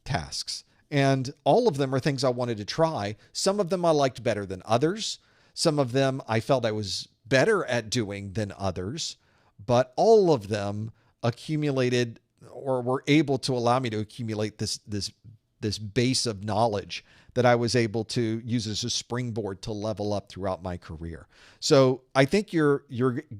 tasks. And all of them are things I wanted to try. Some of them I liked better than others. Some of them I felt I was better at doing than others. But all of them accumulated, or were able to allow me to accumulate this base of knowledge that I was able to use as a springboard to level up throughout my career. So I think your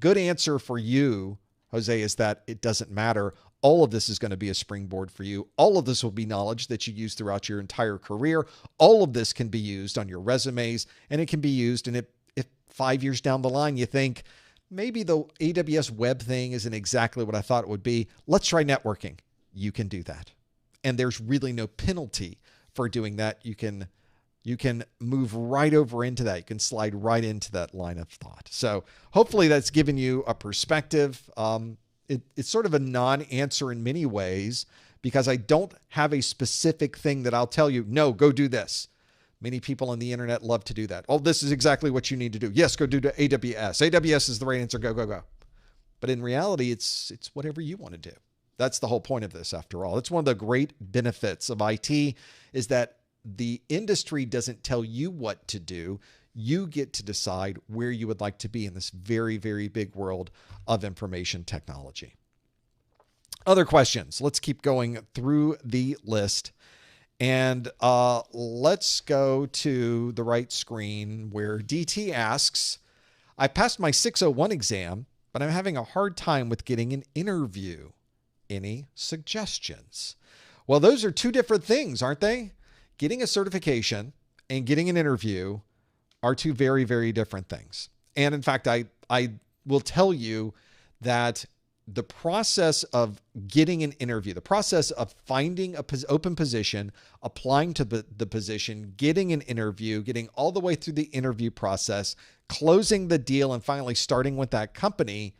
good answer for you, Jose, is that it doesn't matter. All of this is going to be a springboard for you. All of this will be knowledge that you use throughout your entire career. All of this can be used on your resumes, and it can be used. And if 5 years down the line, you think, maybe the AWS web thing isn't exactly what I thought it would be, let's try networking. You can do that. And there's really no penalty for doing that. You can move right over into that. You can slide right into that line of thought. So hopefully that's given you a perspective. It's sort of a non-answer in many ways because I don't have a specific thing that I'll tell you, no, go do this. Many people on the internet love to do that. Oh, this is exactly what you need to do. Yes, go do to AWS. AWS is the right answer. Go, go, go. But in reality, it's whatever you want to do. That's the whole point of this, after all. It's one of the great benefits of IT is that the industry doesn't tell you what to do. You get to decide where you would like to be in this very, very big world of information technology. Other questions. Let's keep going through the list. And let's go to the right screen where DT asks, I passed my 601 exam, but I'm having a hard time with getting an interview. Any suggestions? Well, those are two different things, aren't they? Getting a certification and getting an interview are two very, very different things. And in fact, I will tell you that the process of getting an interview, the process of finding an open position, applying to the position, getting an interview, getting all the way through the interview process, closing the deal, and finally starting with that company,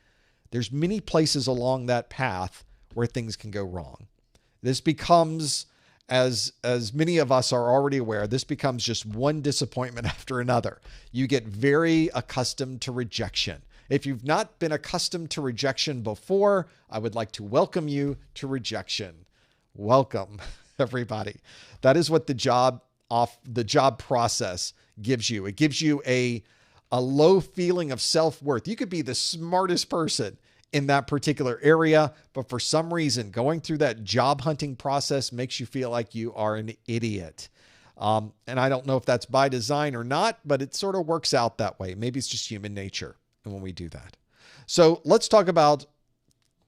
there's many places along that path where things can go wrong. This becomes, as many of us are already aware, this becomes just one disappointment after another. You get very accustomed to rejection. If you've not been accustomed to rejection before, I would like to welcome you to rejection. Welcome, everybody. That is what the job process gives you. It gives you a low feeling of self-worth. You could be the smartest person in that particular area, but for some reason, going through that job hunting process makes you feel like you are an idiot. And I don't know if that's by design or not, but it sort of works out that way. Maybe it's just human nature. And when we do that. So let's talk about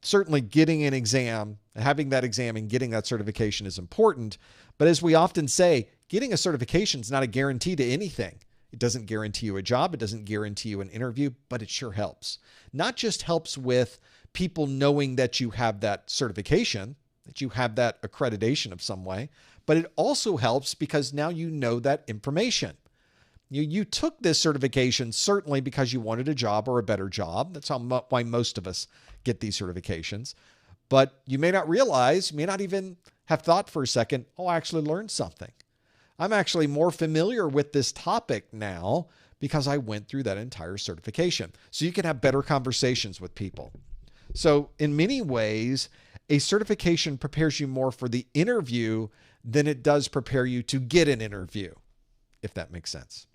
certainly getting an exam, having that exam and getting that certification is important. But as we often say, getting a certification is not a guarantee to anything. It doesn't guarantee you a job. It doesn't guarantee you an interview, but it sure helps. Not just helps with people knowing that you have that certification, that you have that accreditation of some way, but it also helps because now you know that information. You took this certification certainly because you wanted a job or a better job. That's why most of us get these certifications. But you may not realize, you may not even have thought for a second, oh, I actually learned something. I'm actually more familiar with this topic now because I went through that entire certification. So you can have better conversations with people. So in many ways, a certification prepares you more for the interview than it does prepare you to get an interview, if that makes sense.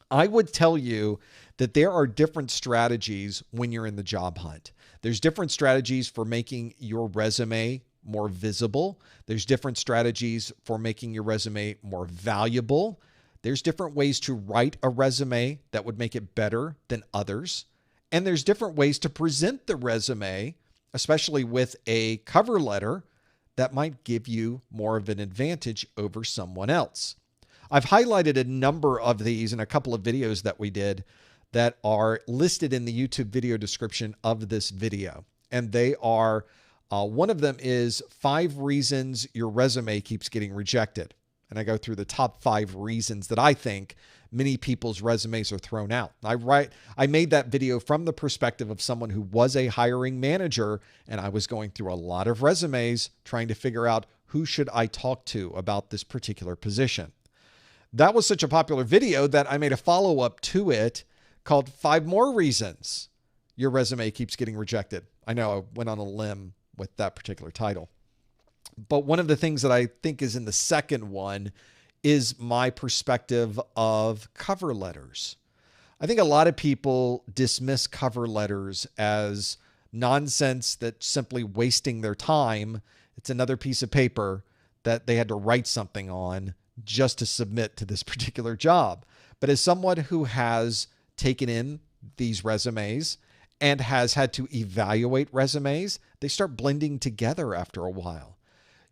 I would tell you that there are different strategies when you're in the job hunt. There's different strategies for making your resume more visible. There's different strategies for making your resume more valuable. There's different ways to write a resume that would make it better than others. And there's different ways to present the resume, especially with a cover letter, that might give you more of an advantage over someone else. I've highlighted a number of these in a couple of videos that we did that are listed in the YouTube video description of this video. And they are, one of them is 5 reasons your resume keeps getting rejected. And I go through the top 5 reasons that I think many people's resumes are thrown out. I made that video from the perspective of someone who was a hiring manager, and I was going through a lot of resumes trying to figure out who should I talk to about this particular position. That was such a popular video that I made a follow-up to it called 5 More Reasons Your Resume Keeps Getting Rejected. I know I went on a limb with that particular title. But one of the things that I think is in the second one is my perspective of cover letters. I think a lot of people dismiss cover letters as nonsense that's simply wasting their time. It's another piece of paper that they had to write something on just to submit to this particular job. But as someone who has taken in these resumes and has had to evaluate resumes, they start blending together after a while.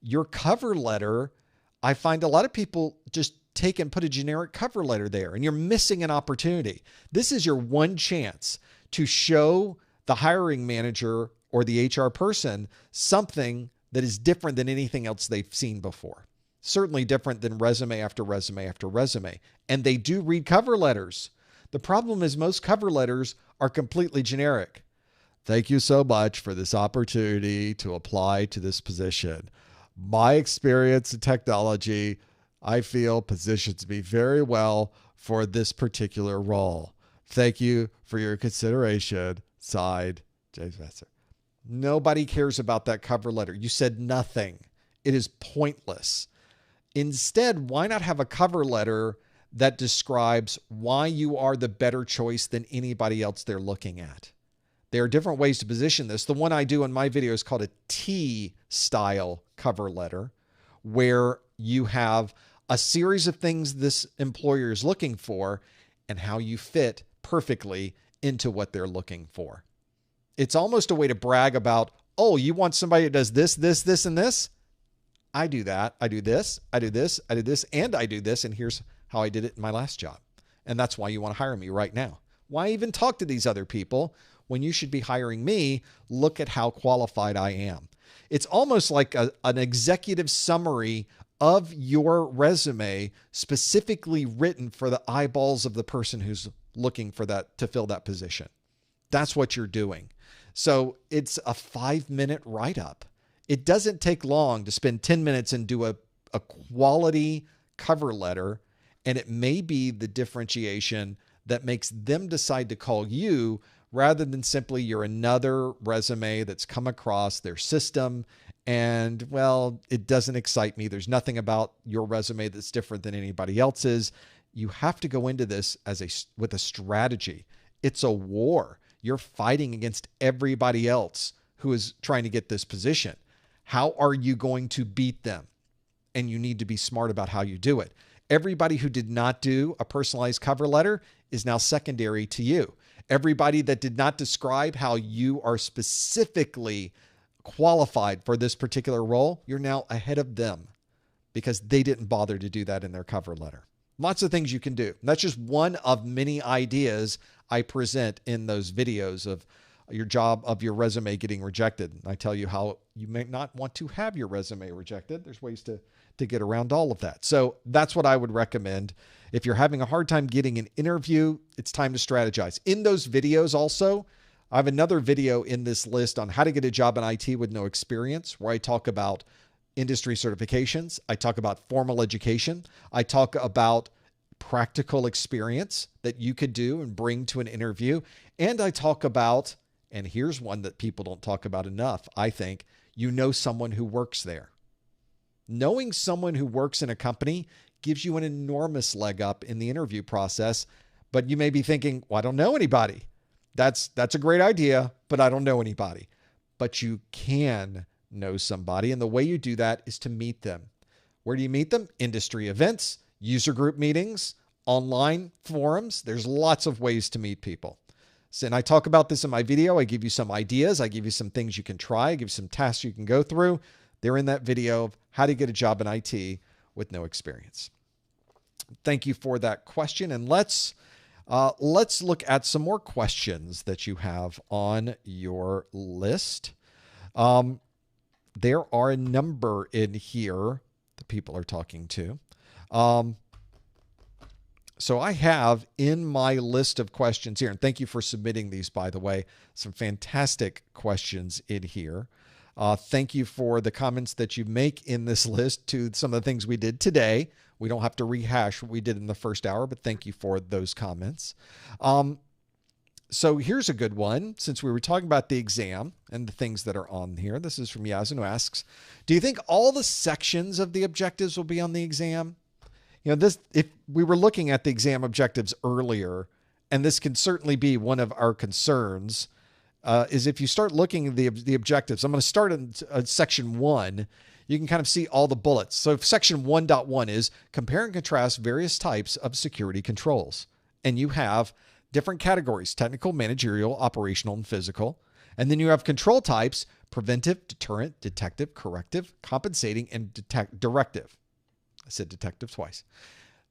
Your cover letter, I find a lot of people just take and put a generic cover letter there, and you're missing an opportunity. This is your one chance to show the hiring manager or the HR person something that is different than anything else they've seen before. Certainly different than resume after resume after resume. And they do read cover letters. The problem is most cover letters are completely generic. Thank you so much for this opportunity to apply to this position. My experience in technology, I feel, positions me very well for this particular role. Thank you for your consideration. Signed, James Messer. Nobody cares about that cover letter. You said nothing. It is pointless. Instead, why not have a cover letter that describes why you are the better choice than anybody else they're looking at? There are different ways to position this. The one I do in my video is called a T-style cover letter, where you have a series of things this employer is looking for and how you fit perfectly into what they're looking for. It's almost a way to brag about, oh, you want somebody that does this, this, this, and this? I do that. I do this, I do this, I do this, and I do this. And here's how I did it in my last job. And that's why you want to hire me right now. Why even talk to these other people when you should be hiring me? Look at how qualified I am. It's almost like an executive summary of your resume specifically written for the eyeballs of the person who's looking for that to fill that position. That's what you're doing. So it's a 5-minute write-up. It doesn't take long to spend 10 minutes and do a quality cover letter, and it may be the differentiation that makes them decide to call you rather than simply you're another resume that's come across their system and, well, it doesn't excite me. There's nothing about your resume that's different than anybody else's. You have to go into this with a strategy. It's a war. You're fighting against everybody else who is trying to get this position. How are you going to beat them? And you need to be smart about how you do it. Everybody who did not do a personalized cover letter is now secondary to you. Everybody that did not describe how you are specifically qualified for this particular role, you're now ahead of them because they didn't bother to do that in their cover letter. Lots of things you can do. And that's just one of many ideas I present in those videos of your resume getting rejected. I tell you how you may not want to have your resume rejected. There's ways to get around all of that. So that's what I would recommend. If you're having a hard time getting an interview, it's time to strategize. In those videos also, I have another video in this list on how to get a job in IT with no experience, where I talk about industry certifications. I talk about formal education. I talk about practical experience that you could do and bring to an interview. And I talk about, and here's one that people don't talk about enough, I think, someone who works there. Knowing someone who works in a company gives you an enormous leg up in the interview process, but you may be thinking, well, I don't know anybody. That's a great idea, but I don't know anybody. But you can know somebody, and the way you do that is to meet them. Where do you meet them? Industry events, user group meetings, online forums. There's lots of ways to meet people. So, and I talk about this in my video. I give you some ideas. I give you some things you can try. I give you some tasks you can go through. They're in that video of how to get a job in IT with no experience. Thank you for that question. And let's look at some more questions that you have on your list. There are a number in here that people are talking to. So I have in my list of questions here, and thank you for submitting these, by the way, some fantastic questions in here. Thank you for the comments that you make in this list to some of the things we did today. We don't have to rehash what we did in the first hour, but thank you for those comments. So here's a good one. Since we were talking about the exam and the things that are on here, this is from Yazin, who asks, do you think all the sections of the objectives will be on the exam? If we were looking at the exam objectives earlier, and this can certainly be one of our concerns, is if you start looking at the objectives, I'm going to start in section 1. You can kind of see all the bullets. So if section 1.1 is compare and contrast various types of security controls. And you have different categories: technical, managerial, operational, and physical. And then you have control types: preventive, deterrent, detective, corrective, compensating, and directive. I said detective twice.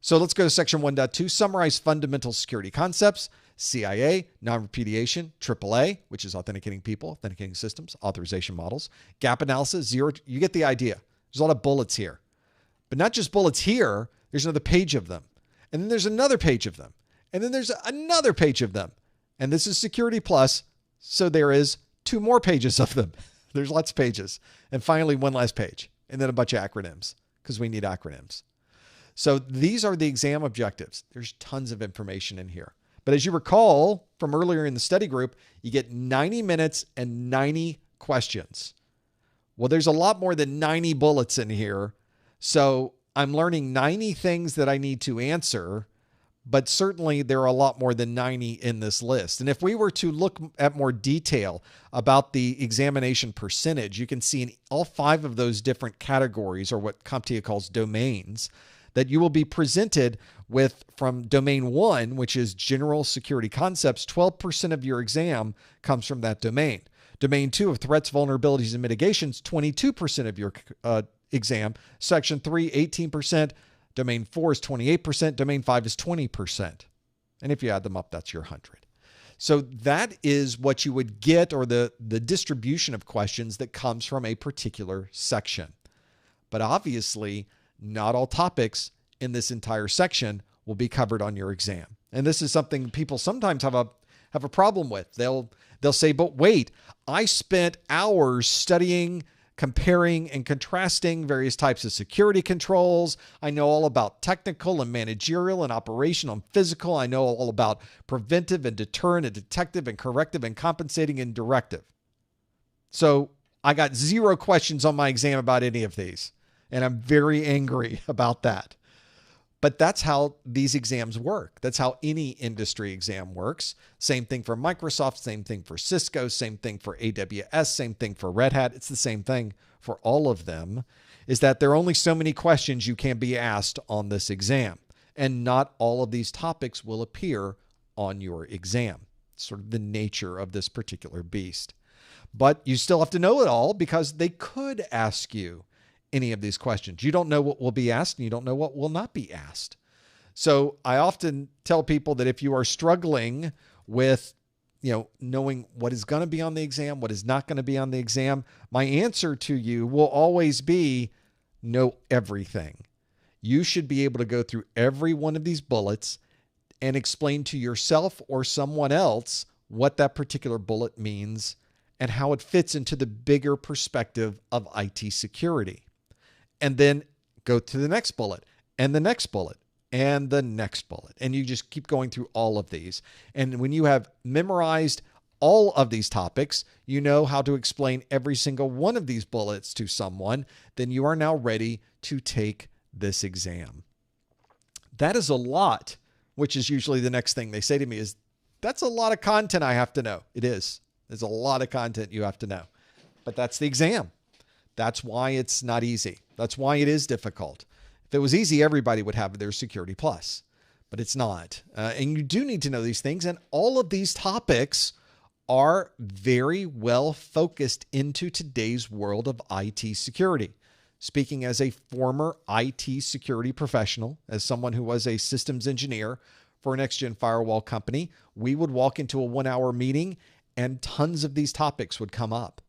So let's go to section 1.2, summarize fundamental security concepts: CIA, non-repudiation, AAA, which is authenticating people, authenticating systems, authorization models, gap analysis, zero. You get the idea. There's a lot of bullets here, but not just bullets here. There's another page of them. And then there's another page of them. And then there's another page of them. And this is Security+. So there is 2 more pages of them. There's lots of pages. And finally, one last page. And then a bunch of acronyms, because we need acronyms. So these are the exam objectives. There's tons of information in here. But as you recall from earlier in the study group, you get 90 minutes and 90 questions. Well, there's a lot more than 90 bullets in here. So I'm learning 90 things that I need to answer, but certainly there are a lot more than 90 in this list. And if we were to look at more detail about the examination percentage, you can see in all 5 of those different categories, or what CompTIA calls domains, that you will be presented with, from domain 1, which is general security concepts, 12% of your exam comes from that domain. Domain 2 of threats, vulnerabilities, and mitigations, 22% of your exam. Section 3, 18%. Domain 4 is 28%. Domain 5 is 20%. And if you add them up, that's your 100. So that is what you would get, or the distribution of questions that comes from a particular section. But obviously, not all topics in this entire section will be covered on your exam. And this is something people sometimes have a problem with. They'll say, but wait, I spent hours studying, comparing, and contrasting various types of security controls. I know all about technical and managerial and operational and physical. I know all about preventive and deterrent and detective and corrective and compensating and directive. So I got 0 questions on my exam about any of these. And I'm very angry about that. But that's how these exams work. That's how any industry exam works. Same thing for Microsoft, same thing for Cisco, same thing for AWS, same thing for Red Hat. It's the same thing for all of them, is that there are only so many questions you can be asked on this exam. And not all of these topics will appear on your exam. It's sort of the nature of this particular beast. But you still have to know it all, because they could ask you any of these questions. You don't know what will be asked, and you don't know what will not be asked. So I often tell people that if you are struggling with, knowing what is going to be on the exam, what is not going to be on the exam, my answer to you will always be know everything. You should be able to go through every one of these bullets and explain to yourself or someone else what that particular bullet means and how it fits into the bigger perspective of IT security. And then go to the next bullet, and the next bullet, and the next bullet. And you just keep going through all of these. And when you have memorized all of these topics, you know how to explain every single one of these bullets to someone, then you are now ready to take this exam. That is a lot, which is usually the next thing they say to me is, that's a lot of content I have to know. It is. There's a lot of content you have to know. But that's the exam. That's why it's not easy. That's why it is difficult. If it was easy, everybody would have their Security+, but it's not. And you do need to know these things. And all of these topics are very well focused into today's world of IT security. Speaking as a former IT security professional, as someone who was a systems engineer for a next-gen firewall company, we would walk into a 1-hour meeting and tons of these topics would come up.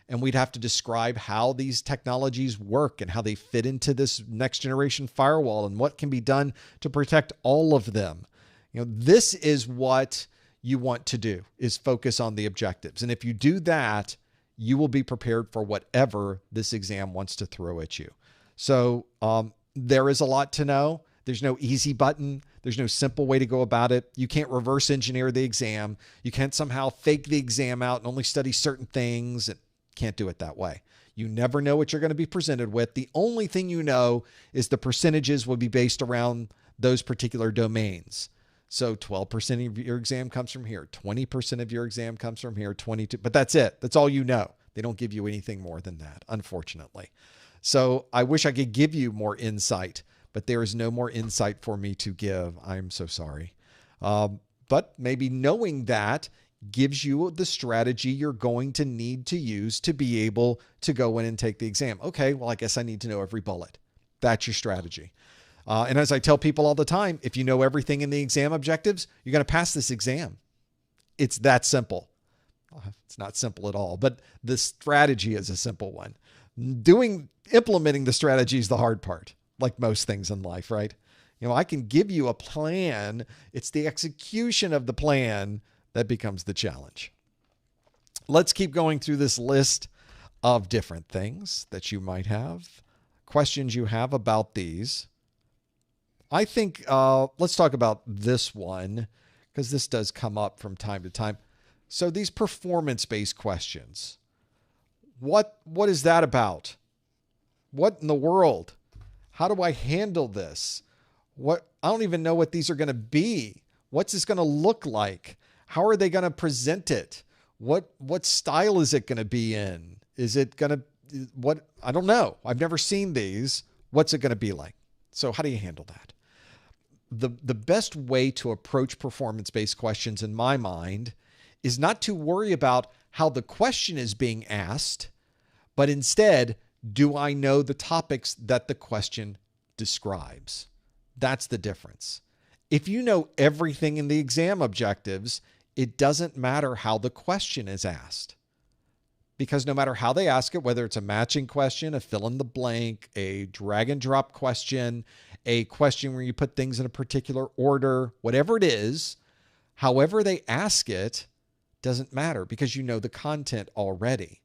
And we'd have to describe how these technologies work and how they fit into this next generation firewall and what can be done to protect all of them. This is what you want to do, is focus on the objectives. And if you do that, you will be prepared for whatever this exam wants to throw at you. So there is a lot to know. There's no easy button. There's no simple way to go about it. You can't reverse engineer the exam. You can't somehow fake the exam out and only study certain things. Can't do it that way. You never know what you're going to be presented with. The only thing you know is the percentages will be based around those particular domains. So 12% of your exam comes from here. 20% of your exam comes from here. 22%. But that's it. That's all you know. They don't give you anything more than that, unfortunately. So I wish I could give you more insight, but there is no more insight for me to give. I'm so sorry. But maybe knowing that gives you the strategy you're going to need to use to be able to go in and take the exam. Okay, well, I guess I need to know every bullet. That's your strategy. And as I tell people all the time, if you know everything in the exam objectives, you're going to pass this exam. It's that simple. It's not simple at all, but the strategy is a simple one. Implementing the strategy is the hard part, like most things in life, right? I can give you a plan. It's the execution of the plan that becomes the challenge. Let's keep going through this list of different things that you might have, questions you have about these. I think let's talk about this one, because this does come up from time to time. So these performance-based questions, what is that about? What in the world? How do I handle this? I don't even know what these are going to be. What's this going to look like? How are they going to present it? What style is it going to be in? Is it going to, I don't know. I've never seen these. What's it going to be like? So how do you handle that? The best way to approach performance-based questions in my mind is not to worry about how the question is being asked, but instead, do I know the topics that the question describes? That's the difference. If you know everything in the exam objectives, it doesn't matter how the question is asked. Because no matter how they ask it, whether it's a matching question, a fill in the blank, a drag and drop question, a question where you put things in a particular order, whatever it is, however they ask it, doesn't matter because you know the content already.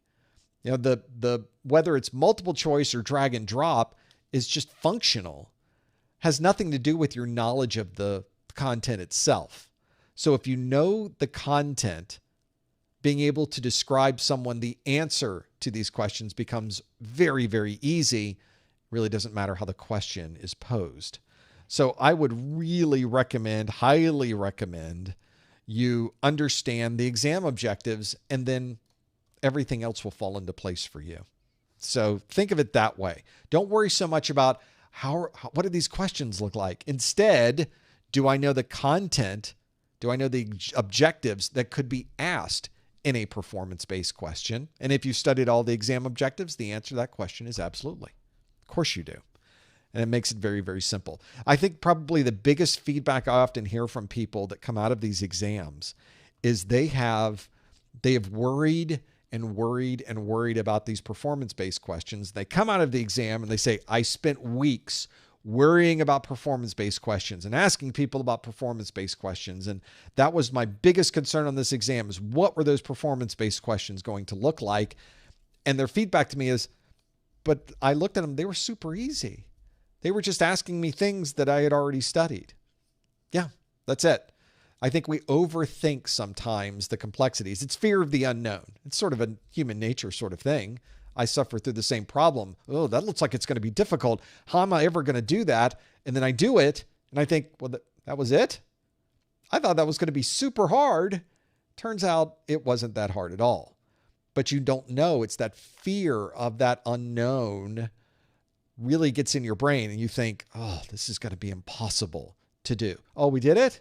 You know, the whether it's multiple choice or drag and drop is just functional. Has nothing to do with your knowledge of the content itself. So if you know the content, being able to describe someone the answer to these questions becomes very, very easy. Really doesn't matter how the question is posed. So I would really recommend, highly recommend, you understand the exam objectives, and then everything else will fall into place for you. So think of it that way. Don't worry so much about what do these questions look like. Instead, do I know the content? Do I know the objectives that could be asked in a performance-based question? And if you studied all the exam objectives, the answer to that question is absolutely. Of course you do. And it makes it very, very simple. I think probably the biggest feedback I often hear from people that come out of these exams is they have worried and worried and worried about these performance-based questions. They come out of the exam and they say, I spent weeks worrying about performance-based questions and asking people about performance-based questions. And that was my biggest concern on this exam, is what were those performance-based questions going to look like? And their feedback to me is, but I looked at them, they were super easy. They were just asking me things that I had already studied. Yeah, that's it. I think we overthink sometimes the complexities. It's fear of the unknown. It's sort of a human nature sort of thing. I suffer through the same problem. Oh, that looks like it's going to be difficult. How am I ever going to do that? And then I do it, and I think, well, that was it? I thought that was going to be super hard. Turns out it wasn't that hard at all. But you don't know. It's that fear of that unknown really gets in your brain, and you think, oh, this is going to be impossible to do. Oh, we did it?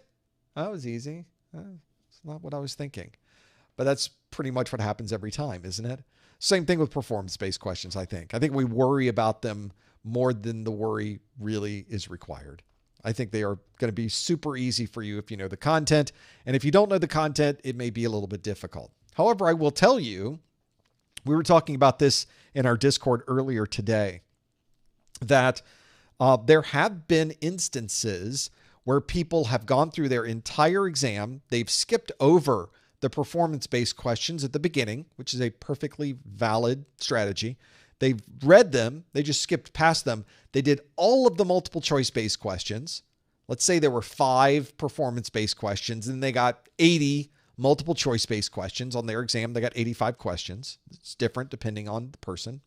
That was easy. It's not what I was thinking. But that's pretty much what happens every time, isn't it? Same thing with performance-based questions, I think. I think we worry about them more than the worry really is required. I think they are going to be super easy for you if you know the content. And if you don't know the content, it may be a little bit difficult. However, I will tell you, we were talking about this in our Discord earlier today, that there have been instances where people have gone through their entire exam. They've skipped over the performance-based questions at the beginning, which is a perfectly valid strategy. They've read them. They just skipped past them. They did all of the multiple choice-based questions. Let's say there were 5 performance-based questions and they got 80 multiple choice-based questions. On their exam, they got 85 questions. It's different depending on the person.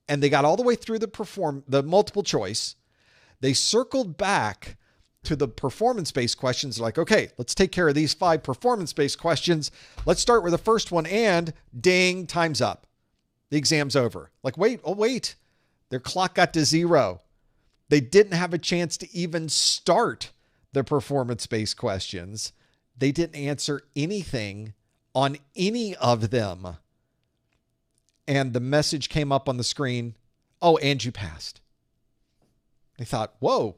And they got all the way through the multiple choice. They circled back to the performance-based questions. Like, okay, let's take care of these 5 performance-based questions. Let's start with the first one, and ding, time's up. The exam's over. Like, wait. Their clock got to 0. They didn't have a chance to even start the performance-based questions. They didn't answer anything on any of them. And the message came up on the screen, oh, and you passed. They thought, whoa.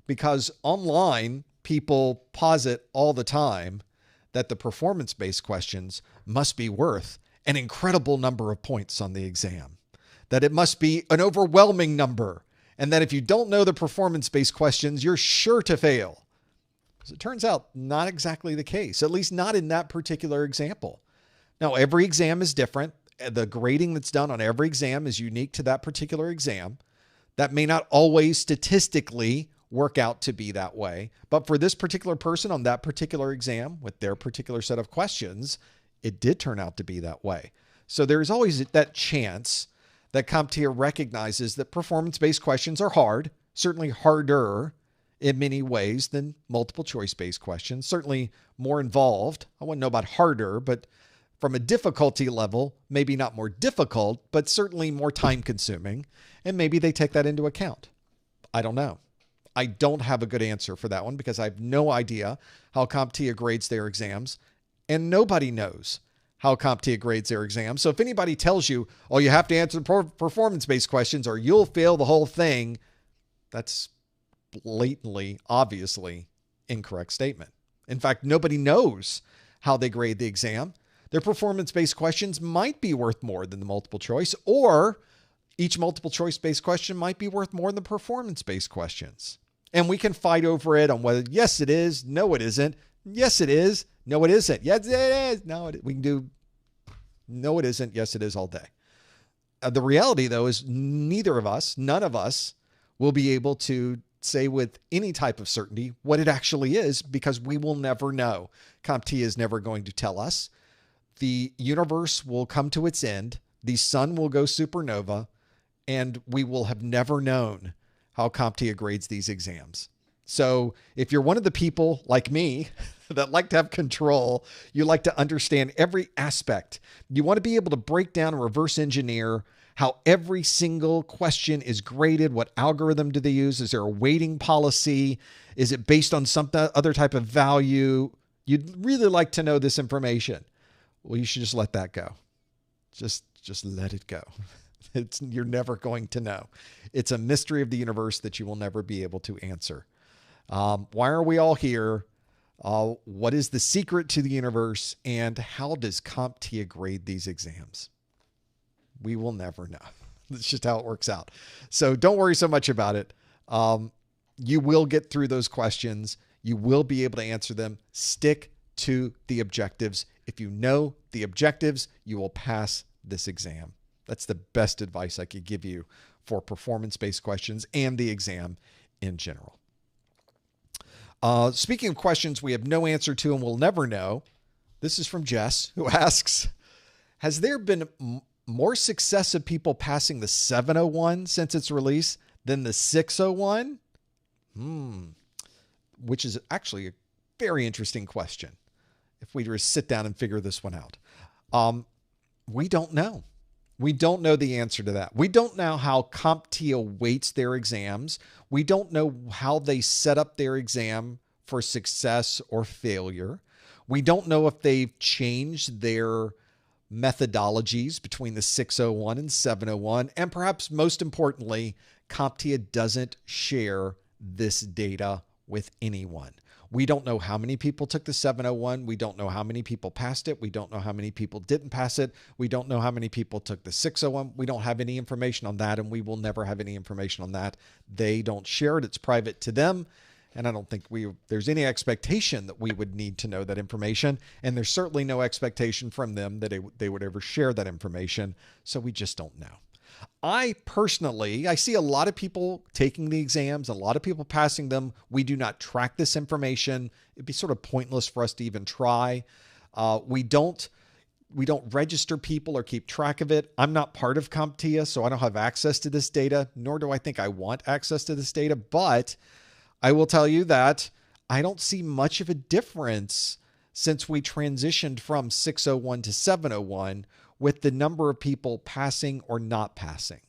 Because online, people posit all the time that the performance-based questions must be worth an incredible number of points on the exam, that it must be an overwhelming number, and that if you don't know the performance-based questions, you're sure to fail. As it turns out, not exactly the case, at least not in that particular example. Now, every exam is different. The grading that's done on every exam is unique to that particular exam. That may not always statistically work out to be that way. But for this particular person on that particular exam with their particular set of questions, it did turn out to be that way. So there's always that chance that CompTIA recognizes that performance-based questions are hard, certainly harder in many ways than multiple choice-based questions. Certainly more involved. I wouldn't know about harder, but from a difficulty level, maybe not more difficult, but certainly more time-consuming. And maybe they take that into account. I don't know. I don't have a good answer for that one because I have no idea how CompTIA grades their exams, and nobody knows how CompTIA grades their exams. So if anybody tells you, oh, you have to answer performance-based questions or you'll fail the whole thing, that's blatantly, obviously incorrect statement. In fact, nobody knows how they grade the exam. Their performance-based questions might be worth more than the multiple choice, or each multiple choice-based question might be worth more than the performance-based questions. And we can fight over it on whether, yes, it is, no, it isn't. Yes, it is. No, it isn't. Yes, it is. No, we can do no, it isn't. Yes, it is all day. The reality, though, is neither of us, none of us, will be able to say with any type of certainty what it actually is because we will never know. CompTIA is never going to tell us. The universe will come to its end. The sun will go supernova, and we will have never known how CompTIA grades these exams. So if you're one of the people like me that like to have control, you like to understand every aspect, you want to be able to break down and reverse engineer how every single question is graded, what algorithm do they use, is there a weighting policy, is it based on some other type of value? You'd really like to know this information. Well, you should just let that go. Just let it go. You're never going to know. It's a mystery of the universe that you will never be able to answer. Why are we all here? What is the secret to the universe? And how does CompTIA grade these exams? We will never know. That's just how it works out. So don't worry so much about it. You will get through those questions. You will be able to answer them. Stick to the objectives. If you know the objectives, you will pass this exam. That's the best advice I could give you for performance-based questions and the exam in general. Speaking of questions we have no answer to and will never know, this is from Jess, who asks, has there been more success of people passing the 701 since its release than the 601? Which is actually a very interesting question if we just sit down and figure this one out. We don't know. We don't know the answer to that. We don't know how CompTIA weights their exams. We don't know how they set up their exam for success or failure. We don't know if they've changed their methodologies between the 601 and 701. And perhaps most importantly, CompTIA doesn't share this data with anyone. We don't know how many people took the 701. We don't know how many people passed it. We don't know how many people didn't pass it. We don't know how many people took the 601. We don't have any information on that, and we will never have any information on that. They don't share it. It's private to them, and I don't think there's any expectation that we would need to know that information, and there's certainly no expectation from them that they would ever share that information, so we just don't know. I see a lot of people taking the exams, a lot of people passing them. We do not track this information. It'd be sort of pointless for us to even try. We don't register people or keep track of it. I'm not part of CompTIA, so I don't have access to this data, nor do I think I want access to this data. But I will tell you that I don't see much of a difference since we transitioned from 601 to 701 with the number of people passing or not passing.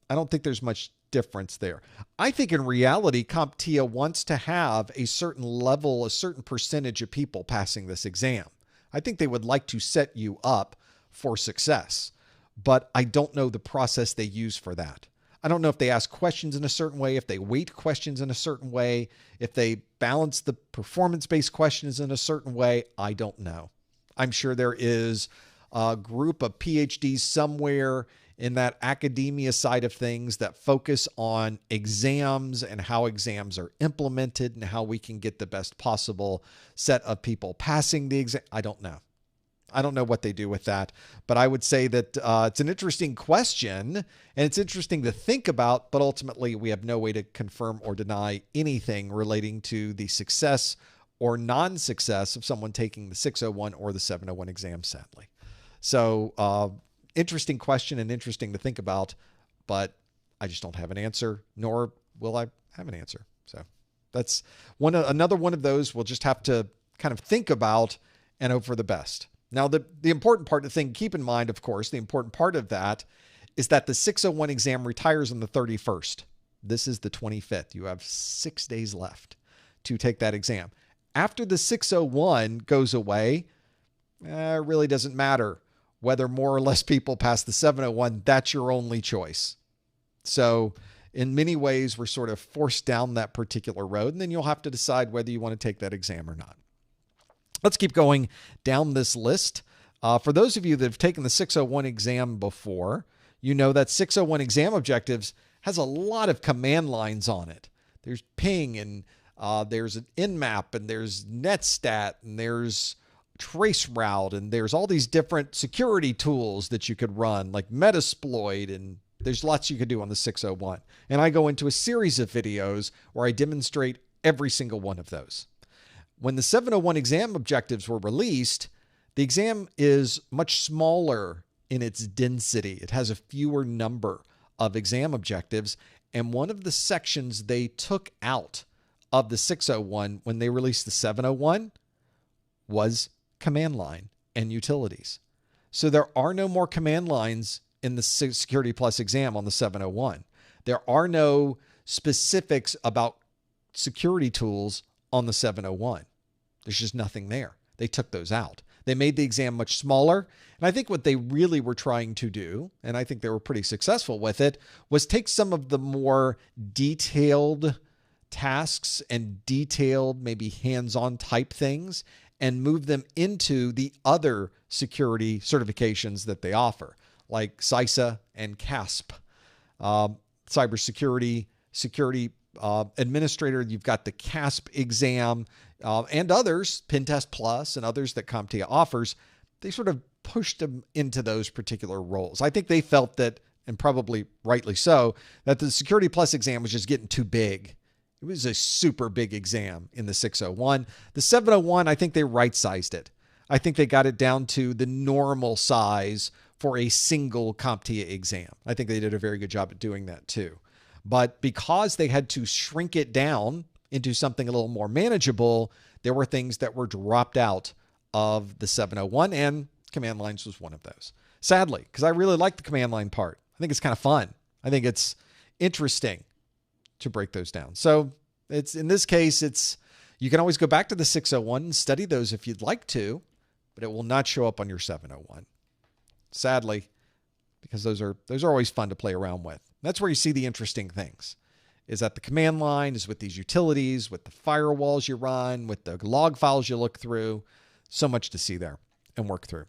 I don't think there's much difference there. I think in reality, CompTIA wants to have a certain level, a certain percentage of people passing this exam. I think they would like to set you up for success, but I don't know the process they use for that. I don't know if they ask questions in a certain way, if they weight questions in a certain way, if they balance the performance-based questions in a certain way. I don't know. I'm sure there is a group of PhDs somewhere in that academia side of things that focus on exams and how exams are implemented and how we can get the best possible set of people passing the exam. I don't know. I don't know what they do with that, but I would say that it's an interesting question and it's interesting to think about, but ultimately we have no way to confirm or deny anything relating to the success or non-success of someone taking the 601 or the 701 exam, sadly. So interesting question and interesting to think about, but I just don't have an answer, nor will I have an answer. So That's another one of those we'll just have to kind of think about and hope for the best. Now, the important part, keep in mind, of course, the important part of that is that the 601 exam retires on the 31st. This is the 25th. You have 6 days left to take that exam. After the 601 goes away, it really doesn't matter whether more or less people pass the 701. That's your only choice. So in many ways, we're sort of forced down that particular road, and then you'll have to decide whether you want to take that exam or not. Let's keep going down this list. For those of you that have taken the 601 exam before, you know that 601 exam objectives has a lot of command lines on it. There's ping, and there's an nmap, and there's netstat, and there's traceroute, and there's all these different security tools that you could run, like metasploit, and there's lots you could do on the 601. And I go into a series of videos where I demonstrate every single one of those. When the 701 exam objectives were released, the exam is much smaller in its density. It has a fewer number of exam objectives. And one of the sections they took out of the 601 when they released the 701 was command line and utilities. So there are no more command lines in the Security+ exam on the 701. There are no specifics about security tools on the 701. There's just nothing there. They took those out. They made the exam much smaller. And I think what they really were trying to do, and I think they were pretty successful with it, was take some of the more detailed tasks and detailed, maybe hands-on type things and move them into the other security certifications that they offer, like CySa and CASP. Cybersecurity, security administrator, you've got the CASP exam, and others, Pentest Plus and others that CompTIA offers. They sort of pushed them into those particular roles. I think they felt that, and probably rightly so, that the Security+ exam was just getting too big. It was a super big exam in the 601. The 701, I think they right-sized it. I think they got it down to the normal size for a single CompTIA exam. I think they did a very good job at doing that too. But because they had to shrink it down into something a little more manageable, there were things that were dropped out of the 701, and command lines was one of those. Sadly, because I really like the command line part. I think it's kind of fun. I think it's interesting to break those down. So it's, in this case, you can always go back to the 601 and study those if you'd like to, but it will not show up on your 701. Sadly, because those are always fun to play around with. That's where you see the interesting things, is that the command line is with these utilities, with the firewalls you run, with the log files you look through. So much to see there and work through.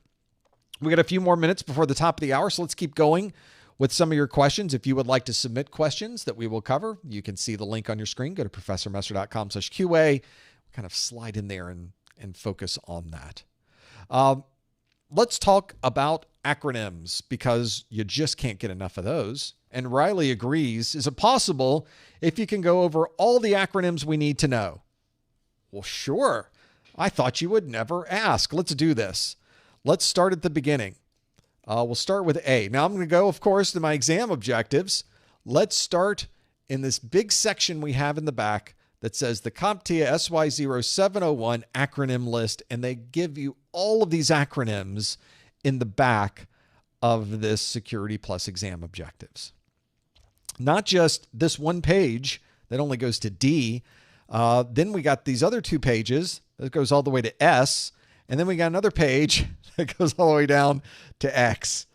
We got a few more minutes before the top of the hour, so let's keep going with some of your questions. If you would like to submit questions that we will cover, you can see the link on your screen. Go to professormesser.com/QA. Kind of slide in there and focus on that. Let's talk about acronyms, because you just can't get enough of those. And Riley agrees. Is it possible if you can go over all the acronyms we need to know? Well, sure. I thought you would never ask. Let's do this. Let's start at the beginning. We'll start with A. Now I'm going to go, of course, to my exam objectives. Let's start in this big section we have in the back that says the CompTIA SY0-701 acronym list, and they give you all of these acronyms in the back of this Security+ exam objectives. Not just this one page that only goes to D. Then we got these other two pages that goes all the way to S. And then we got another page that goes all the way down to X.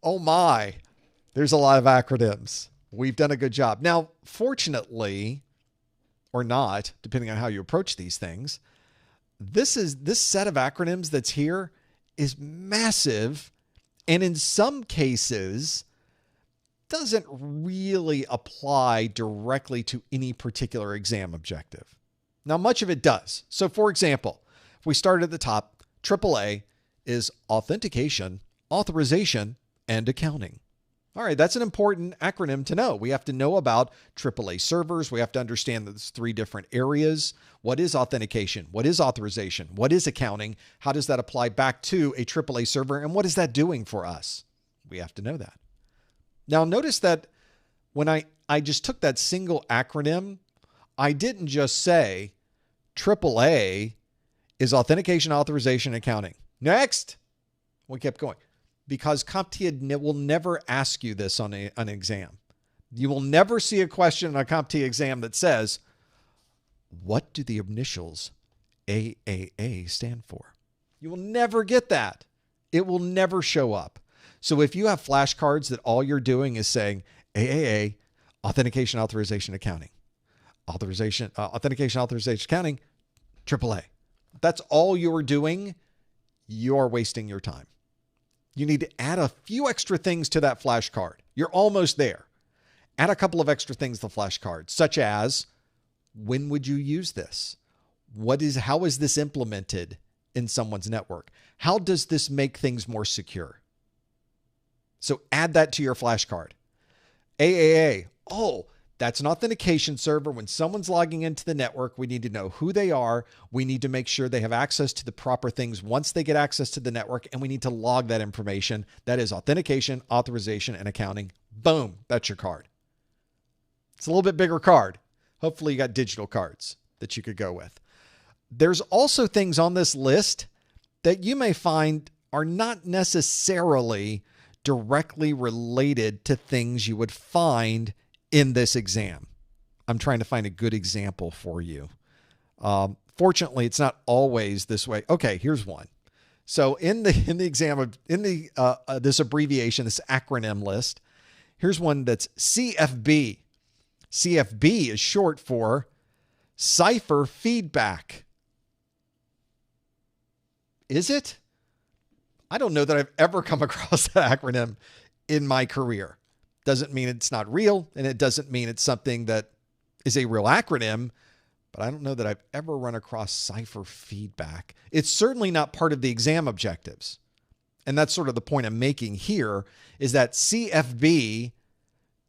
Oh my, there's a lot of acronyms. We've done a good job. Now, fortunately, or not, depending on how you approach these things, this set of acronyms that's here is massive, and in some cases doesn't really apply directly to any particular exam objective. Now, much of it does. So for example, if we start at the top, AAA is authentication, authorization, and accounting. All right, that's an important acronym to know. We have to know about AAA servers. We have to understand that there's 3 different areas. What is authentication? What is authorization? What is accounting? How does that apply back to a AAA server? And what is that doing for us? We have to know that. Now, notice that when I just took that single acronym, I didn't just say AAA is authentication, authorization, accounting. Next. We kept going because CompTIA will never ask you this on an exam. You will never see a question on a CompTIA exam that says, what do the initials AAA stand for? You will never get that. It will never show up. So if you have flashcards that all you're doing is saying AAA, authentication, authorization, accounting, authentication, authorization, accounting, AAA. That's all you're doing. You're wasting your time. You need to add a few extra things to that flashcard. You're almost there. Add a couple of extra things to the flashcard, such as, when would you use this? How is this implemented in someone's network? How does this make things more secure? So add that to your flashcard. AAA. Oh, that's an authentication server. When someone's logging into the network, we need to know who they are. We need to make sure they have access to the proper things once they get access to the network, and we need to log that information. That is authentication, authorization, and accounting. Boom, that's your card. It's a little bit bigger card. Hopefully you got digital cards that you could go with. There's also things on this list that you may find are not necessarily directly related to things you would find in this exam. I'm trying to find a good example for you. Fortunately, it's not always this way. Okay, here's one. So in the exam of this abbreviation, this acronym list, here's one that's CFB. CFB is short for Cipher Feedback. Is it? I don't know that I've ever come across that acronym in my career. Doesn't mean it's not real, and it doesn't mean it's something that is a real acronym, but I don't know that I've ever run across Cipher Feedback. It's certainly not part of the exam objectives. And that's sort of the point I'm making here, is that CFB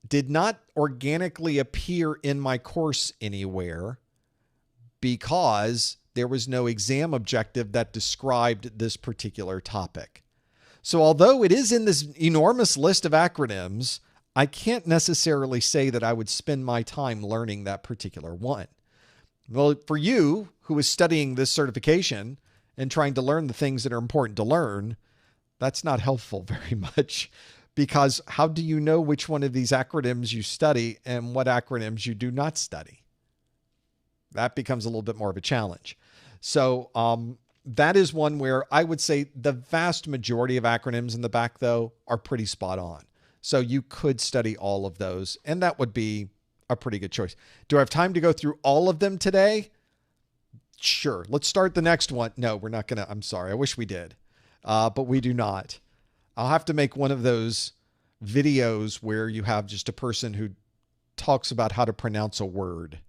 did not organically appear in my course anywhere because there was no exam objective that described this particular topic. So although it is in this enormous list of acronyms, I can't necessarily say that I would spend my time learning that particular one. Well, for you who is studying this certification and trying to learn the things that are important to learn, that's not helpful very much, because how do you know which one of these acronyms you study and what acronyms you do not study? That becomes a little bit more of a challenge. So that is one where I would say the vast majority of acronyms in the back, though, are pretty spot on. So you could study all of those, and that would be a pretty good choice. Do I have time to go through all of them today? Sure. Let's start the next one. No, we're not going to. I'm sorry. I wish we did, but we do not. I'll have to make one of those videos where you have just a person who talks about how to pronounce a word.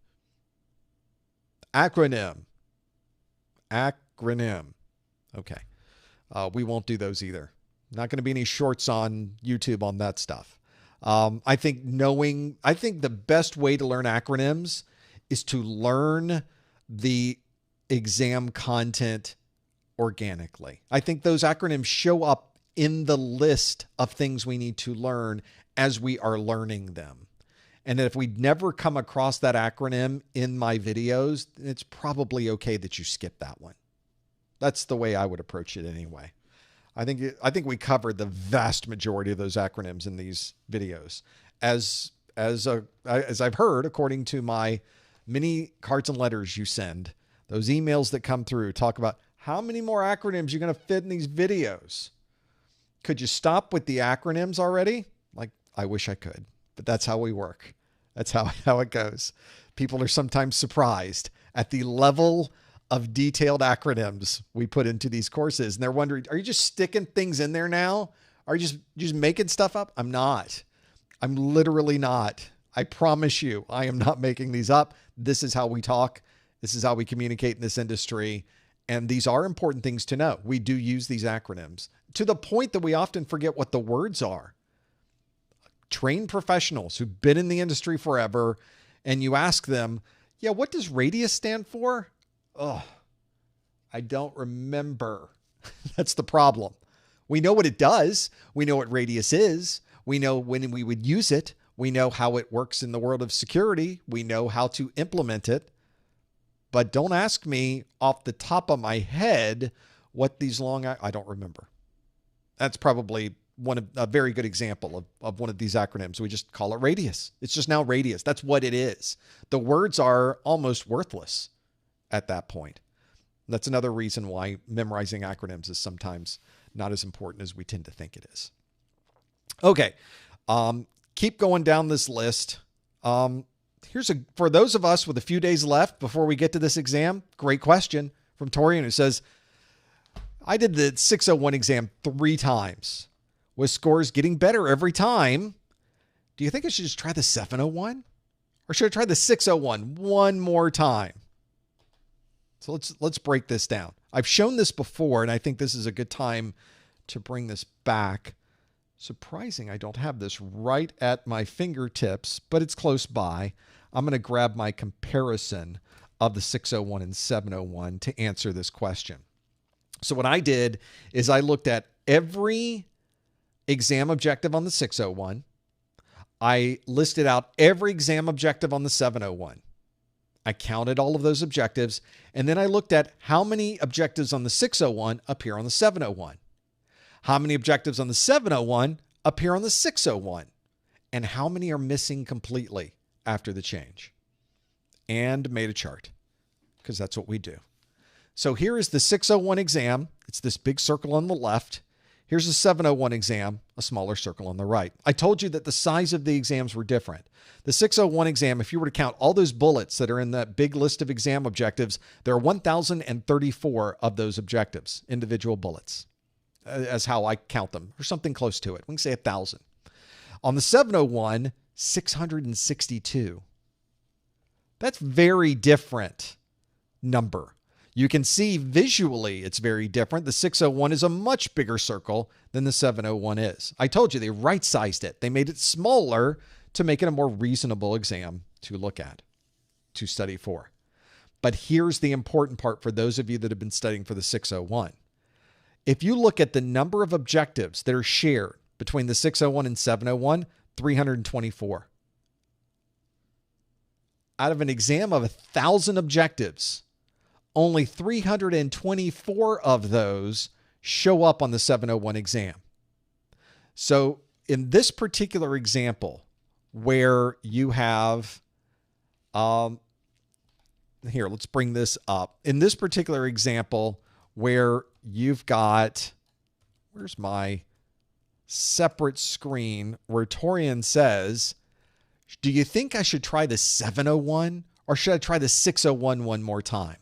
Acronym. Okay. We won't do those either. Not going to be any shorts on YouTube on that stuff. I think the best way to learn acronyms is to learn the exam content organically. I think those acronyms show up in the list of things we need to learn as we are learning them. And if we never come across that acronym in my videos, it's probably okay that you skip that one. That's the way I would approach it anyway. I think we covered the vast majority of those acronyms in these videos. As I've heard, according to my many cards and letters you send, those emails that come through talk about how many more acronyms you're going to fit in these videos. Could you stop with the acronyms already? Like, I wish I could, but that's how we work. That's how it goes. People are sometimes surprised at the level of detailed acronyms we put into these courses. And they're wondering, are you just sticking things in there now? Are you just making stuff up? I'm not. I'm literally not. I promise you, I am not making these up. This is how we talk. This is how we communicate in this industry. And these are important things to know. We do use these acronyms to the point that we often forget what the words are. Trained professionals who've been in the industry forever, and you ask them, yeah, what does radius stand for? Oh, I don't remember. That's the problem. We know what it does. We know what radius is. We know when we would use it. We know how it works in the world of security. We know how to implement it. But don't ask me off the top of my head what these I don't remember. That's probably a very good example of one of these acronyms. We just call it radius. It's just now radius. That's what it is. The words are almost worthless at that point. That's another reason why memorizing acronyms is sometimes not as important as we tend to think it is. Okay. Keep going down this list. For those of us with a few days left before we get to this exam, great question from Torian, who says, I did the 601 exam 3 times with scores getting better every time. Do you think I should just try the 701 or should I try the 601 one more time? So let's break this down. I've shown this before, and I think this is a good time to bring this back. Surprising, I don't have this right at my fingertips, but it's close by. I'm going to grab my comparison of the 601 and 701 to answer this question. So what I did is I looked at every exam objective on the 601. I listed out every exam objective on the 701. I counted all of those objectives, and then I looked at how many objectives on the 601 appear on the 701. How many objectives on the 701 appear on the 601? And how many are missing completely after the change? And made a chart, because that's what we do. So here is the 601 exam. It's this big circle on the left. Here's the 701 exam, a smaller circle on the right. I told you that the size of the exams were different. The 601 exam, if you were to count all those bullets that are in that big list of exam objectives, there are 1,034 of those objectives, individual bullets, as how I count them, or something close to it. We can say 1,000. On the 701, 662. That's very different number. You can see visually it's very different. The 601 is a much bigger circle than the 701 is. I told you they right-sized it. They made it smaller to make it a more reasonable exam to look at, to study for. But here's the important part for those of you that have been studying for the 601. If you look at the number of objectives that are shared between the 601 and 701, 324. Out of an exam of 1,000 objectives, only 324 of those show up on the 701 exam. So in this particular example, where you have, here, let's bring this up. In this particular example, where you've got, where's my separate screen, where Torian says, do you think I should try the 701 or should I try the 601 one more time?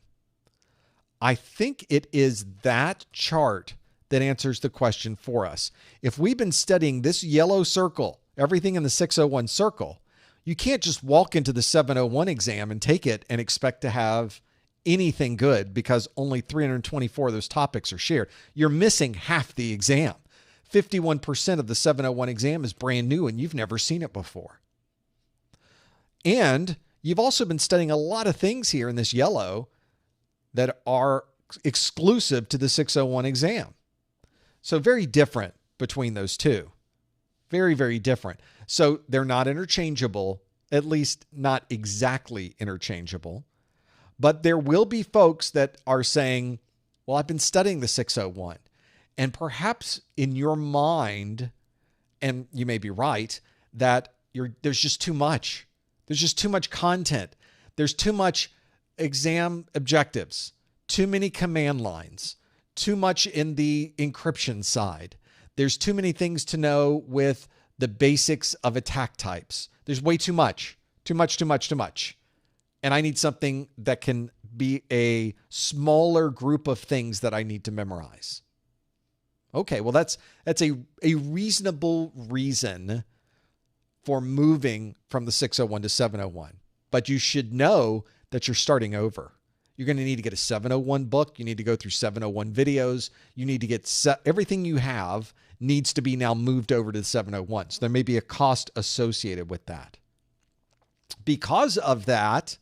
I think it is that chart that answers the question for us. If we've been studying this yellow circle, everything in the 601 circle, you can't just walk into the 701 exam and take it and expect to have anything good because only 324 of those topics are shared. You're missing half the exam. 51% of the 701 exam is brand new and you've never seen it before. And you've also been studying a lot of things here in this yellow that are exclusive to the 601 exam. So very different between those two. Very, very different. So they're not interchangeable, at least not exactly interchangeable. But there will be folks that are saying, well, I've been studying the 601. And perhaps in your mind, and you may be right, that there's just too much. There's just too much content. There's too much exam objectives, too many command lines, too much in the encryption side. There's too many things to know with the basics of attack types. There's way too much, too much. And I need something that can be a smaller group of things that I need to memorize. Okay, well, that's a reasonable reason for moving from the 601 to 701. But you should know that you're starting over. You're going to need to get a 701 book. You need to go through 701 videos. You need to get everything you have needs to be now moved over to the 701. So there may be a cost associated with that. Because of that,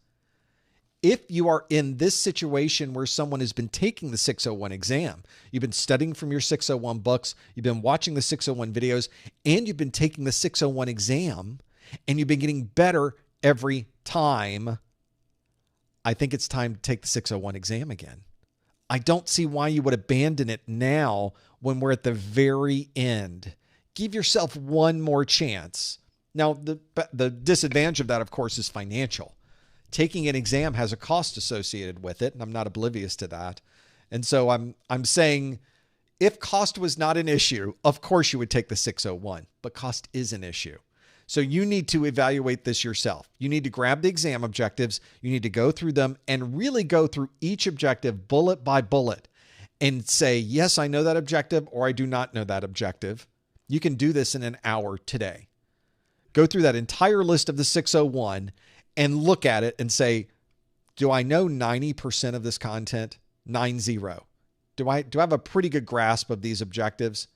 if you are in this situation where someone has been taking the 601 exam, you've been studying from your 601 books, you've been watching the 601 videos, and you've been taking the 601 exam, and you've been getting better every time, I think it's time to take the 601 exam again. I don't see why you would abandon it now when we're at the very end. Give yourself one more chance. Now, the disadvantage of that, of course, is financial. Taking an exam has a cost associated with it, and I'm not oblivious to that. And so I'm saying, if cost was not an issue, of course you would take the 601, but cost is an issue. So you need to evaluate this yourself. You need to grab the exam objectives. You need to go through them and really go through each objective bullet by bullet and say, yes, I know that objective, or I do not know that objective. You can do this in an hour today. Go through that entire list of the 601 and look at it and say, do I know 90% of this content? 90. Do I have a pretty good grasp of these objectives?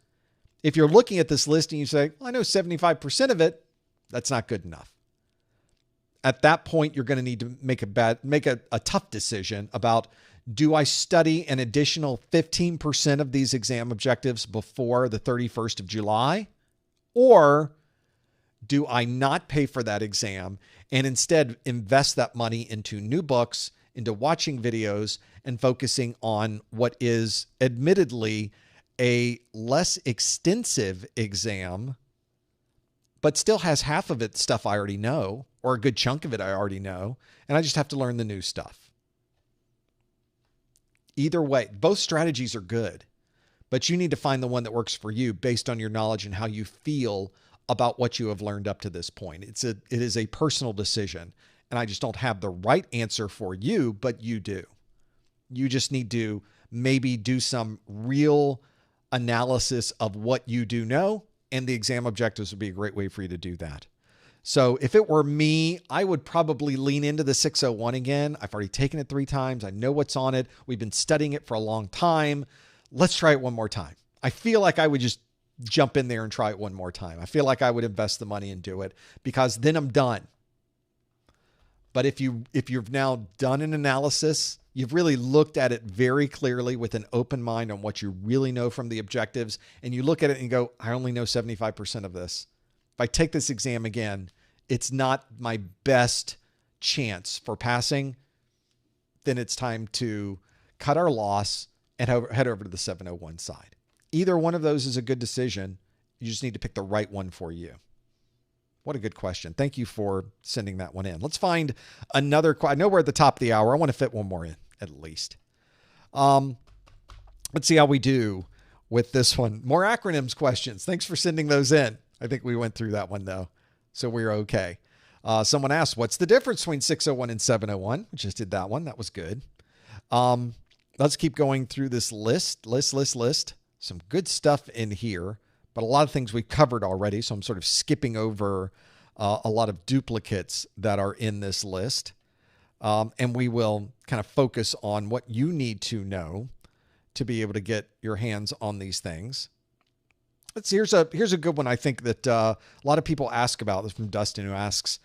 If you're looking at this list and you say, well, I know 75% of it, that's not good enough. At that point, you're going to need to make a tough decision about, do I study an additional 15% of these exam objectives before the 31st of July? Or do I not pay for that exam and instead invest that money into new books, into watching videos, and focusing on what is admittedly a less extensive exam, but still has half of it stuff I already know, or a good chunk of it I already know, and I just have to learn the new stuff. Either way, both strategies are good, but you need to find the one that works for you based on your knowledge and how you feel about what you have learned up to this point. It is a personal decision, and I just don't have the right answer for you, but you do. You just need to maybe do some real analysis of what you do know, and the exam objectives would be a great way for you to do that. So if it were me, I would probably lean into the 601 again. I've already taken it 3 times. I know what's on it. We've been studying it for a long time. Let's try it one more time. I feel like I would just jump in there and try it one more time. I feel like I would invest the money and do it, because then I'm done. But if you've now done an analysis, you've really looked at it very clearly with an open mind on what you really know from the objectives, and you look at it and you go, I only know 75% of this. If I take this exam again, it's not my best chance for passing, then it's time to cut our loss and head over to the 701 side. Either one of those is a good decision. You just need to pick the right one for you. What a good question. Thank you for sending that one in. Let's find another. I know we're at the top of the hour. I want to fit one more in at least. Let's see how we do with this one. More acronyms questions. Thanks for sending those in. I think we went through that one though, so we're okay. Someone asked, what's the difference between 601 and 701? We just did that one. That was good. Let's keep going through this list. Some good stuff in here, but a lot of things we've covered already. So I'm sort of skipping over a lot of duplicates that are in this list. And we will kind of focus on what you need to know to be able to get your hands on these things. Here's a good one I think that a lot of people ask about. This is from Dustin, who asks,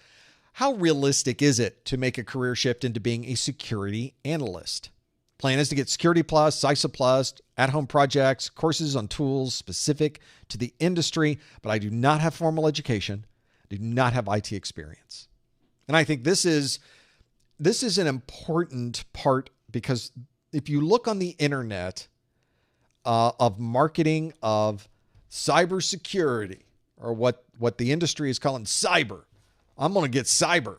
how realistic is it to make a career shift into being a security analyst? Plan is to get Security+, CySa+, at-home projects, courses on tools specific to the industry, but I do not have formal education, do not have IT experience. And I think this is an important part, because if you look on the internet of marketing of cybersecurity, or what the industry is calling cyber, I'm going to get cyber.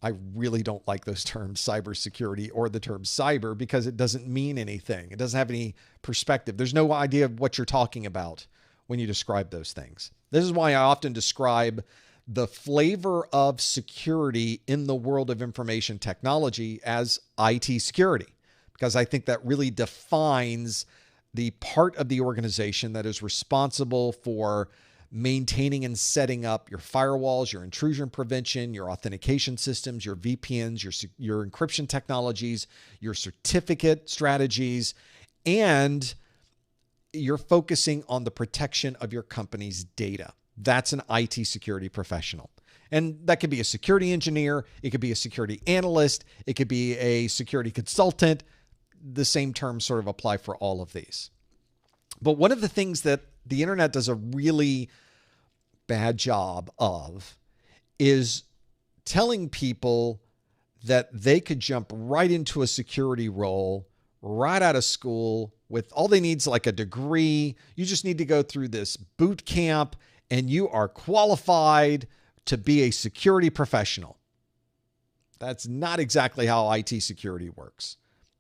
I really don't like those terms, cybersecurity or the term cyber, because it doesn't mean anything. It doesn't have any perspective. There's no idea of what you're talking about when you describe those things. This is why I often describe the flavor of security in the world of information technology as IT security, because I think that really defines the part of the organization that is responsible for maintaining and setting up your firewalls, your intrusion prevention, your authentication systems, your VPNs, your encryption technologies, your certificate strategies, and you're focusing on the protection of your company's data. That's an IT security professional. And that could be a security engineer. It could be a security analyst. It could be a security consultant. The same terms sort of apply for all of these. But one of the things that the internet does a really bad job of is telling people that they could jump right into a security role right out of school with all they need is like a degree. You just need to go through this boot camp and you are qualified to be a security professional. That's not exactly how IT security works.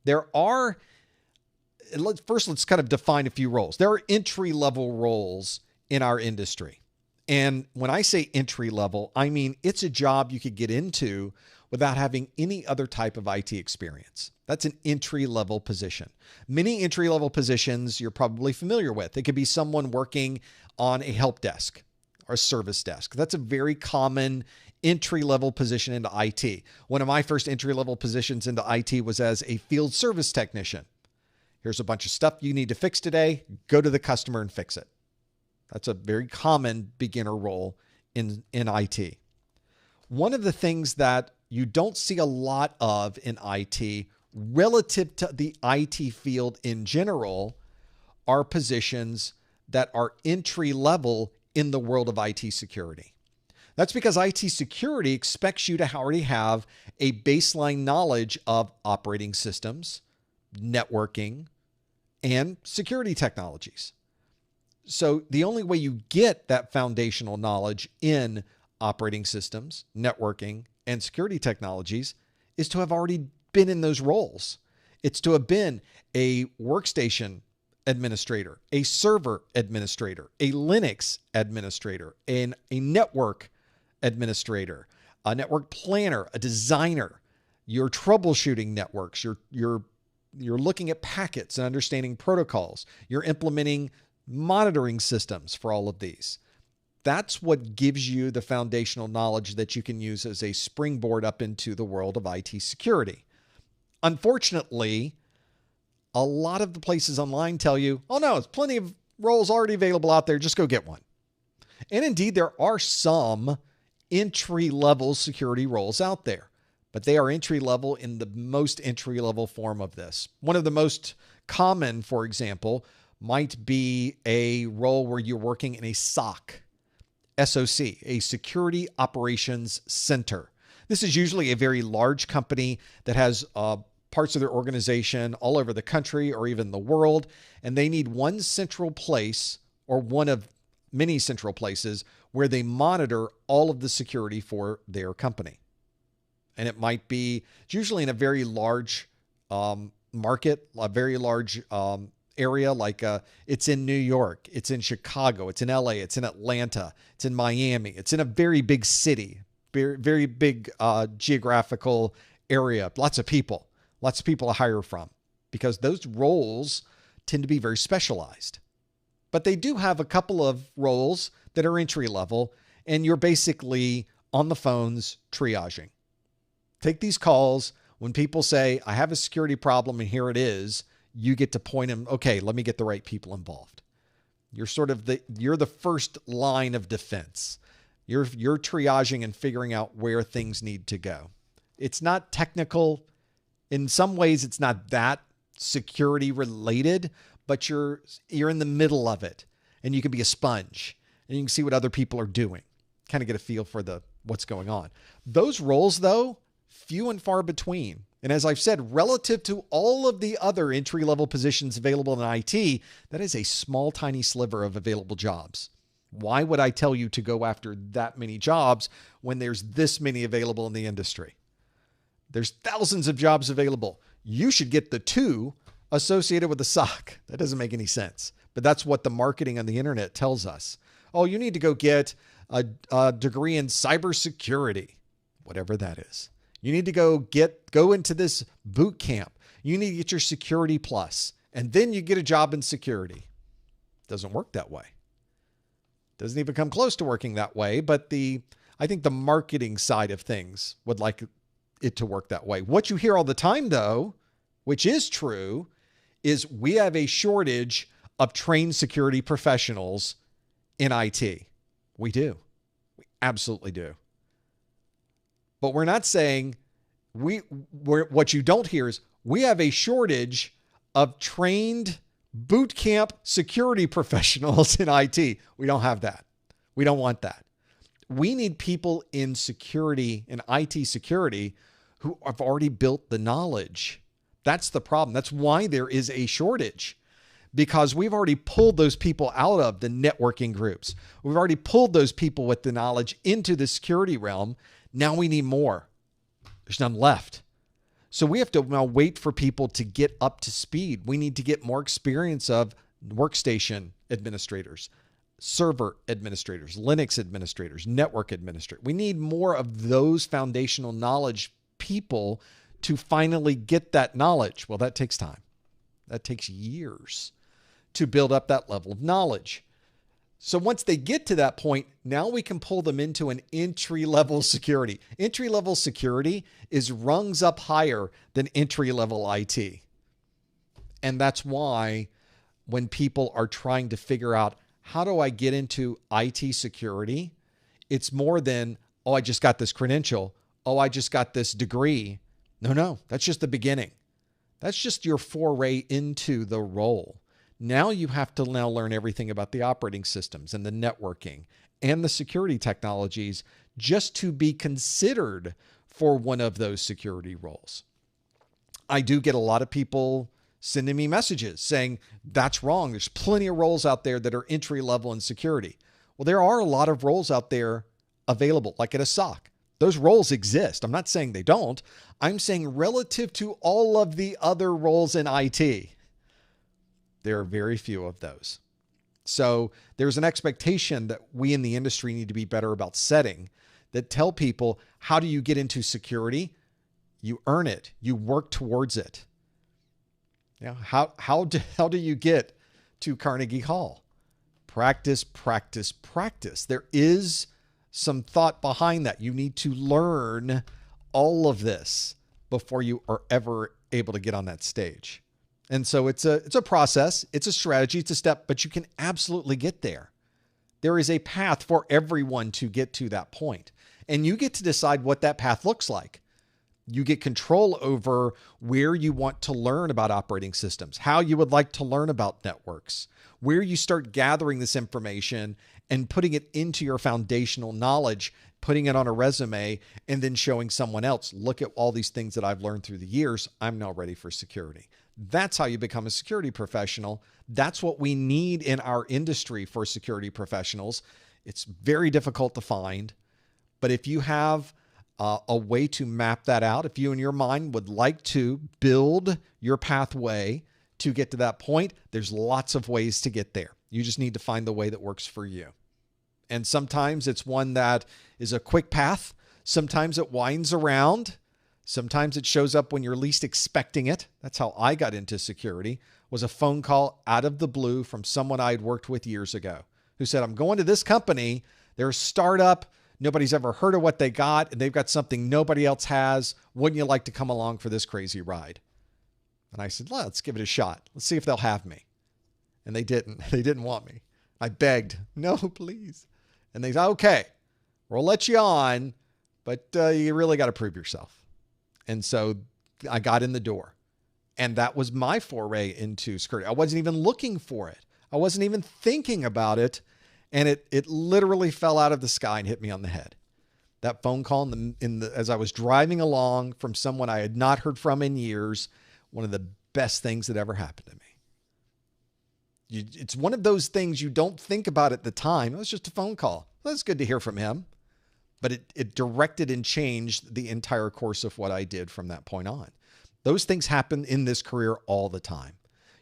Let's kind of define a few roles. There are entry-level roles in our industry. And when I say entry-level, I mean it's a job you could get into without having any other type of IT experience. That's an entry-level position. Many entry-level positions you're probably familiar with. It could be someone working on a help desk or a service desk. That's a very common entry-level position into IT. One of my first entry-level positions into IT was as a field service technician. Here's a bunch of stuff you need to fix today. Go to the customer and fix it. That's a very common beginner role in IT. One of the things that you don't see a lot of in IT relative to the IT field in general are positions that are entry level in the world of IT security. That's because IT security expects you to already have a baseline knowledge of operating systems, networking, and security technologies. So the only way you get that foundational knowledge in operating systems, networking, and security technologies is to have already been in those roles. It's to have been a workstation administrator, a server administrator, a Linux administrator, and a network administrator, a network planner, a designer. You're troubleshooting networks. You're looking at packets and understanding protocols. You're implementing monitoring systems for all of these. That's what gives you the foundational knowledge that you can use as a springboard up into the world of IT security. Unfortunately, a lot of the places online tell you, oh no, there's plenty of roles already available out there. Just go get one. And indeed, there are some entry-level security roles out there, but they are entry-level in the most entry-level form of this. One of the most common, for example, might be a role where you're working in a SOC, SOC, a Security Operations Center. This is usually a very large company that has parts of their organization all over the country or even the world, and they need one central place or one of many central places where they monitor all of the security for their company. And it might be, it's usually in a very large market, a very large area, like it's in New York, it's in Chicago, it's in LA, it's in Atlanta, it's in Miami, it's in a very big city, very, very big geographical area, lots of people to hire from, because those roles tend to be very specialized. But they do have a couple of roles that are entry level, and you're basically on the phones triaging. Take these calls. When people say, I have a security problem and here it is, you get to point them, okay, let me get the right people involved. You're you're the first line of defense. You're triaging and figuring out where things need to go. It's not technical. In some ways, it's not that security related, but you're in the middle of it, and you can be a sponge and you can see what other people are doing, kind of get a feel for what's going on. Those roles, though, few and far between. And as I've said, relative to all of the other entry-level positions available in IT, that is a small, tiny sliver of available jobs. Why would I tell you to go after that many jobs when there's this many available in the industry? There's thousands of jobs available. You should get the 2 associated with the SOC. That doesn't make any sense. But that's what the marketing on the internet tells us. Oh, you need to go get a degree in cybersecurity, whatever that is. You need to go into this boot camp. You need to get your Security+, and then you get a job in security. Doesn't work that way. Doesn't even come close to working that way. But I think the marketing side of things would like it to work that way. What you hear all the time, though, which is true, is we have a shortage of trained security professionals in IT. We do. We absolutely do. But we're not saying what you don't hear is we have a shortage of trained boot camp security professionals in IT. We don't have that. We don't want that. We need people in security, in IT security, who have already built the knowledge. That's the problem. That's why there is a shortage, because we've already pulled those people out of the networking groups. We've already pulled those people with the knowledge into the security realm. Now we need more. There's none left. So we have to now wait for people to get up to speed. We need to get more experience of workstation administrators, server administrators, Linux administrators, network administrators. We need more of those foundational knowledge people to finally get that knowledge. Well, that takes time. That takes years to build up that level of knowledge. So once they get to that point, now we can pull them into an entry-level security. Entry-level security is rungs up higher than entry-level IT. And that's why when people are trying to figure out, how do I get into IT security? It's more than, oh, I just got this credential. Oh, I just got this degree. No, that's just the beginning. That's just your foray into the role. Now you have to now learn everything about the operating systems and the networking and the security technologies just to be considered for one of those security roles. I do get a lot of people sending me messages saying, that's wrong. There's plenty of roles out there that are entry level in security. Well, there are a lot of roles out there available, like at a SOC. Those roles exist. I'm not saying they don't. I'm saying relative to all of the other roles in IT, there are very few of those. So there's an expectation that we in the industry need to be better about setting, that tell people, how do you get into security? You earn it. You work towards it. You know, how do you get to Carnegie Hall? Practice, practice, practice. There is some thought behind that. You need to learn all of this before you are ever able to get on that stage. And so it's a process, it's a strategy, it's a step, but you can absolutely get there. There is a path for everyone to get to that point. And you get to decide what that path looks like. You get control over where you want to learn about operating systems, how you would like to learn about networks, where you start gathering this information and putting it into your foundational knowledge, putting it on a resume, and then showing someone else, look at all these things that I've learned through the years. I'm now ready for security. That's how you become a security professional. That's what we need in our industry for security professionals. It's very difficult to find, but if you have a way to map that out, if you in your mind would like to build your pathway to get to that point, there's lots of ways to get there. You just need to find the way that works for you. And sometimes it's one that is a quick path. Sometimes it winds around. Sometimes it shows up when you're least expecting it. That's how I got into security, was a phone call out of the blue from someone I had worked with years ago who said, I'm going to this company. They're a startup. Nobody's ever heard of what they got, and they've got something nobody else has. Wouldn't you like to come along for this crazy ride? And I said, well, let's give it a shot. Let's see if they'll have me. And they didn't. They didn't want me. I begged, no, please. And they said, okay, we'll let you on, but you really got to prove yourself. And so I got in the door, and that was my foray into security. I wasn't even looking for it. I wasn't even thinking about it. And it literally fell out of the sky and hit me on the head. That phone call as I was driving along from someone I had not heard from in years, one of the best things that ever happened to me. It's one of those things you don't think about at the time. It was just a phone call. Well, it's good to hear from him. But it directed and changed the entire course of what I did from that point on. Those things happen in this career all the time.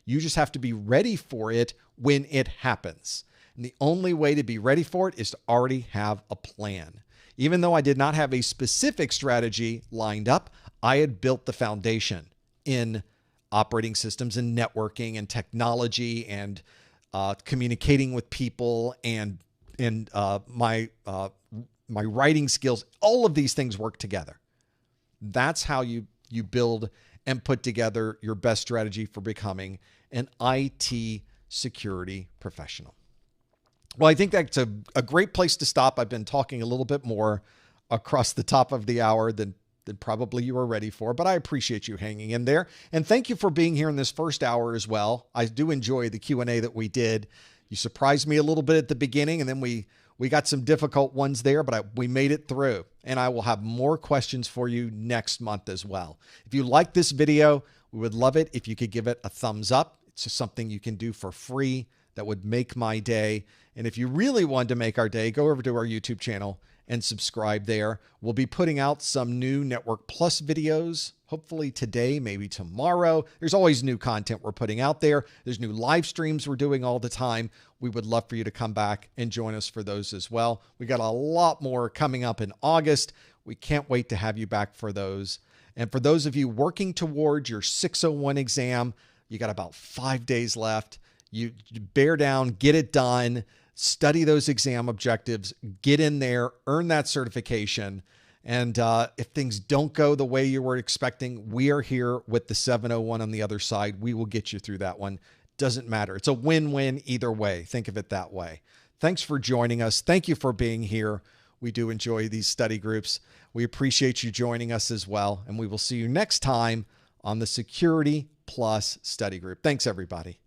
You just have to be ready for it when it happens. And the only way to be ready for it is to already have a plan. Even though I did not have a specific strategy lined up, I had built the foundation in operating systems and networking and technology and communicating with people and my writing skills. All of these things work together. That's how you build and put together your best strategy for becoming an IT security professional. Well, I think that's a great place to stop. I've been talking a little bit more across the top of the hour than probably you were ready for, but I appreciate you hanging in there. And thank you for being here in this first hour as well. I do enjoy the Q&A that we did. You surprised me a little bit at the beginning, and then we We got some difficult ones there, but we made it through. And I will have more questions for you next month as well. If you like this video, we would love it if you could give it a thumbs up. It's just something you can do for free that would make my day. And if you really wanted to make our day, go over to our YouTube channel and subscribe there. We'll be putting out some new Network Plus videos, hopefully today, maybe tomorrow. There's always new content we're putting out there. There's new live streams we're doing all the time. We would love for you to come back and join us for those as well. We got a lot more coming up in August. We can't wait to have you back for those. And for those of you working towards your 601 exam, you got about 5 days left. You bear down, get it done. Study those exam objectives, get in there, earn that certification. And if things don't go the way you were expecting, we are here with the 701 on the other side. We will get you through that one. Doesn't matter. It's a win-win either way. Think of it that way. Thanks for joining us. Thank you for being here. We do enjoy these study groups. We appreciate you joining us as well. And we will see you next time on the Security+ study group. Thanks, everybody.